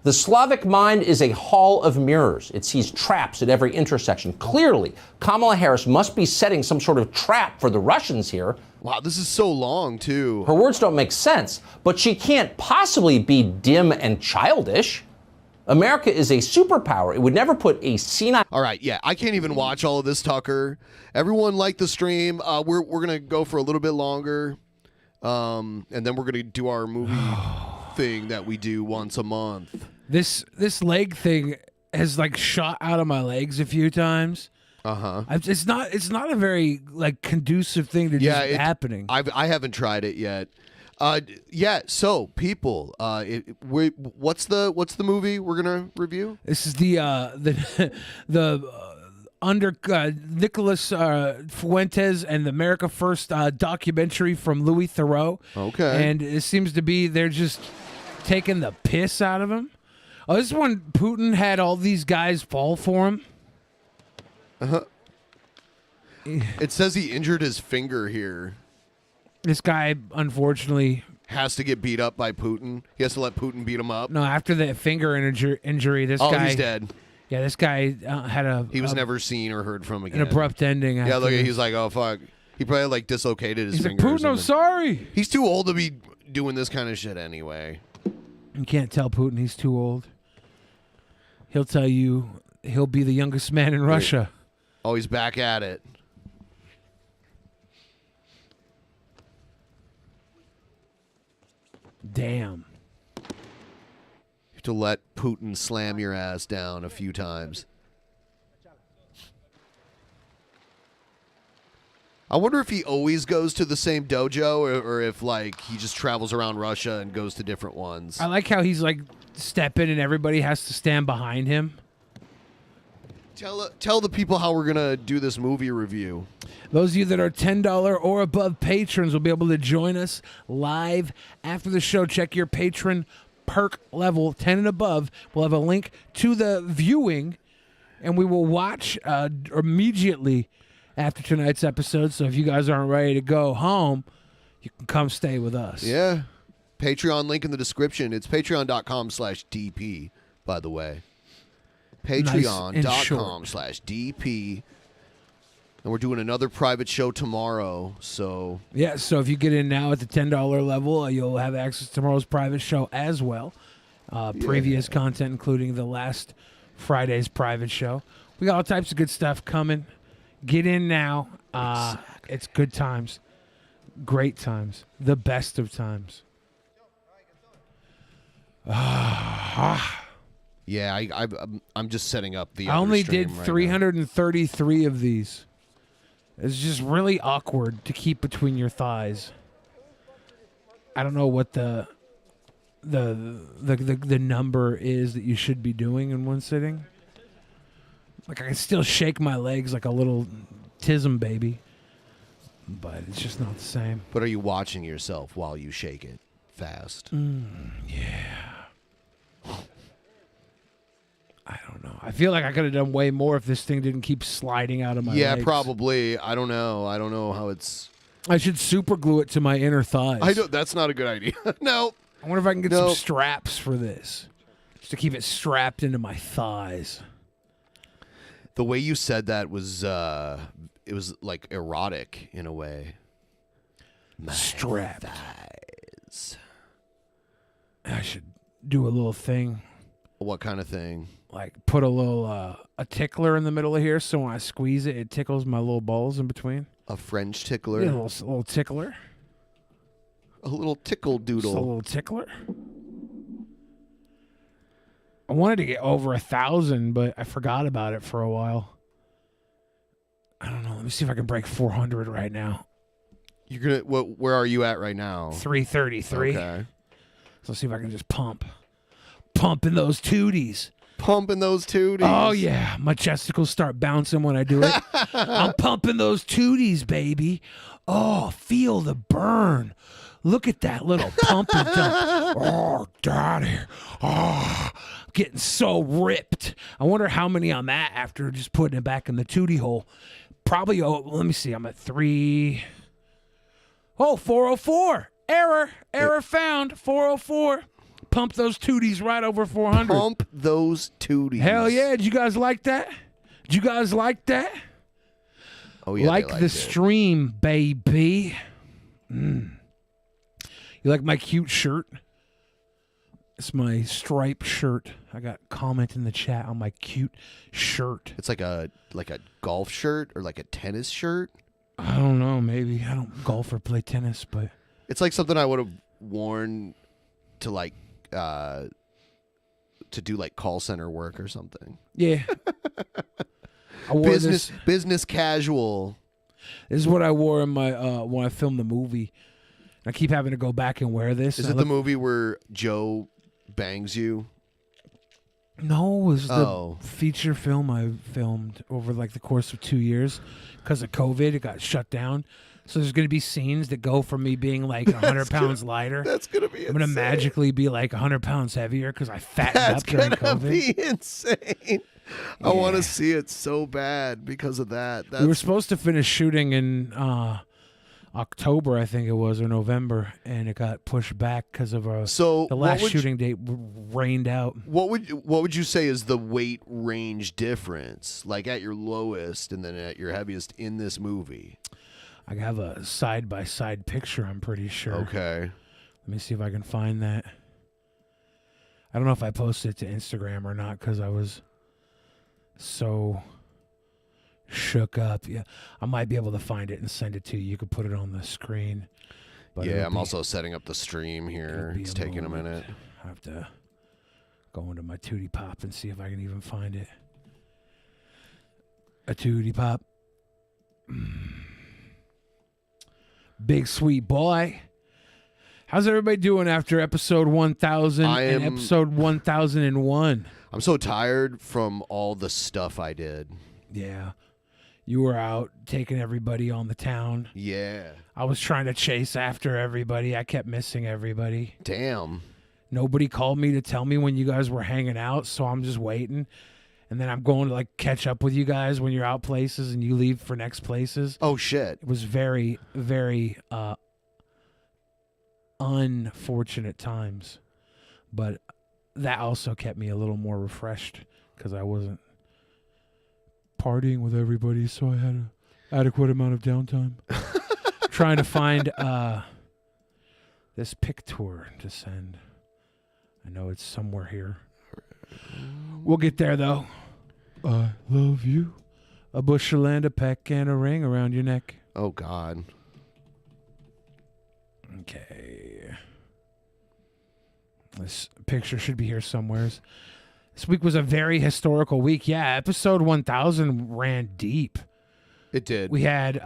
The Slavic mind is a hall of mirrors. It sees traps at every intersection. Clearly, Kamala Harris must be setting some sort of trap for the Russians here. Wow, this is so long, too. Her words don't make sense, but she can't possibly be dim and childish. America is a superpower. It would never put a senile... All right, yeah, I can't even watch all of this, Tucker. Everyone liked the stream. We're going to go for a little bit longer, and then we're going to do our movie thing that we do once a month. This leg thing has like shot out of my legs a few times. It's not a very like conducive thing to just happening. I haven't tried it yet. So people, what's the movie we're gonna review? This is the under Nicholas Fuentes and the America First documentary from Louis Theroux. Okay, and it seems to be they're just taking the piss out of him. Oh, this is when Putin had all these guys fall for him. It says he injured his finger here. This guy, unfortunately, has to get beat up by Putin. He has to let Putin beat him up. No, after the finger injury, this guy... Oh, he's dead. Yeah, this guy had a... He was never seen or heard from again. An abrupt ending. Yeah, look, he's like, oh, fuck. He probably, like, dislocated his finger. He's like, Putin, I'm sorry. He's too old to be doing this kind of shit anyway. You can't tell Putin he's too old. He'll tell you he'll be the youngest man in Russia. Oh, he's back at it. Damn. You have to let Putin slam your ass down a few times. I wonder if he always goes to the same dojo or if, like, he just travels around Russia and goes to different ones. I like how he's, like, stepping and everybody has to stand behind him. Tell the people how we're going to do this movie review. Those of you that are $10 or above patrons will be able to join us live after the show. Check your patron perk level, 10 and above. We'll have a link to the viewing, and we will watch immediately after tonight's episode. So if you guys aren't ready to go home, you can come stay with us. Yeah. Patreon link in the description. It's patreon.com/DP, by the way. Patreon.com/DP. And we're doing another private show tomorrow. So yeah, so if you get in now at the $10 level, you'll have access to tomorrow's private show as well. Previous content, including the last Friday's private show. We got all types of good stuff coming. Get in now. It's good times. Great times. The best of times. yeah, I'm just setting up the. I only did 333 of these. It's just really awkward to keep between your thighs. I don't know what the number is that you should be doing in one sitting. Like, I can still shake my legs like a little tism baby, but it's just not the same. But are you watching yourself while you shake it fast? Yeah. I don't know. I feel like I could have done way more if this thing didn't keep sliding out of my legs. Probably. I don't know. I don't know how it's... I should super glue it to my inner thighs. That's not a good idea. No. I wonder if I can get some straps for this. Just to keep it strapped into my thighs. The way you said that was, it was like erotic in a way. Strapped. I should do a little thing. What kind of thing? Like put a little a tickler in the middle of here, so when I squeeze it, it tickles my little balls in between. A French tickler? Yeah, a little tickler. A little tickle doodle. Just a little tickler. I wanted to get over 1,000, but I forgot about it for a while. I don't know. Let me see if I can break 400 right now. You're gonna. Where are you at right now? 333. Okay. So let's see if I can just pumping those tooties. Pumping those tooties. Oh yeah, my chesticles start bouncing when I do it. I'm pumping those tooties, baby. Oh, feel the burn. Look at that little pump and dump. Oh, daddy. Oh, getting so ripped. I wonder how many I'm at after just putting it back in the tootie hole. Probably, let me see. I'm at 3. Oh, 404. Error found. 404. Pump those tooties right over 400. Pump those tooties. Hell yeah. Did you guys like that? Oh, yeah. Like the stream, baby. You like my cute shirt? It's my striped shirt. I got comment in the chat on my cute shirt. It's like a golf shirt or like a tennis shirt? I don't know, maybe. I don't golf or play tennis, but it's like something I would have worn to like to do like call center work or something. Yeah. I wore business casual. This is what I wore in my when I filmed the movie. I keep having to go back and wear this. Is it the movie where Joe bangs you? No, it was the feature film I filmed over like the course of 2 years. Because of COVID, it got shut down. So there's going to be scenes that go from me being like 100 pounds lighter. That's going to be I'm going to magically be like 100 pounds heavier because I fattened up during COVID. That's going to be insane. I want to see it so bad because of that. We were supposed to finish shooting in October, I think it was, or November, and it got pushed back because of the last shooting date rained out. What would you say is the weight range difference, like at your lowest and then at your heaviest in this movie? I have a side-by-side picture, I'm pretty sure. Okay. Let me see if I can find that. I don't know if I posted it to Instagram or not because I was so shook up. Yeah, I might be able to find it and send it to you. You could put it on the screen. But yeah, I'm also setting up the stream here. It's taking a minute. I have to go into my Tootie Pop and see if I can even find it. A Tootie Pop. Big sweet boy. How's everybody doing after episode 1000 and episode 1001? I'm so tired from all the stuff I did. Yeah. You were out taking everybody on the town. Yeah. I was trying to chase after everybody. I kept missing everybody. Damn. Nobody called me to tell me when you guys were hanging out, so I'm just waiting. And then I'm going to like catch up with you guys when you're out places and you leave for next places. Oh shit. It was very, very unfortunate times. But that also kept me a little more refreshed because I wasn't partying with everybody, so I had an adequate amount of downtime. Trying to find this picture to send. I know it's somewhere here. We'll get there, though. I love you. A bushel and a peck and a ring around your neck. Oh, God. Okay. This picture should be here somewheres. This week was a very historical week. Yeah, episode 1000 ran deep. It did. We had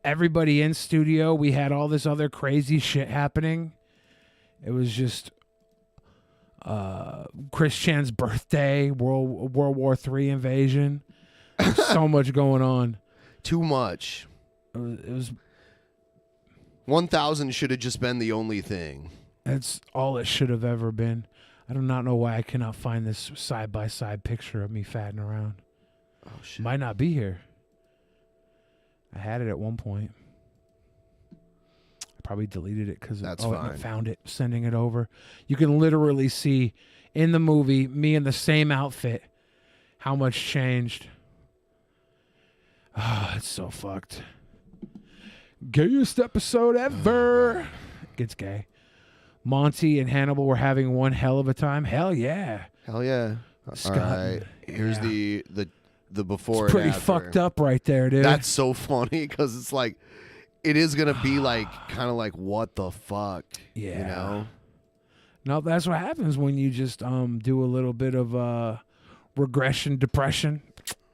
everybody in studio. We had all this other crazy shit happening. It was just Chris Chan's birthday, World War III invasion. So much going on. Too much. It was 1000 should have just been the only thing. That's all it should have ever been. I do not know why I cannot find this side-by-side picture of me fatting around. Oh, shit. Might not be here. I had it at one point. I probably deleted it because I found it, sending it over. You can literally see in the movie me in the same outfit how much changed. Ah, it's so fucked. Gayest episode ever. Gets gay. Monty and Hannibal were having one hell of a time. Hell yeah. Hell yeah. Scott, all right. Here's the before. It's pretty and after. fucked up right there, dude. That's so funny because it's like it is gonna be like kind of like what the fuck. Yeah. You know. No, that's what happens when you just do a little bit of regression depression.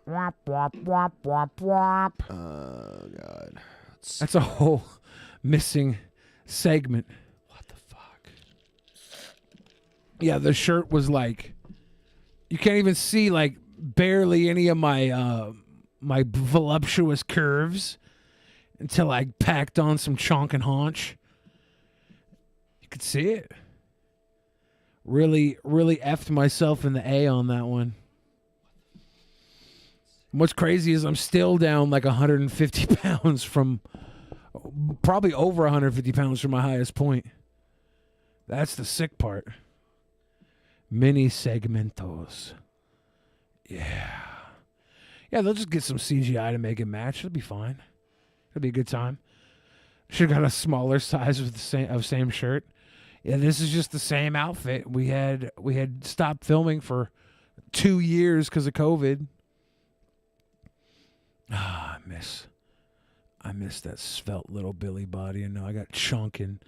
Wop wop wop wop wop. Oh God. That's a whole missing segment. Yeah, the shirt was like, you can't even see like barely any of my my voluptuous curves until I packed on some chonk and haunch. You could see it. Really, really effed myself in the A on that one. What's crazy is I'm still down like 150 pounds from, probably over 150 pounds from my highest point. That's the sick part. Mini segmentos. Yeah. Yeah, they'll just get some CGI to make it match. It'll be fine. It'll be a good time. Should have got a smaller size with the same shirt. Yeah, this is just the same outfit. We had stopped filming for 2 years because of COVID. Ah, I miss that svelte little Billy body, and now I got chunk and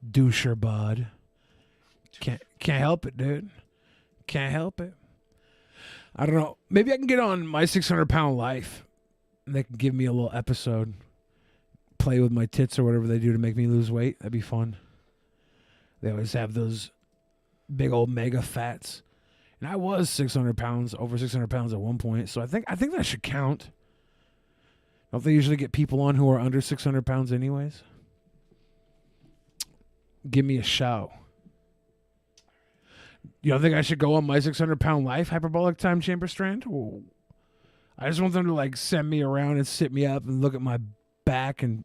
doucher bod. Can't help it, dude. Can't help it. I don't know. Maybe I can get on My 600 Pound Life. And they can give me a little episode. Play with my tits or whatever they do to make me lose weight. That'd be fun. They always have those big old mega fats. And I was 600 pounds, over 600 pounds at one point. So I think that should count. Don't they usually get people on who are under 600 pounds anyways? Give me a show. You don't think I should go on My 600 Pound Life, Hyperbolic Time Chamber Strand? Ooh. I just want them to like send me around and sit me up and look at my back and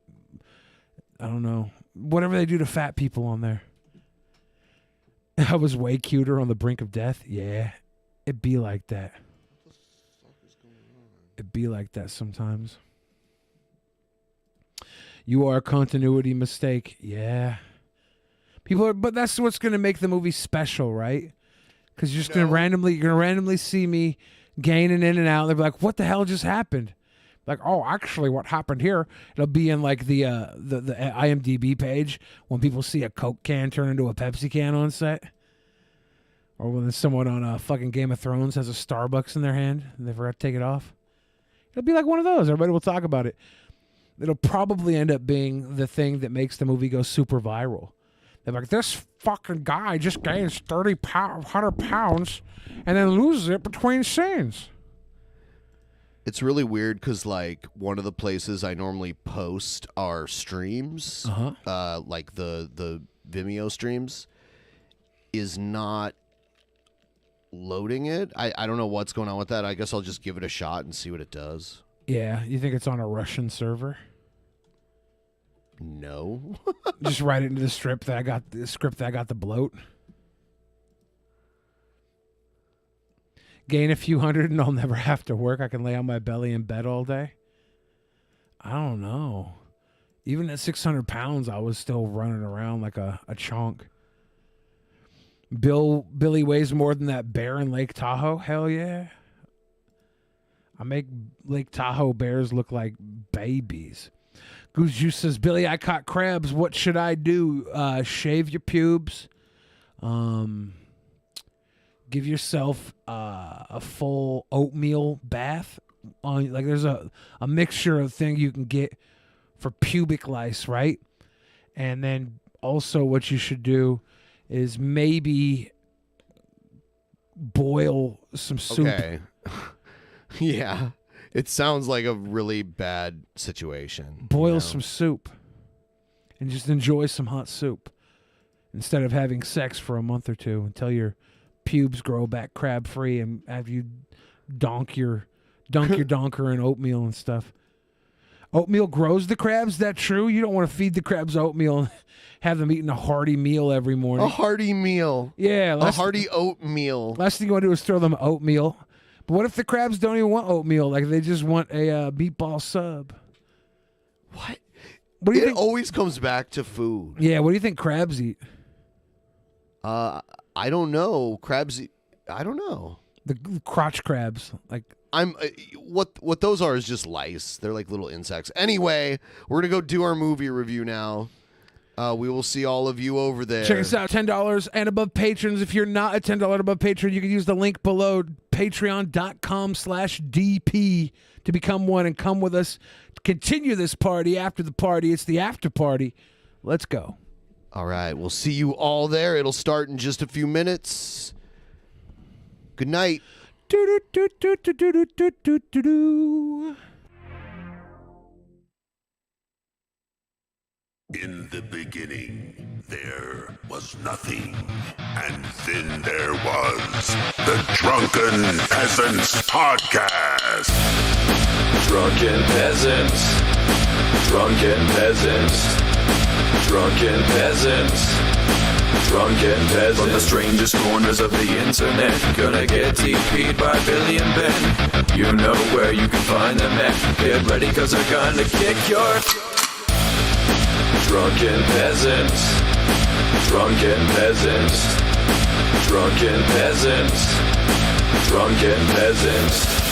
I don't know. Whatever they do to fat people on there. I was way cuter on the brink of death. Yeah. It'd be like that. It'd be like that sometimes. You are a continuity mistake. Yeah. People are, but that's what's going to make the movie special, right? Because you're just going to randomly see me gaining in and out. They'll be like, what the hell just happened? Like, oh, actually, what happened here? It'll be in like the IMDb page when people see a Coke can turn into a Pepsi can on set, or when someone on fucking Game of Thrones has a Starbucks in their hand and they forgot to take it off. It'll be like one of those. Everybody will talk about it. It'll probably end up being the thing that makes the movie go super viral. They're like, this fucking guy just gains 100 pounds and then loses it between scenes. It's really weird because, like, one of the places I normally post our streams, like the Vimeo streams, is not loading it. I don't know what's going on with that. I guess I'll just give it a shot and see what it does. Yeah, you think it's on a Russian server? No. Just write it into the script that I got the bloat. Gain a few hundred and I'll never have to work. I can lay on my belly in bed all day. I don't know. Even at 600 pounds, I was still running around like a chonk. Billy weighs more than that bear in Lake Tahoe. Hell yeah. I make Lake Tahoe bears look like babies. Goose Juice says, Billy, I caught crabs. What should I do? Shave your pubes. Give yourself a full oatmeal bath. Like there's a mixture of thing you can get for pubic lice, right? And then also what you should do is maybe boil some soup. Okay. Yeah. It sounds like a really bad situation. Boil some soup and just enjoy some hot soup instead of having sex for a month or two until your pubes grow back crab free and have you dunk your donker in oatmeal and stuff. Oatmeal grows the crabs? That true? You don't want to feed the crabs oatmeal and have them eating a hearty meal every morning. A hearty meal. Yeah. A hearty oatmeal. Last thing you want to do is throw them oatmeal. But what if the crabs don't even want oatmeal? Like they just want a meatball sub. What? What do you think? It always comes back to food. Yeah, what do you think crabs eat? I don't know. Crabs eat, I don't know. The crotch crabs. Like what those are is just lice. They're like little insects. Anyway, we're going to go do our movie review now. We will see all of you over there. Check us out, $10 and above patrons. If you're not a $10 and above patron, you can use the link below, patreon.com/DP, to become one and come with us to continue this party after the party. It's the after party. Let's go. All right, we'll see you all there. It'll start in just a few minutes. Good night. In the beginning, there was nothing, and then there was the Drunken Peasants podcast. Drunken Peasants, Drunken Peasants, Drunken Peasants, Drunken Peasants. From the strangest corners of the internet, gonna get TP'd by Billy and Ben. You know where you can find them at. Get ready, cause they're gonna kick your... Drunken Peasants, Drunken Peasants, Drunken Peasants, Drunken Peasants.